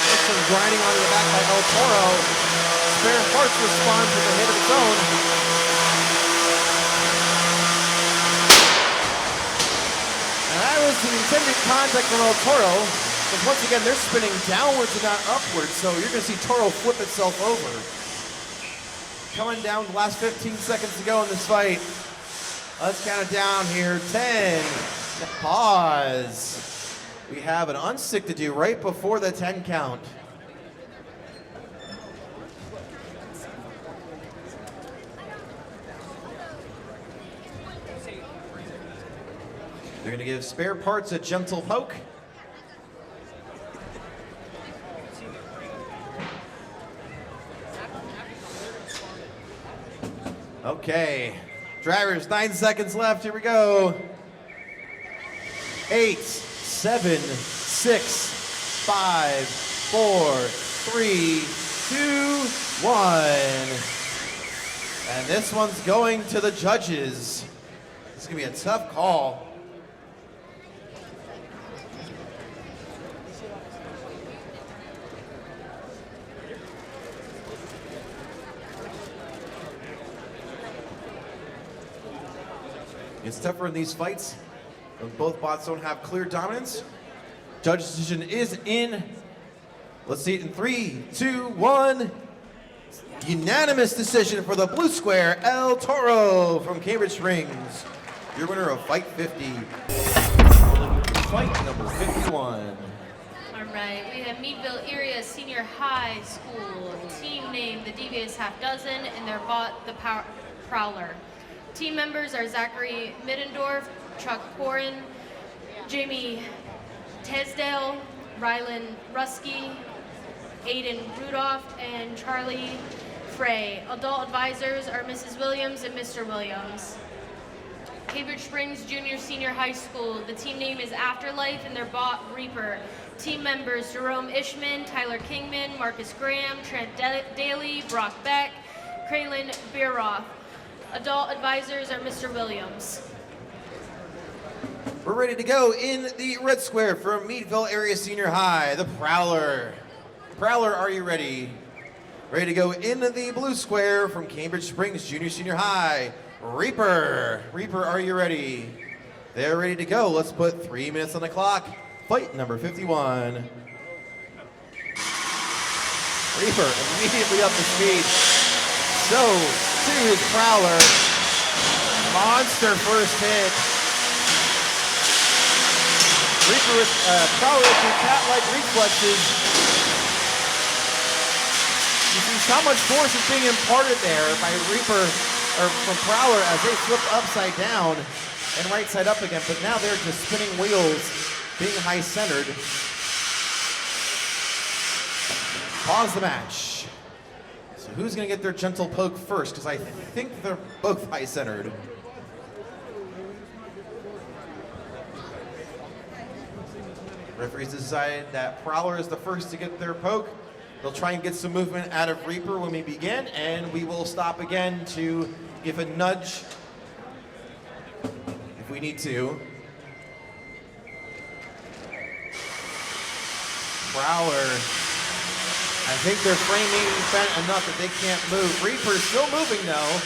There's some grinding onto the back by El Toro. Spare parts responds with a hit of its own. The intended contact from El Toro, because once again they're spinning downwards and not upwards, so you're going to see Toro flip itself over. Coming down the last 15 seconds to go in this fight. Let's count it down here. 10. Pause. We have an unstick to do right before the 10 count. They're going to give spare parts a gentle poke. Okay. Drivers, 9 seconds left. Here we go. 8, 7, 6, 5, 4, 3, 2, 1. And this one's going to the judges. It's going to be a tough call. It's tougher in these fights when both bots don't have clear dominance. Judge's decision is in. Let's see it in 3, 2, 1. Unanimous decision for the blue square, El Toro from Cambridge Springs. Your winner of Fight 50. Fight number 51. All right, we have Meadville Area Senior High School. Team name, the Devious Half Dozen, and their bot, the Prowler. Team members are Zachary Middendorf, Chuck Porin, Jamie Tesdale, Rylan Rusky, Aiden Rudolph, and Charlie Frey. Adult advisors are Mrs. Williams and Mr. Williams. Cambridge Springs Junior Senior High School. The team name is Afterlife and their bot Reaper. Team members Jerome Ishman, Tyler Kingman, Marcus Graham, Trent Daly, Brock Beck, Kraylin Bierroth. Adult advisors are Mr. Williams. We're ready to go in the red square from Meadville Area Senior High, the Prowler. Prowler, are you ready? Ready to go in the blue square from Cambridge Springs Junior Senior High, Reaper. Reaper, are you ready? They're ready to go. Let's put 3 minutes on the clock. Fight number 51. Reaper immediately up to speed. So, to his Prowler. Monster first hit. Reaper with Prowler with the cat-like reflexes. You see how much force is being imparted there by Reaper, or from Prowler, as they flip upside down and right side up again. But now they're just spinning wheels, being high-centered. Pause the match. So who's going to get their gentle poke first? Because I think they're both high-centered. Referees decide that Prowler is the first to get their poke. They'll try and get some movement out of Reaper when we begin, and we will stop again to give a nudge if we need to. Prowler, I think they're framing bent enough that they can't move. Reaper's still moving though.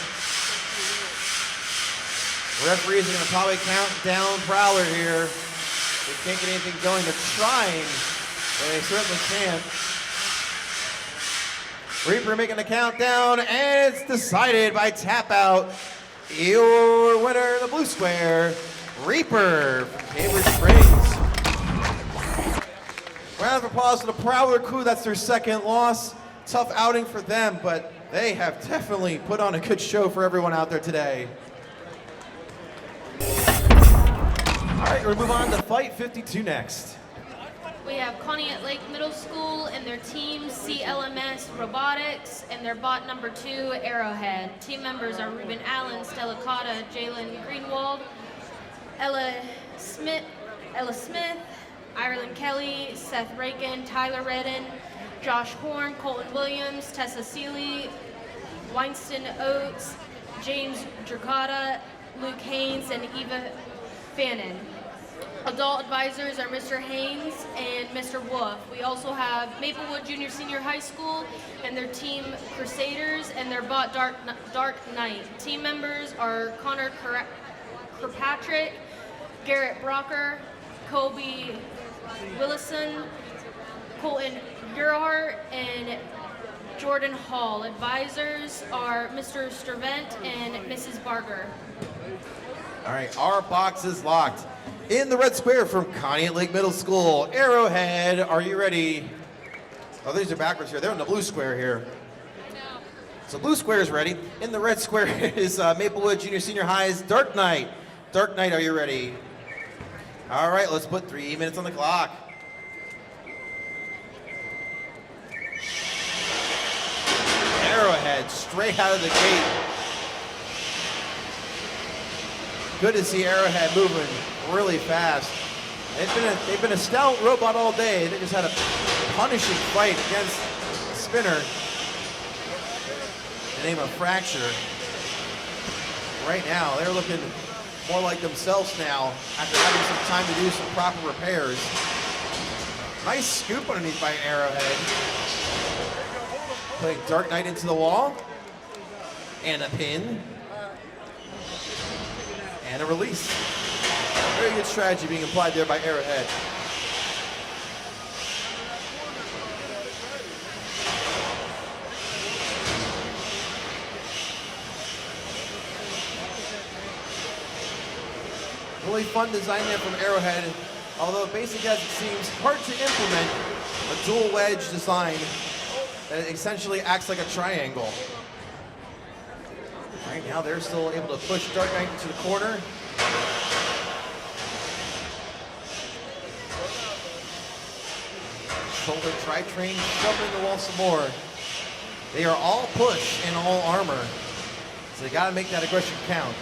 Referees are gonna probably count down Prowler here. They can't get anything going. They're trying, but they certainly can't. Reaper making the countdown, and it's decided by tap out. Your winner in the blue square, Reaper from Cambridge Springs. Round of applause to the Prowler crew. That's their second loss. Tough outing for them, but they have definitely put on a good show for everyone out there today. All right, we're gonna move on to Fight 52 next. We have Conneaut Lake Middle School and their team CLMS Robotics and their bot number 2 Arrowhead. Team members are Ruben Allen, Stella Cotta, Jalen Greenwald, Ella Smith, Ireland Kelly, Seth Rakin, Tyler Redden, Josh Horn, Colton Williams, Tessa Seeley, Winston Oates, James Dracata, Luke Haynes, and Eva Fannin. Adult advisors are Mr. Haynes and Mr. Wolf. We also have Maplewood Junior Senior High School and their team Crusaders and their bot Dark Knight. Team members are Connor Kirkpatrick, Garrett Brocker, Kobe Willison, Colton Gerhardt, and Jordan Hall. Advisors are Mr. Sturvent and Mrs. Barger. All right, our box is locked. In the red square from Conneaut Lake Middle School, Arrowhead, are you ready? Oh, these are backwards here. They're in the blue square here. So blue square is ready. In the red square is Maplewood Junior Senior High's Dark Knight. Dark Knight, are you ready? All right, let's put 3 minutes on the clock. Arrowhead straight out of the gate. Good to see Arrowhead moving really fast. They've been a stout robot all day. They just had a punishing fight against Spinner. The name of Fracture. Right now, they're looking more like themselves now after having some time to do some proper repairs. Nice scoop underneath by Arrowhead. Putting Dark Knight into the wall. And a pin. And a release. Very good strategy being applied there by Arrowhead. Really fun design there from Arrowhead. Although basic as it seems, hard to implement a dual wedge design that essentially acts like a triangle. Right now they're still able to push Dark Knight into the corner. Shoulder tri-train shoving the wall some more. They are all push and all armor. So they gotta make that aggression count.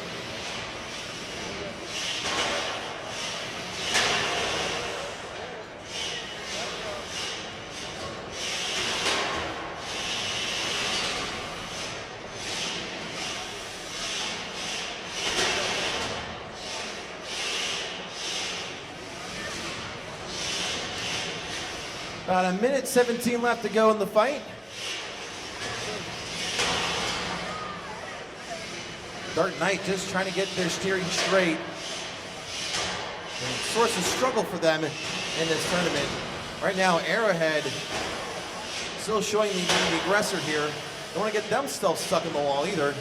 About 1:17 left to go in the fight. Dark Knight just trying to get their steering straight. And source of struggle for them in this tournament. Right now, Arrowhead still showing being the aggressor here. Don't want to get themselves stuck in the wall either.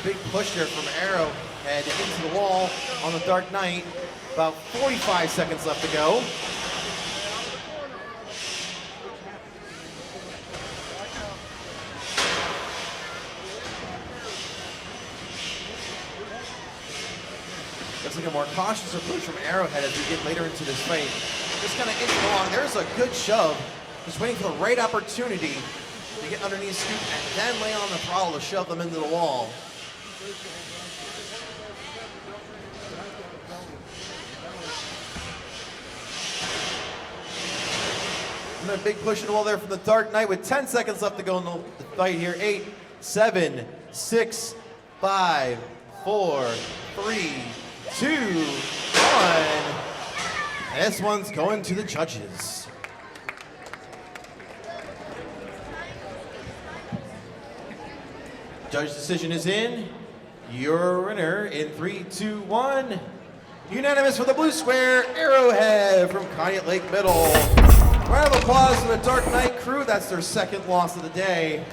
Big push here from Arrowhead into the wall on the Dark Knight. About 45 seconds left to go. Looks like a more cautious approach from Arrowhead as we get later into this fight. Just kind of inching along. There's a good shove. Just waiting for the right opportunity to get underneath scoop and then lay on the throttle to shove them into the wall. And a big push in the wall there from the Dark Knight with 10 seconds left to go in the fight here. 8, 7, 6, 5, 4, 3, 2, 1. This one's going to the judges. Judge decision is in. Your winner in 3, 2, 1. Unanimous for the blue square, Arrowhead from Conneaut Lake Middle. Round of applause for the Dark Knight crew. That's their second loss of the day.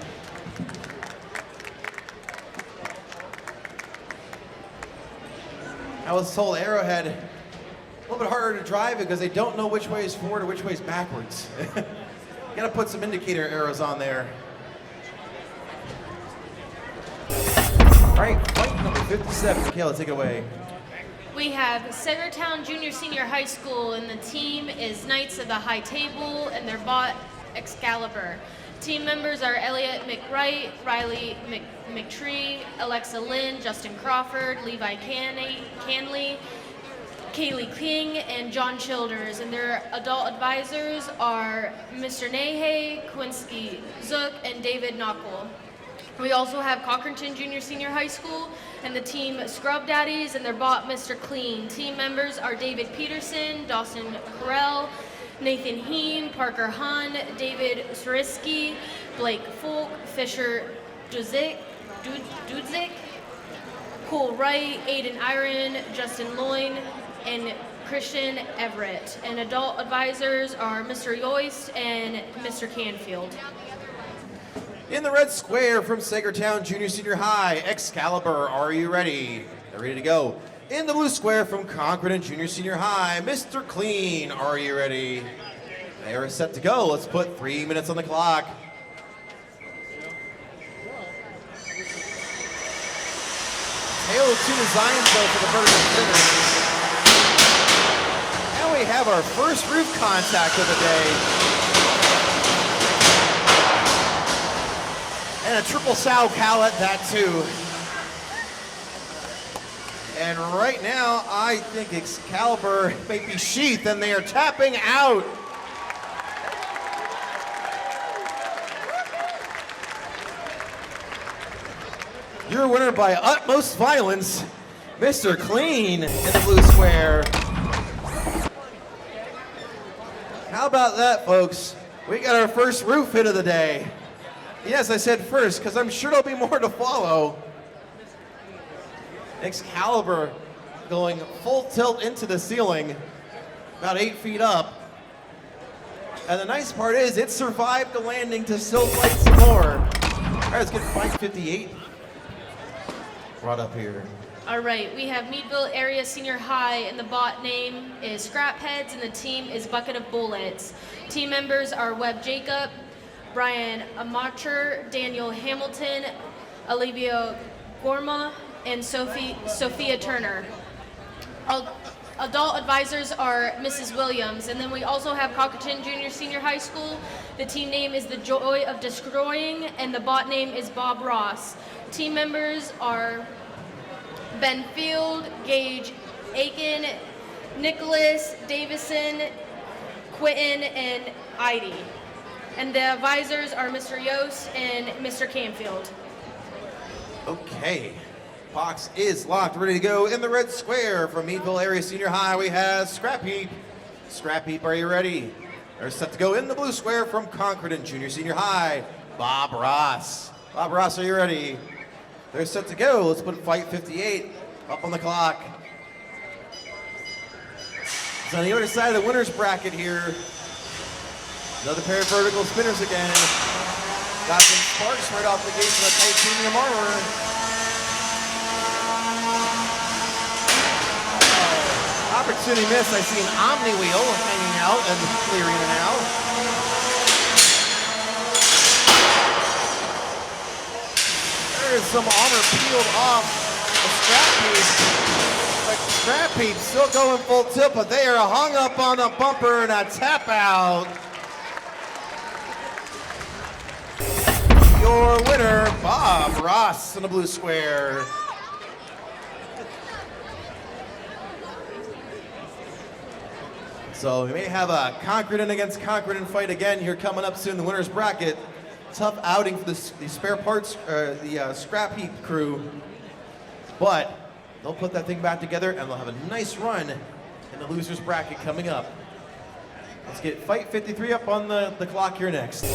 I was told Arrowhead a little bit harder to drive because they don't know which way is forward or which way is backwards. You gotta put some indicator arrows on there. All right, fight number 57. Kayla, take it away. We have Sagertown Junior Senior High School, and the team is Knights of the High Table, and their bot Excalibur. Team members are Elliot McWright, Riley McTree, Alexa Lynn, Justin Crawford, Levi Canley, Kaylee King, and John Childers. And their adult advisors are Mr. Nahe, Quincy Zook, and David Knuckle. We also have Cochranton Junior Senior High School and the team Scrub Daddies and their bot Mr. Clean. Team members are David Peterson, Dawson Carell, Nathan Heen, Parker Hahn, David Suriski, Blake Folk, Fisher Dudzik, Cole Wright, Aiden Iron, Justin Loyne, and Christian Everett. And adult advisors are Mr. Yoist and Mr. Canfield. In the red square from Sagertown Junior Senior High, Excalibur, are you ready? They're ready to go. In the blue square from Concord Junior Senior High, Mr. Clean, are you ready? They are set to go. Let's put 3 minutes on the clock. Tale of two designs though for the vertical finish. And we have our first roof contact of the day. And a triple sow cow at that too. And right now, I think Excalibur may be sheathed and they are tapping out. Your winner by utmost violence, Mr. Clean in the blue square. How about that, folks? We got our first roof hit of the day. Yes, I said first, because I'm sure there'll be more to follow. Excalibur going full tilt into the ceiling, about 8 feet up. And the nice part is, it survived the landing to still fight some more. All right, let's get fight 58 brought up here. All right, we have Meadville Area Senior High, and the bot name is Scrap Heads, and the team is Bucket of Bullets. Team members are Webb Jacob, Brian Amacher, Daniel Hamilton, Olivia Gorma, and Sophia Turner. Adult advisors are Mrs. Williams, and then we also have Cochranton Junior Senior High School. The team name is The Joy of Destroying, and the bot name is Bob Ross. Team members are Ben Field, Gage Aiken, Nicholas Davison, Quentin, and Idy. And the advisors are Mr. Yost and Mr. Canfield. Okay, box is locked, ready to go. In the red square from Meadville Area Senior High, we have Scrap Heap. Scrap Heap, are you ready? They're set to go in the blue square from Concord Junior Senior High, Bob Ross. Bob Ross, are you ready? They're set to go. Let's put fight 58 up on the clock. So on the other side of the winner's bracket here, another pair of vertical spinners again. Got some sparks right off the gate from the titanium armor. Opportunity miss. I see an Omni wheel hanging out and clearing it out. There's some armor peeled off the Scrap Heap. But Scrap Heap still going full tilt, but they are hung up on the bumper and a tap out. Your winner, Bob Ross in the blue square. So we may have a Concord against Concord fight again here coming up soon, the winner's bracket. Tough outing for the spare parts, the Scrap Heap crew. But they'll put that thing back together and they'll have a nice run in the loser's bracket coming up. Let's get fight 53 up on the clock here next.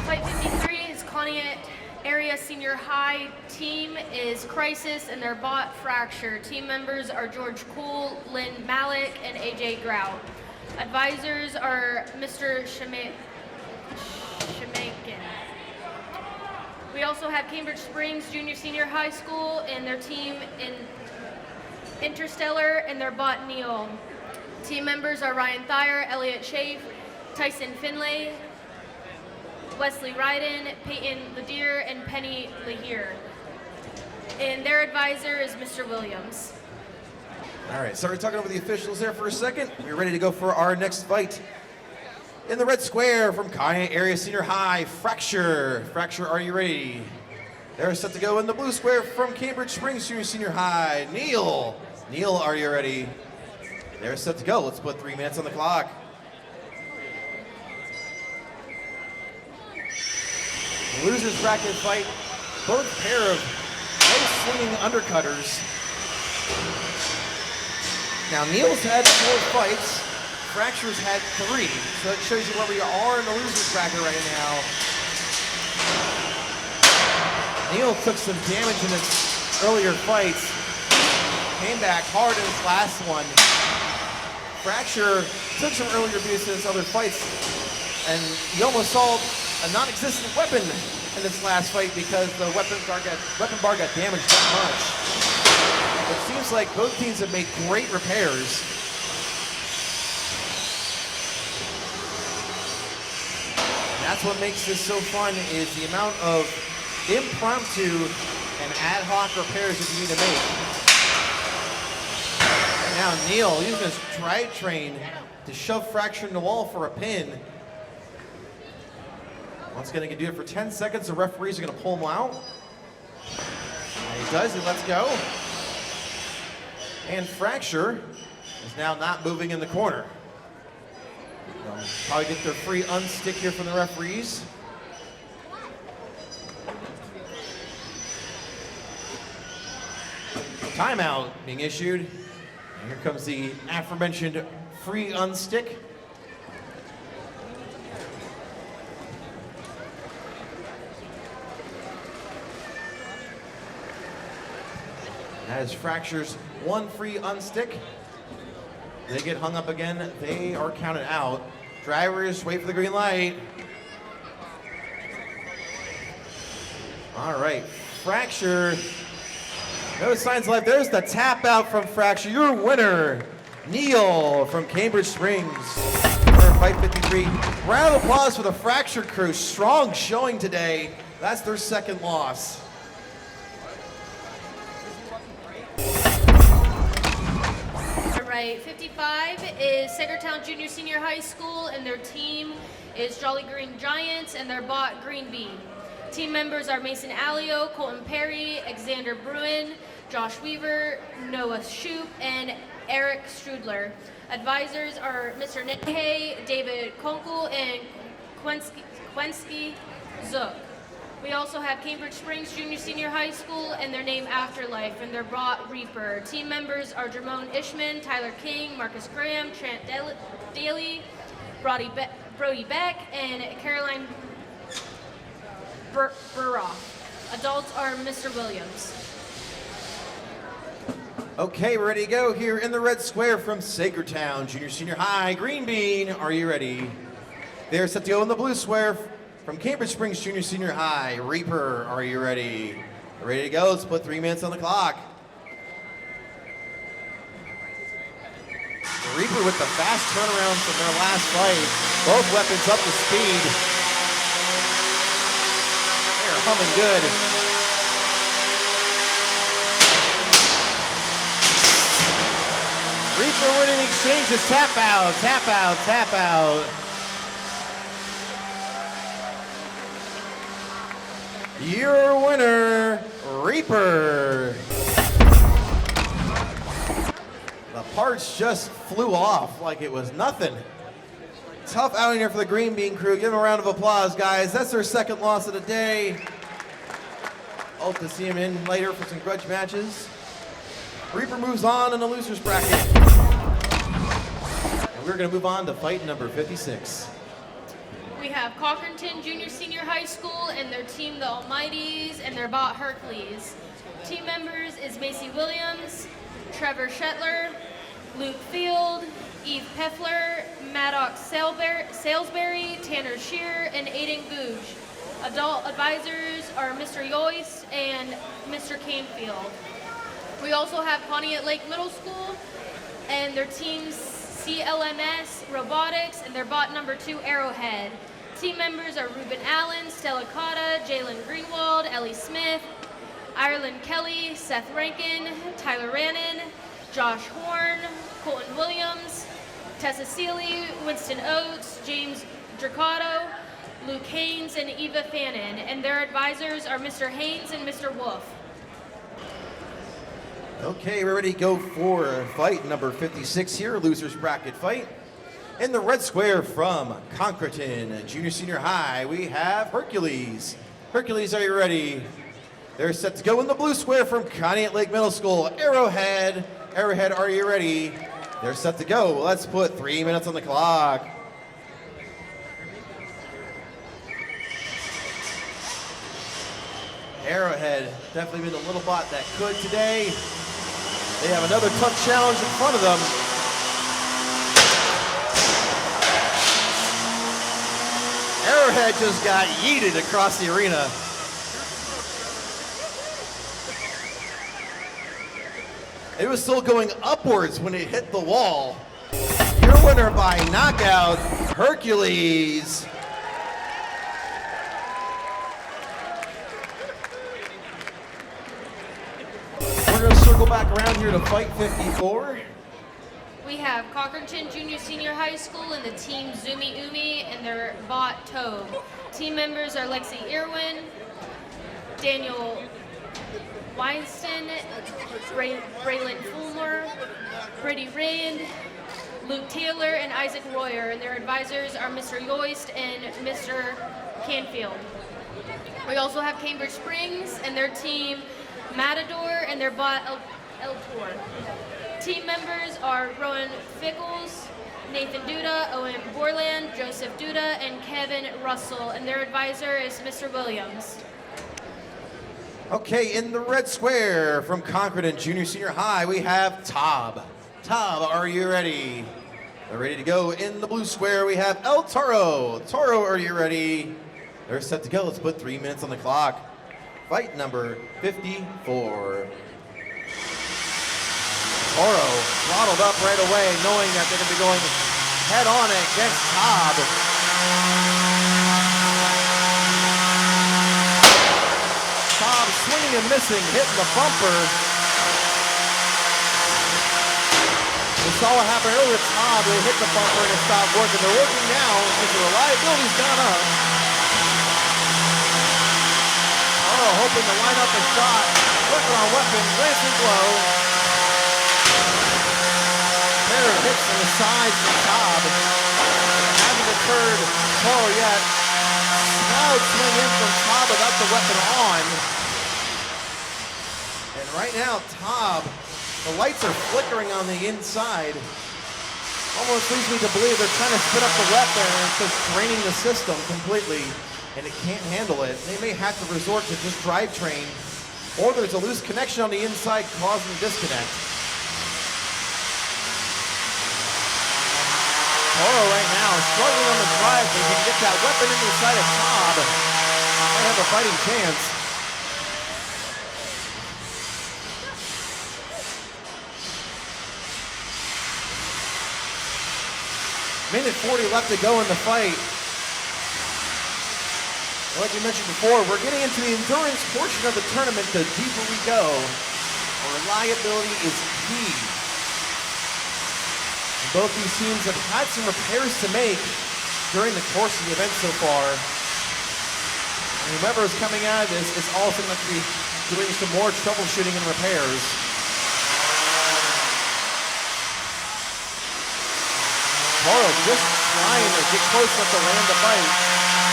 Fight 53 is Conneaut Area Senior High. Team is Crisis and their bot Fracture. Team members are George Cool, Lynn Malik, and AJ Grout. Advisors are Mr. Shemakin. We also have Cambridge Springs Junior Senior High School and their team in Interstellar and their bot Neil. Team members are Ryan Thayer, Elliot Schaaf, Tyson Finlay, Wesley Ryden, Peyton Ledier, and Penny Lahir. And their advisor is Mr. Williams. All right, sorry talking over the officials there for a second. We're ready to go for our next fight. In the red square from Kaya Area Senior High, Fracture. Fracture, are you ready? They're set to go in the blue square from Cambridge Springs Junior Senior High, Neil. Neil, are you ready? They're set to go. Let's put 3 minutes on the clock. Losers bracket fight. Both pair of low-swinging undercutters. Now, Neil's had 4 fights. Fracture's had 3. So that shows you where we are in the losers bracket right now. Neil took some damage in his earlier fights. Came back hard in his last one. Fracture took some earlier abuse in his other fights. And he almost saw a non-existent weapon in this last fight because the weapon bar got damaged that much. It seems like both teams have made great repairs. And that's what makes this so fun, is the amount of impromptu and ad hoc repairs that you need to make. And now Neil using his drivetrain to shove Fracture in the wall for a pin. Once again, he can do it for 10 seconds. The referees are going to pull him out. And he does, he lets go. And Fracture is now not moving in the corner. They'll probably get their free unstick here from the referees. Timeout being issued. And here comes the aforementioned free unstick. As Fracture's 1 free unstick. They get hung up again. They are counted out. Drivers, wait for the green light. All right, Fracture. No signs left. There's the tap out from Fracture. Your winner, Neil from Cambridge Springs. For fight 53. Round of applause for the Fracture crew. Strong showing today. That's their 2nd loss. All right, 55 is Sagertown Junior Senior High School, and their team is Jolly Green Giants, and their bot Green Bee. Team members are Mason Alio, Colton Perry, Alexander Bruin, Josh Weaver, Noah Shoup, and Eric Strudler. Advisors are Mr. Nehe, David Konkel, and Kwensky Zook. We also have Cambridge Springs Junior Senior High School and their name Afterlife and their bot Reaper. Team members are Jermone Ishman, Tyler King, Marcus Graham, Trent Daly, Brody Beck, and Caroline Burroff. Adults are Mr. Williams. Okay, we're ready to go here in the red square from Sagertown Junior Senior High. Green Bean, are you ready? They're set to go in the blue square from Cambridge Springs Junior Senior High. Reaper, are you ready? Ready to go. Let's put 3 minutes on the clock. Reaper with the fast turnaround from their last fight. Both weapons up to speed. They're humming good. Reaper winning exchange is tap out, tap out, tap out. Your winner, Reaper. The parts just flew off like it was nothing. Tough outing here for the Green Bean crew. Give them a round of applause, guys. That's their 2nd loss of the day. Hope to see them in later for some grudge matches. Reaper moves on in the losers bracket. And we're going to move on to fight number 56. We have Cochranton Junior Senior High School and their team, the Almighties, and their bot Hercules. Team members is Macy Williams, Trevor Shetler, Luke Field, Eve Peffler, Maddox Salisbury, Tanner Shear, and Aiden Googe. Adult advisors are Mr. Yoist and Mr. Canfield. We also have Pontiac Lake Middle School and their teams CLMS Robotics and their bot number 2 Arrowhead. Team members are Ruben Allen, Stella Cotta, Jalen Greenwald, Ellie Smith, Ireland Kelly, Seth Rankin, Tyler Rannon, Josh Horn, Colton Williams, Tessa Seeley, Winston Oates, James Dracato, Luke Haynes, and Eva Fannin, and their advisors are Mr. Haynes and Mr. Wolf. Okay, we're ready to go for fight number 56 here, losers bracket fight. In the red square from Concreton Junior Senior High, we have Hercules. Hercules, are you ready? They're set to go in the blue square from Pontiac Lake Middle School, Arrowhead. Arrowhead, are you ready? They're set to go. Let's put 3 minutes on the clock. Arrowhead definitely been the little bot that could today. They have another tough challenge in front of them. Arrowhead just got yeeted across the arena. It was still going upwards when it hit the wall. Your winner by knockout, Hercules. We're going to circle back around here to fight 54. We have Concreton Junior Senior High School and the team Zumi Umi and their bot Toab. Team members are Lexi Irwin, Daniel Weinstein, Braylon Fulmer, Brittany Rand, Luke Taylor, and Isaac Royer, and their advisors are Mr. Yoist and Mr. Canfield. We also have Cambridge Springs and their team Matador and their bot El Tor. Team members are Rowan Fickles, Nathan Duda, Owen Borland, Joseph Duda, and Kevin Russell, and their advisor is Mr. Williams. Okay, in the red square from Concreton Junior Senior High, we have Toab. Toab, are you ready? They're ready to go. In the blue square, we have El Toro. Toro, are you ready? They're set to go. Let's put 3 minutes on the clock. Fight number 54. Toro throttled up right away, knowing that they're going to be going head on against Toab. Toab swinging and missing, hitting the bumper. We saw what happened earlier with Toab. They hit the bumper and it stopped working. They're working now because the reliability's gone up. Toro hoping to line up a shot. Working on weapon, glancing blow. Pair of hits from the sides from Toab. Hasn't deterred Toro yet. Loud swing in from Toab without the weapon on. And right now, Toab, the lights are flickering on the inside. Almost leads me to believe they're trying to spin up the weapon and it's just draining the system completely. And it can't handle it. They may have to resort to just drivetrain, or there's a loose connection on the inside causing disconnect. Toro right now is struggling on the drive, but if he can get that weapon into the side of Toab, they have a fighting chance. Minute 40 left to go in the fight. Like we mentioned before, we're getting into the endurance portion of the tournament. The deeper we go, reliability is key. Both these teams have had some repairs to make during the course of the event so far. And whoever is coming out of this is also going to be doing some more troubleshooting and repairs. Toro just trying to get close enough to land the fight,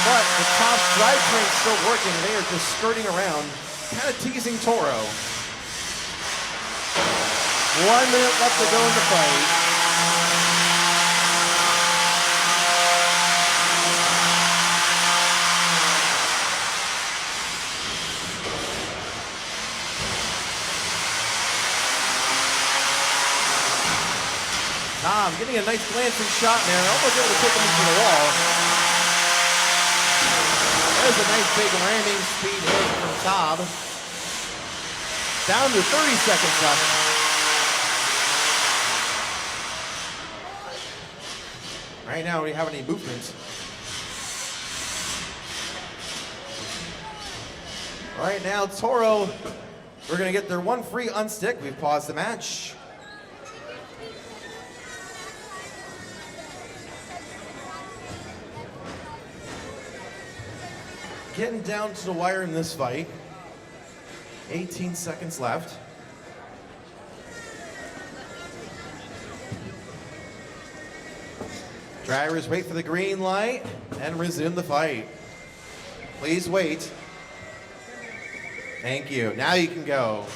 but the top drivetrain is still working. They are just skirting around, kind of teasing Toro. 1 minute left to go in the fight. Tom getting a nice glancing shot there, almost able to kick him into the wall. There's a nice big ramming speed hit from Toab. Down to 30 seconds left. Right now, we have any movement. Right now, Toro, we're gonna get their one free unstick. We've paused the match. Getting down to the wire in this fight. 18 seconds left. Drivers wait for the green light and resume the fight. Please wait. Thank you. Now you can go.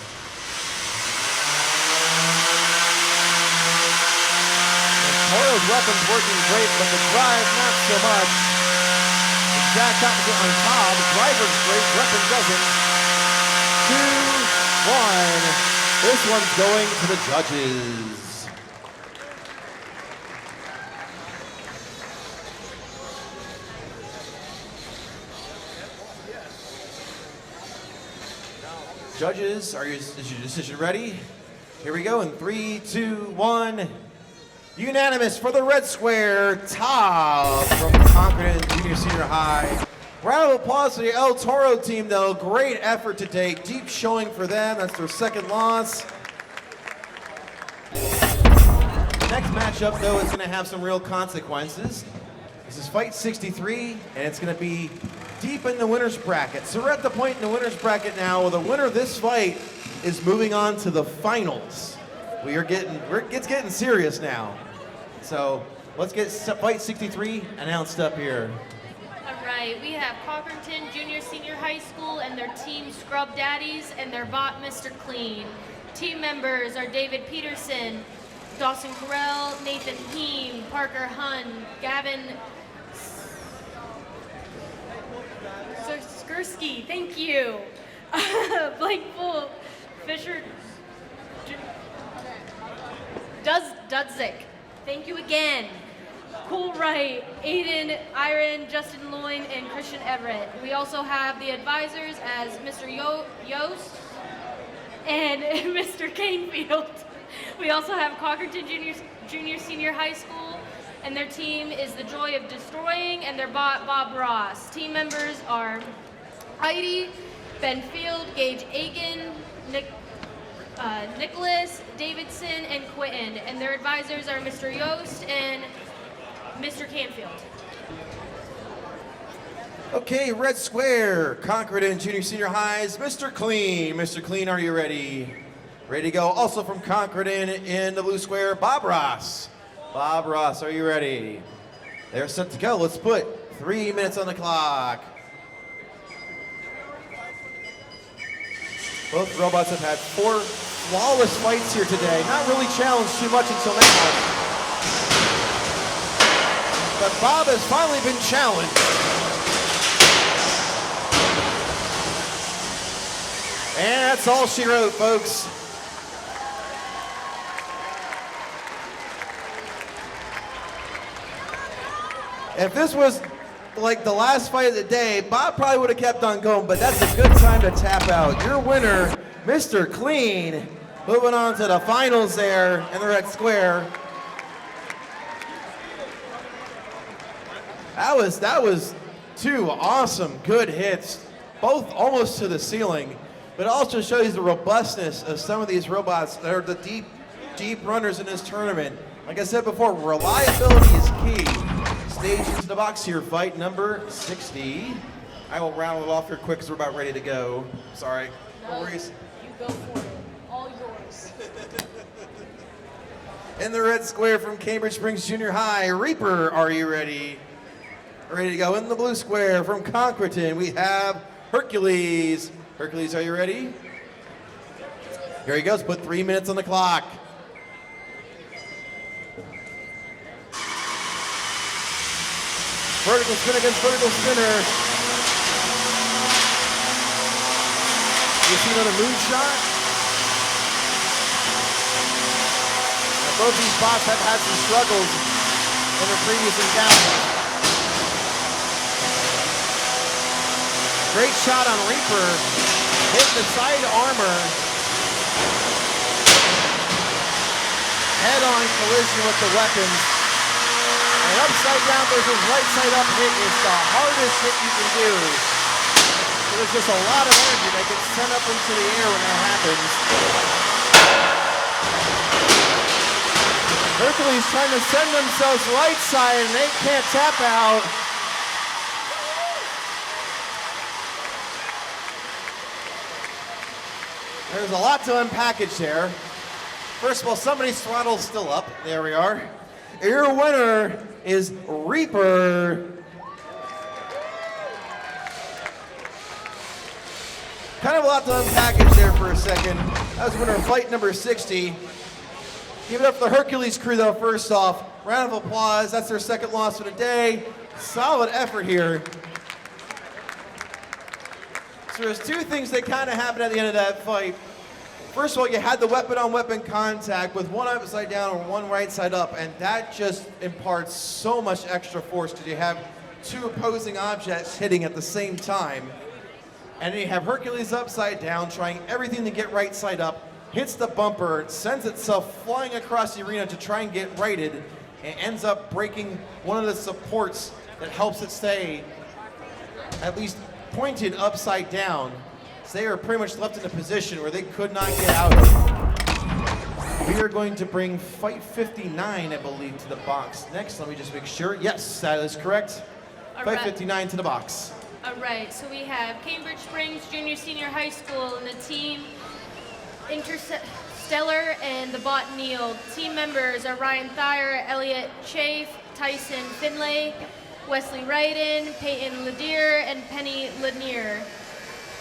Toro's weapon's working great, but the drive not so much. Exact opposite on Toab. Driver's great, weapon doesn't. 2-1. This one's going to the judges. Judges, is your decision ready? Here we go in 3, 2, 1. Unanimous for the red square, Toab from Concord Junior Senior High. Round of applause for the El Toro team, though. Great effort today. Deep showing for them. That's their second loss. Next matchup, though, is going to have some real consequences. This is fight 63, and it's going to be deep in the winner's bracket. So we're at the point in the winner's bracket now where the winner of this fight is moving on to the finals. It's getting serious now. So let's get fight 63 announced up here. All right, we have Cockerton Junior Senior High School and their team Scrub Daddies and their bot Mr. Clean. Team members are David Peterson, Dawson Carell, Nathan Heem, Parker Hun, Gavin Skursky, thank you. Blake Bull, Fisher Dudzik, thank you again. Cool Wright, Aiden, Iron, Justin Loyne, and Christian Everett. We also have the advisors as Mr. Yost and Mr. Canefield. We also have Cockerton Junior Senior High School, and their team is the Joy of Destroying, and their bot Bob Ross. Team members are Heidi, Ben Field, Gage Aiken, Nicholas, Davidson, and Quentin, and their advisors are Mr. Yost and Mr. Canfield. Okay, red square, Concord Junior Senior Highs, Mr. Clean. Mr. Clean, are you ready? Ready to go. Also from Concord in the blue square, Bob Ross. Bob Ross, are you ready? They're set to go. Let's put 3 minutes on the clock. Both robots have had 4 flawless fights here today. Not really challenged too much until now. But Bob has finally been challenged. And that's all she wrote, folks. If this was like the last fight of the day, Bob probably would have kept on going, but that's a good time to tap out. Your winner, Mr. Clean, moving on to the finals there in the red square. That was 2 awesome, good hits, both almost to the ceiling, but it also shows the robustness of some of these robots that are the deep runners in this tournament. Like I said before, reliability is key. Stage into the box here, fight number 60. I will round it off here quick because we're about ready to go. Sorry. No worries. You go for it. All yours. In the red square from Cambridge Springs Junior High, Reaper, are you ready? Ready to go. In the blue square from Concreton, we have Hercules. Hercules, are you ready? Here he goes. Put 3 minutes on the clock. Vertical spin against vertical spinner. You see another moonshot? Both these bots have had some struggles in their previous encounters. Great shot on Reaper. Hit the side armor. Head-on collision with the weapons. An upside down versus right side up hit is the hardest hit you can do. So there's just a lot of energy that gets sent up into the air when that happens. Hercules trying to send themselves right side and they can't tap out. There's a lot to unpackage there. First of all, somebody's throttle's still up. There we are. Your winner is Reaper. Kind of a lot to unpackage there for a second. That was winner of fight number 60. Give it up for the Hercules crew though, first off. Round of applause. That's their second loss for the day. Solid effort here. So there's two things that kind of happened at the end of that fight. First of all, you had the weapon-on-weapon contact with one upside down and one right side up, and that just imparts so much extra force because you have two opposing objects hitting at the same time. And then you have Hercules upside down, trying everything to get right side up, hits the bumper, sends itself flying across the arena to try and get righted, and ends up breaking one of the supports that helps it stay at least pointed upside down. So they are pretty much left in a position where they could not get out of. We are going to bring fight 59, I believe, to the box next. Let me just make sure. Yes, that is correct. Fight 59 to the box. All right, so we have Cambridge Springs Junior Senior High School and the team Interstellar and the bot Neil. Team members are Ryan Thayer, Elliot Chafe, Tyson Finlay, Wesley Ryden, Peyton Ledier, and Penny Lanier.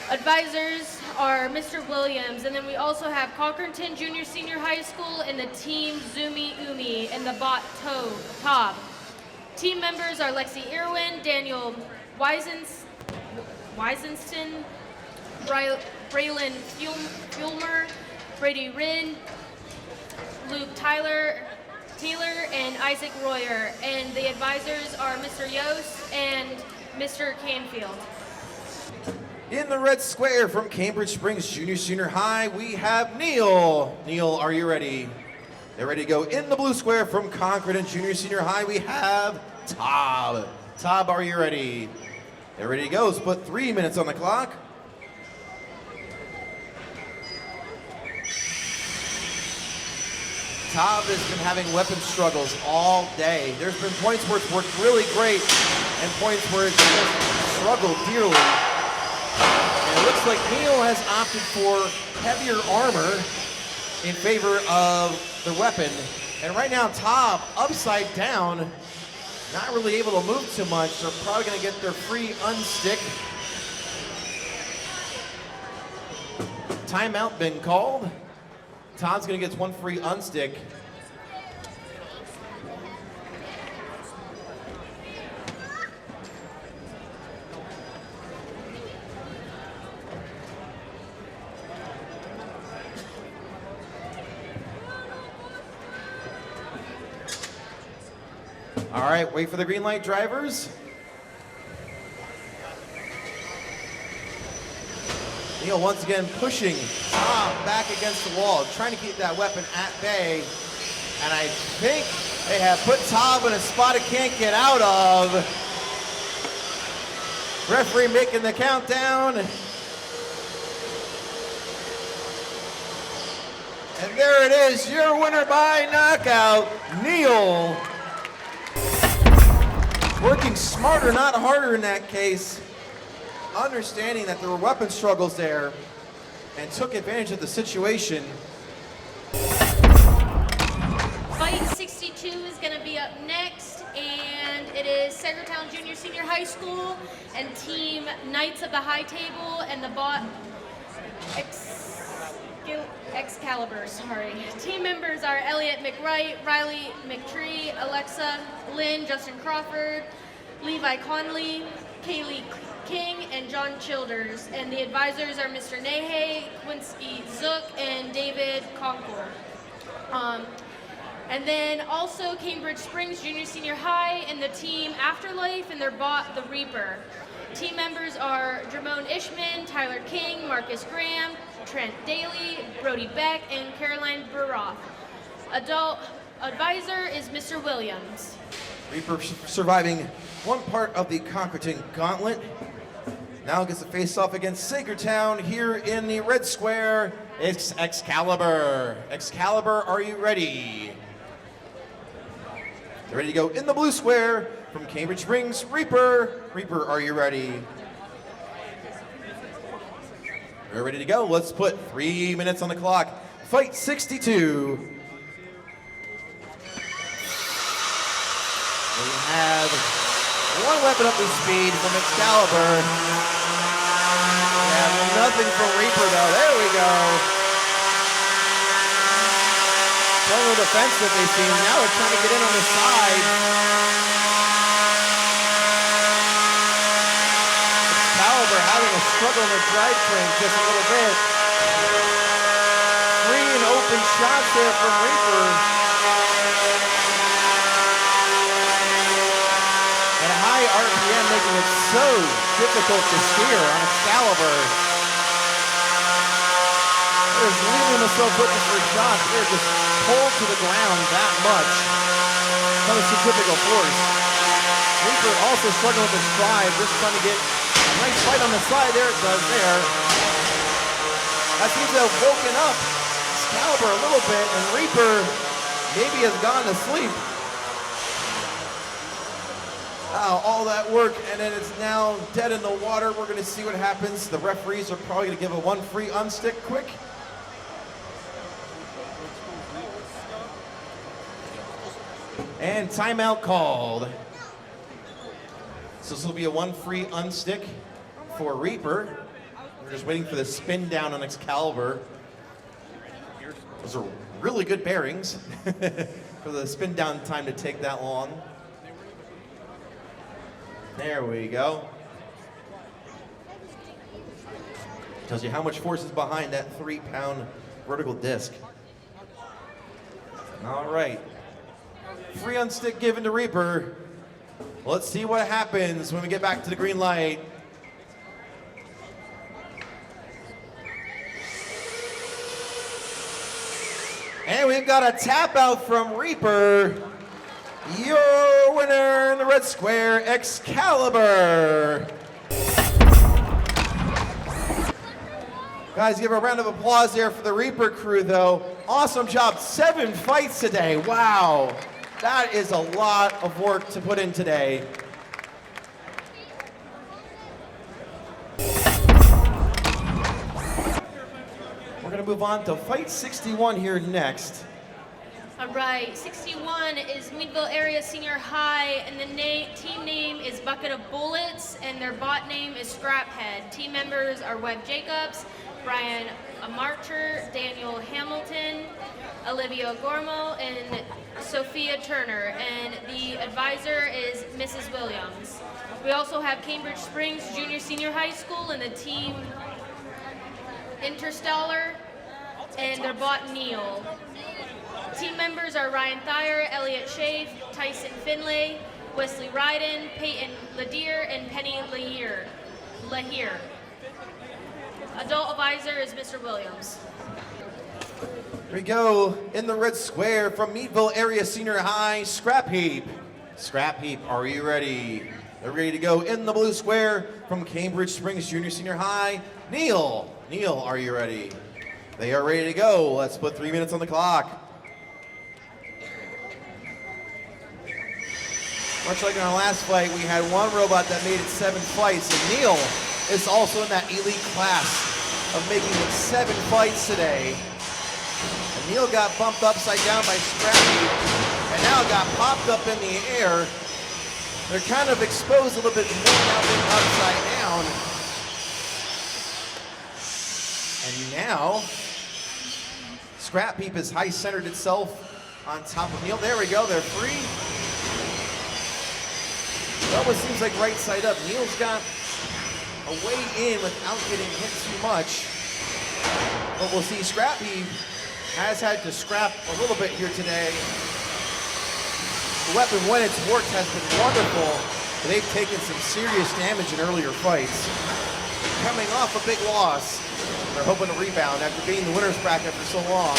Advisors are Mr. Williams, and then we also have Cochranton Junior Senior High School and the team Zumi Umi and the bot Toab. Team members are Lexi Irwin, Daniel Weisenston, Braylon Fulmer, Brady Rinn, Luke Taylor, and Isaac Royer. And the advisors are Mr. Yost and Mr. Canfield. In the red square from Cambridge Springs Junior Senior High, we have Neil. Neil, are you ready? They're ready to go. In the blue square from Concord and Junior Senior High, we have Toab. Toab, are you ready? They're ready to go. Let's put 3 minutes on the clock. Toab has been having weapon struggles all day. There's been points where it's worked really great and points where it's just struggled dearly. And it looks like Neil has opted for heavier armor in favor of the weapon. And right now, Toab, upside down, not really able to move too much. They're probably going to get their free unstick. Timeout been called. Todd's going to get one free unstick. All right, wait for the green light, drivers. Neil once again pushing Toab back against the wall, trying to keep that weapon at bay. And I think they have put Toab in a spot it can't get out of. Referee making the countdown. And there it is, your winner by knockout, Neil. Working smarter, not harder in that case. Understanding that there were weapon struggles there and took advantage of the situation. Fight 62 is going to be up next, and it is Sagertown Junior Senior High School and Team Knights of the High Table and the bot Excalibur, sorry. Team members are Elliot McWright, Riley McTree, Alexa Lynn, Justin Crawford, Levi Conley, Kaylee King, and John Childers. And the advisors are Mr. Nehe, Quincy Zook, and David Concord. And then also Cambridge Springs Junior Senior High and the team Afterlife and their bot, the Reaper. Team members are Jermone Ishman, Tyler King, Marcus Graham, Trent Daly, Brody Beck, and Caroline Baroff. Adult advisor is Mr. Williams. Reaper surviving one part of the Conkerton Gauntlet. Now gets to face off against Sagertown here in the red square. It's Excalibur. Excalibur, are you ready? They're ready to go in the blue square from Cambridge Springs. Reaper. Reaper, are you ready? We're ready to go. Let's put 3 minutes on the clock. Fight 62. We have one weapon up to speed from Excalibur. We have nothing from Reaper though. There we go. Playing a little defensive, they seem. Now they're trying to get in on the side. Excalibur having a struggle in the drivetrain just a little bit. 3 and open shots there from Reaper. And high RPM making it so difficult to steer on Excalibur. They're leaving themselves looking for shots. They're just pulled to the ground that much. Kind of centrifugal force. Reaper also struggling with his drive, just trying to get a nice fight on the side. There it does there. That seems to have woken up Excalibur a little bit, and Reaper maybe has gone to sleep. Wow, all that work, and then it's now dead in the water. We're going to see what happens. The referees are probably going to give a 1 free unstick quick. And timeout called. So this will be a 1 free unstick for Reaper. We're just waiting for the spin down on Excalibur. Those are really good bearings for the spin down time to take that long. There we go. Tells you how much force is behind that 3-pound vertical disc. All right. Free unstick given to Reaper. Let's see what happens when we get back to the green light. And we've got a tap out from Reaper. Your winner in the red square, Excalibur. Guys, give a round of applause there for the Reaper crew, though. Awesome job. 7 fights today. Wow. That is a lot of work to put in today. We're going to move on to fight 61 here next. All right, 61 is Meadville Area Senior High, and the team name is Bucket of Bullets, and their bot name is Scrap Heap. Team members are Webb Jacobs, Brian Marcher, Daniel Hamilton, Olivia Gormo, and Sophia Turner, and the advisor is Mrs. Williams. We also have Cambridge Springs Junior Senior High School and the team Interstellar, and their bot Neil. Team members are Ryan Thayer, Elliot Schaaf, Tyson Finlay, Wesley Ryden, Peyton Ladier, and Penny Lahir. Adult advisor is Mr. Williams. Here we go in the red square from Meadville Area Senior High, Scrap Heap. Scrap Heap, are you ready? They're ready to go in the blue square from Cambridge Springs Junior Senior High, Neil. Neil, are you ready? They are ready to go. Let's put 3 minutes on the clock. Much like in our last fight, we had one robot that made it 7 fights, and Neil is also in that elite class of making it 7 fights today. And Neil got bumped upside down by Scrap Heap, and now got popped up in the air. They're kind of exposed a little bit more now being upside down. And now, Scrap Heap has high-centered itself on top of Neil. There we go, they're free. It almost seems like right side up. Neil's got a way in without getting hit too much. But we'll see, Scrap Heap has had to scrap a little bit here today. The weapon, when it's worked, has been wonderful, but they've taken some serious damage in earlier fights. Coming off a big loss, they're hoping to rebound after being in the winner's bracket for so long.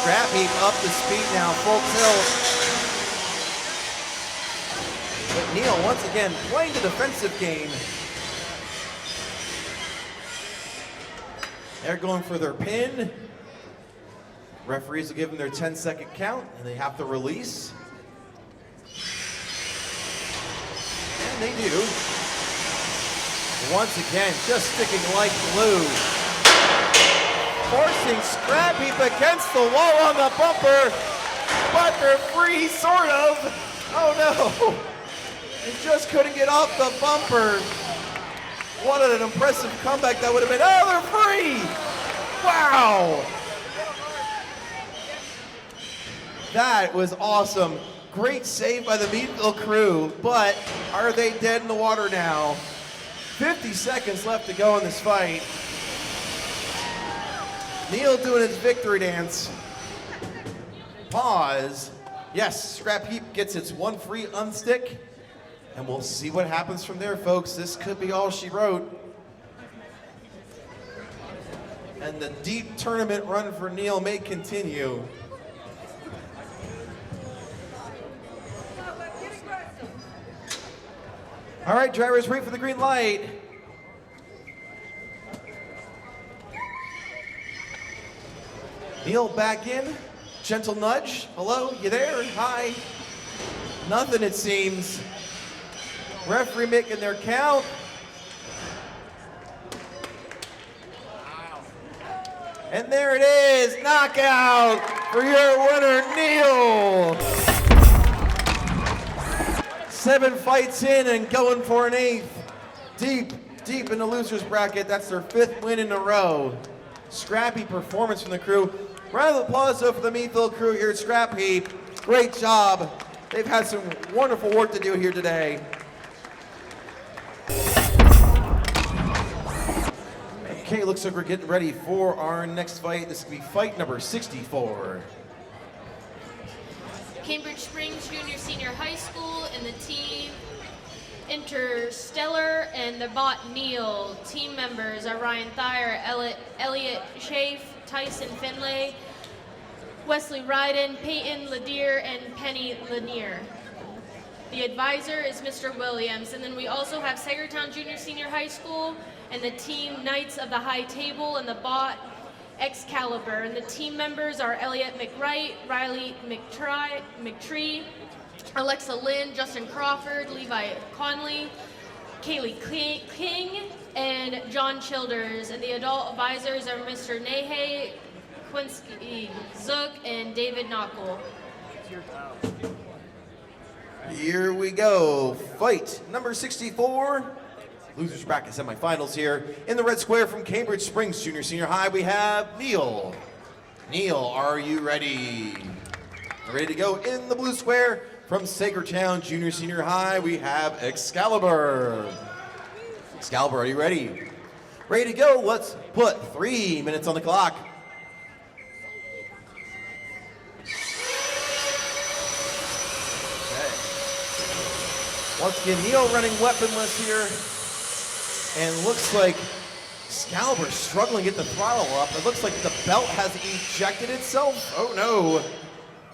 Scrap Heap up to speed now, full tilt. But Neil, once again, playing the defensive game. They're going for their pin. Referees will give them their 10-second count, and they have to release. And they do. Once again, just sticking like glue. Forcing Scrap Heap against the wall on the bumper, but they're free, sort of. Oh no, they just couldn't get off the bumper. What an impressive comeback that would have been. Oh, they're free! Wow! That was awesome. Great save by the Meatville crew, but are they dead in the water now? 50 seconds left to go in this fight. Neil doing his victory dance. Pause. Yes, Scrap Heap gets its one free unstick. And we'll see what happens from there, folks. This could be all she wrote. And the deep tournament run for Neil may continue. All right, drivers, wait for the green light. Neil back in, gentle nudge. Hello, you there? Hi. Nothing, it seems. Referee making their count. And there it is, knockout for your winner, Neil. 7 fights in and going for an 8th. Deep in the loser's bracket. That's their 5th win in a row. Scrappy performance from the crew. Round of applause though for the Meatville crew here at Scrap Heap. Great job. They've had some wonderful work to do here today. Okay, looks like we're getting ready for our next fight. This will be fight number 64. Cambridge Springs Junior Senior High School and the team Interstellar and the bot Neil. Team members are Ryan Thayer, Elliot Schaaf, Tyson Finlay, Wesley Ryden, Peyton Lanier, and Penny Lanier. The advisor is Mr. Williams. And then we also have Sagertown Junior Senior High School and the team Knights of the High Table and the bot Excalibur. And the team members are Elliot McWright, Riley McTree, Alexa Lynn, Justin Crawford, Levi Conley, Kaylee King, and John Childers. And the adult advisors are Mr. Nehe, Quincy Zook, and David Knuckle. Here we go. Fight number 64. Losers bracket semifinals here. In the red square from Cambridge Springs Junior Senior High, we have Neil. Neil, are you ready? Ready to go. In the blue square from Sagertown Junior Senior High, we have Excalibur. Excalibur, are you ready? Ready to go. Let's put 3 minutes on the clock. Once again, Neil running weaponless here. And looks like Excalibur struggling to get the throttle up. It looks like the belt has ejected itself. Oh no.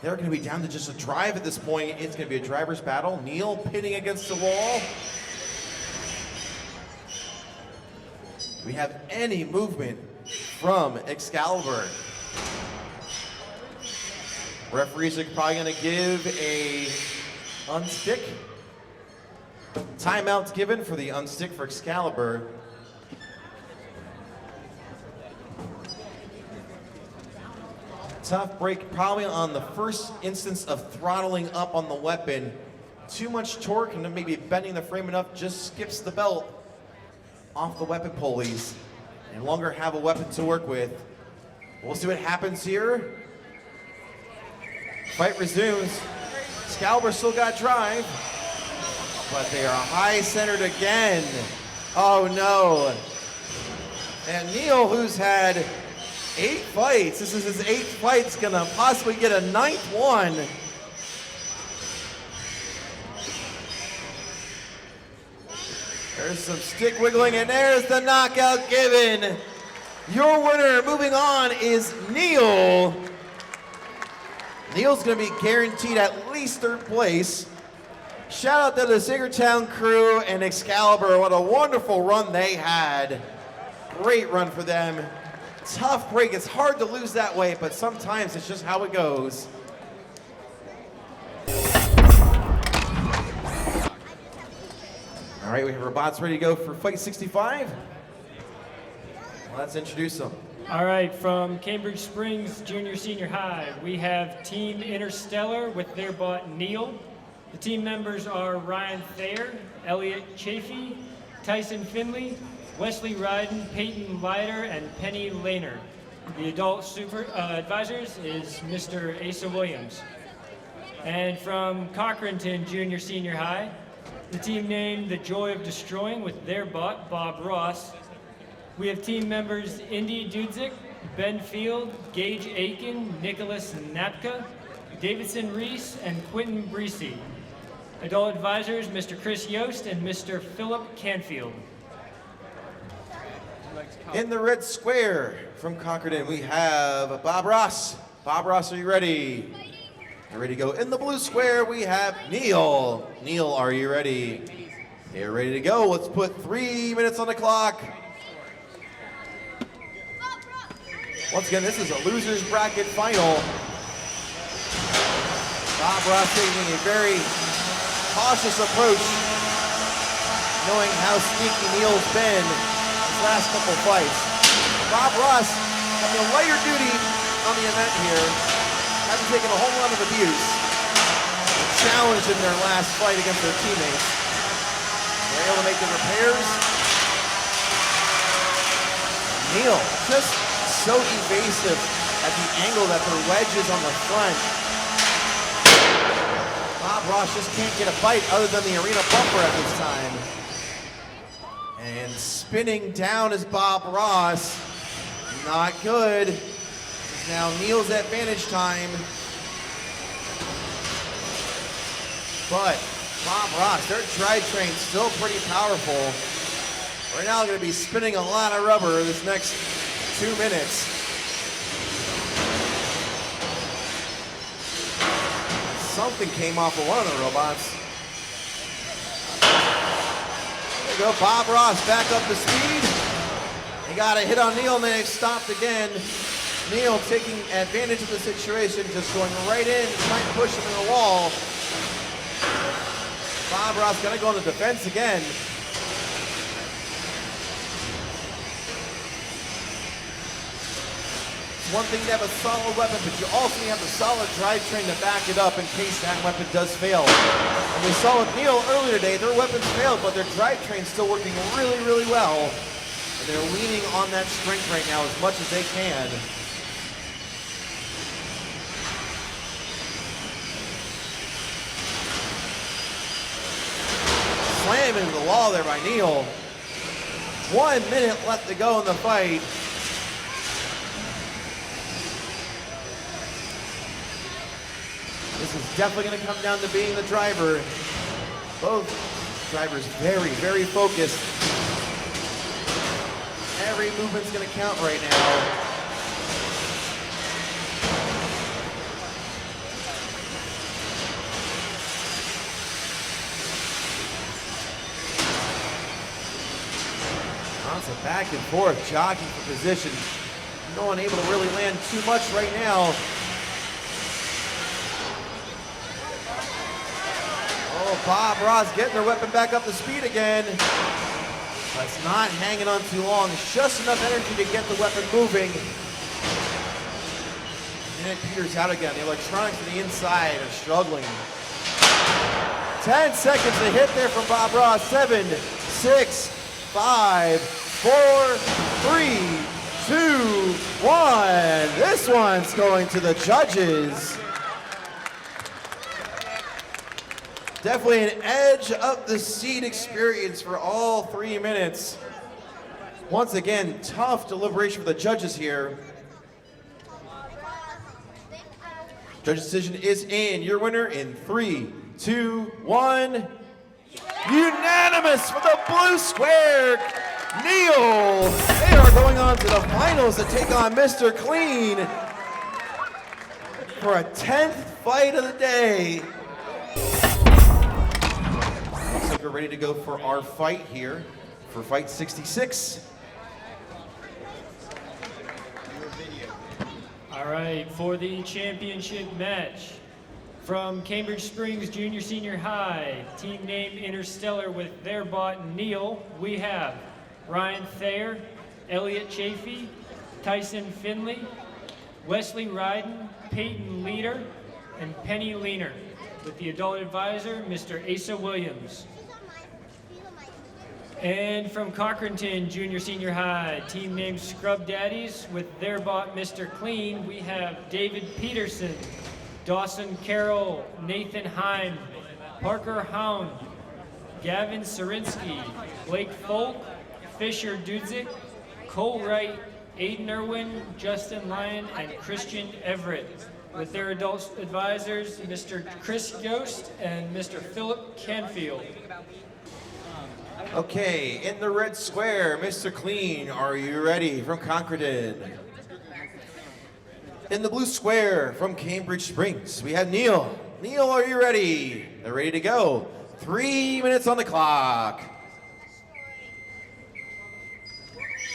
They're going to be down to just a drive at this point. It's going to be a driver's battle. Neil pitting against the wall. Do we have any movement from Excalibur? Referees are probably going to give a unstick. Timeout's given for the unstick for Excalibur. Tough break probably on the first instance of throttling up on the weapon. Too much torque and then maybe bending the frame enough just skips the belt off the weapon pulleys. no longer have a weapon to work with. We'll see what happens here. Fight resumes. Excalibur still got drive, but they are high centered again. Oh no. And Neil, who's had 8 fights, this is his 8th fight, is gonna possibly get a 9th one. There's some stick wiggling, and there's the knockout given. Your winner, moving on, is Neil. Neil's gonna be guaranteed at least 3rd place. Shout out to the Singertown crew and Excalibur. What a wonderful run they had. Great run for them. Tough break. It's hard to lose that way, but sometimes it's just how it goes. All right, we have our bots ready to go for fight 65. Let's introduce them. All right, from Cambridge Springs Junior Senior High, we have Team Interstellar with their bot Neil. The team members are Ryan Thayer, Elliot Chafee, Tyson Finley, Wesley Ryden, Peyton Leiter, and Penny Lehner. The adult advisors is Mr. Asa Williams. And from Cochranton Junior Senior High, the team named The Joy of Destroying with their bot, Bob Ross. We have team members Indy Dudzik, Ben Field, Gage Aiken, Nicholas Napka, Davidson Reese, and Quentin Breesy. Adult advisors, Mr. Chris Yost and Mr. Philip Canfield. In the red square from Concordan, we have Bob Ross. Bob Ross, are you ready? You're ready to go. In the blue square, we have Neil. Neil, are you ready? You're ready to go. Let's put 3 minutes on the clock. Once again, this is a loser's bracket final. Bob Ross taking a very cautious approach, knowing how sneaky Neil's been his last couple fights. Bob Ross having a lighter duty on the event here, having taken a whole lot of abuse, challenged in their last fight against their teammates. They're able to make the repairs. Neil just so evasive at the angle that their wedge is on the front. Bob Ross just can't get a bite other than the arena bumper at this time. And spinning down is Bob Ross. Not good. It's now Neil's advantage time. But Bob Ross, their drivetrain's still pretty powerful. Right now they're gonna be spinning a lot of rubber this next 2 minutes. Something came off of one of the robots. There you go, Bob Ross back up to speed. He got a hit on Neil and then he stopped again. Neil taking advantage of the situation, just going right in, trying to push him in the wall. Bob Ross gonna go on the defense again. One thing to have a solid weapon, but you also need to have a solid drivetrain to back it up in case that weapon does fail. And we saw with Neil earlier today, their weapons failed, but their drivetrain's still working really, really well. And they're leaning on that strength right now as much as they can. Slam into the wall there by Neil. 1 minute left to go in the fight. This is definitely going to come down to being the driver. Both drivers very, very focused. Every movement's going to count right now. Constant back and forth, jockeying for position. No one able to really land too much right now. Oh, Bob Ross getting their weapon back up to speed again. But it's not hanging on too long. It's just enough energy to get the weapon moving. And it peters out again. The electronics on the inside are struggling. 10 seconds to hit there from Bob Ross. 7, 6, 5, 4, 3, 2, 1. This one's going to the judges. Definitely an edge up the seat experience for all 3 minutes. Once again, tough deliberation for the judges here. Judge's decision is in. Your winner in 3, 2, 1. Unanimous for the blue square, Neil. They are going on to the finals to take on Mr. Clean for a 10th fight of the day. Looks like we're ready to go for our fight here for fight 66. All right, for the championship match, from Cambridge Springs Junior Senior High, team name Interstellar with their bot Neil, we have Ryan Thayer, Elliot Chafee, Tyson Finley, Wesley Ryden, Peyton Leader, and Penny Leaner, with the adult advisor, Mr. Asa Williams. And from Cochranton Junior Senior High, team named Scrub Daddies, with their bot Mr. Clean, we have David Peterson, Dawson Carroll, Nathan Heim, Parker Hound, Gavin Sarinsky, Blake Folk, Fisher Dudzik, Cole Wright, Aiden Irwin, Justin Lyon, and Christian Everett, with their adult advisors, Mr. Chris Yost and Mr. Philip Canfield. Okay, in the red square, Mr. Clean, are you ready from Concordan? In the blue square from Cambridge Springs, we have Neil. Neil, are you ready? They're ready to go. 3 minutes on the clock.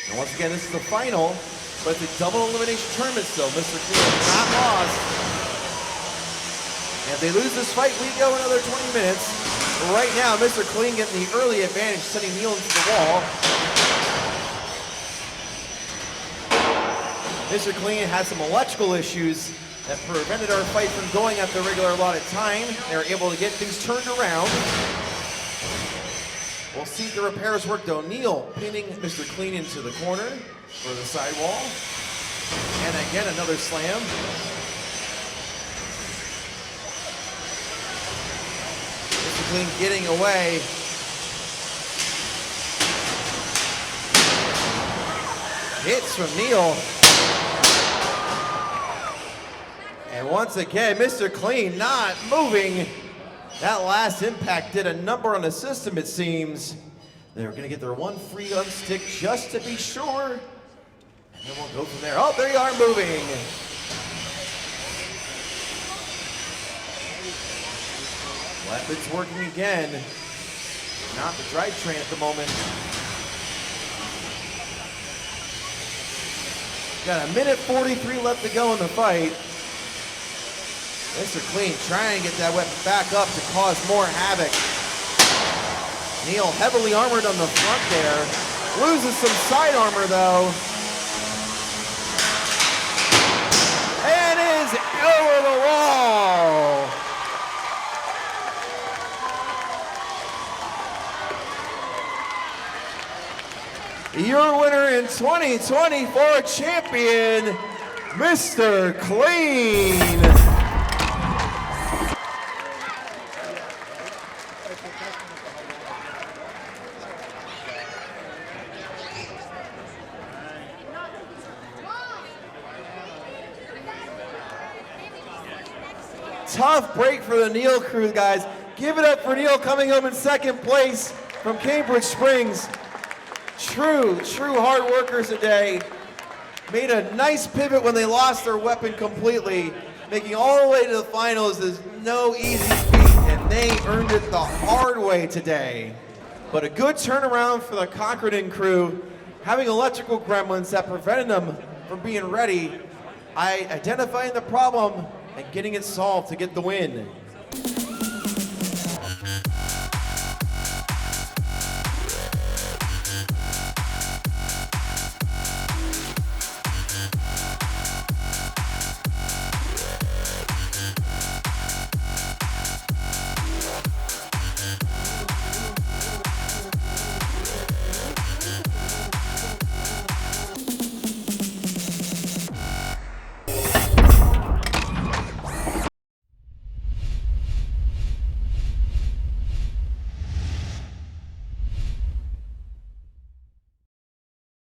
And once again, this is the final, but it's a double elimination tournament still. Mr. Clean has not lost. And if they lose this fight, we go another 20 minutes. Right now, Mr. Clean getting the early advantage, sending Neil into the wall. Mr. Clean had some electrical issues that prevented our fight from going at the regular allotted time. They were able to get things turned around. We'll see if the repairs work though. Neil pinning Mr. Clean into the corner for the sidewall. And again, another slam. Mr. Clean getting away. Hits from Neil. And once again, Mr. Clean not moving. That last impact did a number on the system, it seems. They're going to get their one free unstick just to be sure. And then we'll go from there. Oh, they are moving. Weapons working again. Not the drivetrain at the moment. Got a minute 43 left to go in the fight. Mr. Clean trying to get that weapon back up to cause more havoc. Neil heavily armored on the front there. Loses some side armor though. And is over the wall. Your winner in 2024 champion, Mr. Clean. Tough break for the Neil crew, guys. Give it up for Neil coming home in second place from Cambridge Springs. True hard workers today. Made a nice pivot when they lost their weapon completely. Making all the way to the finals is no easy feat, and they earned it the hard way today. But a good turnaround for the Concordan crew, having electrical gremlins that prevented them from being ready, identifying the problem and getting it solved to get the win.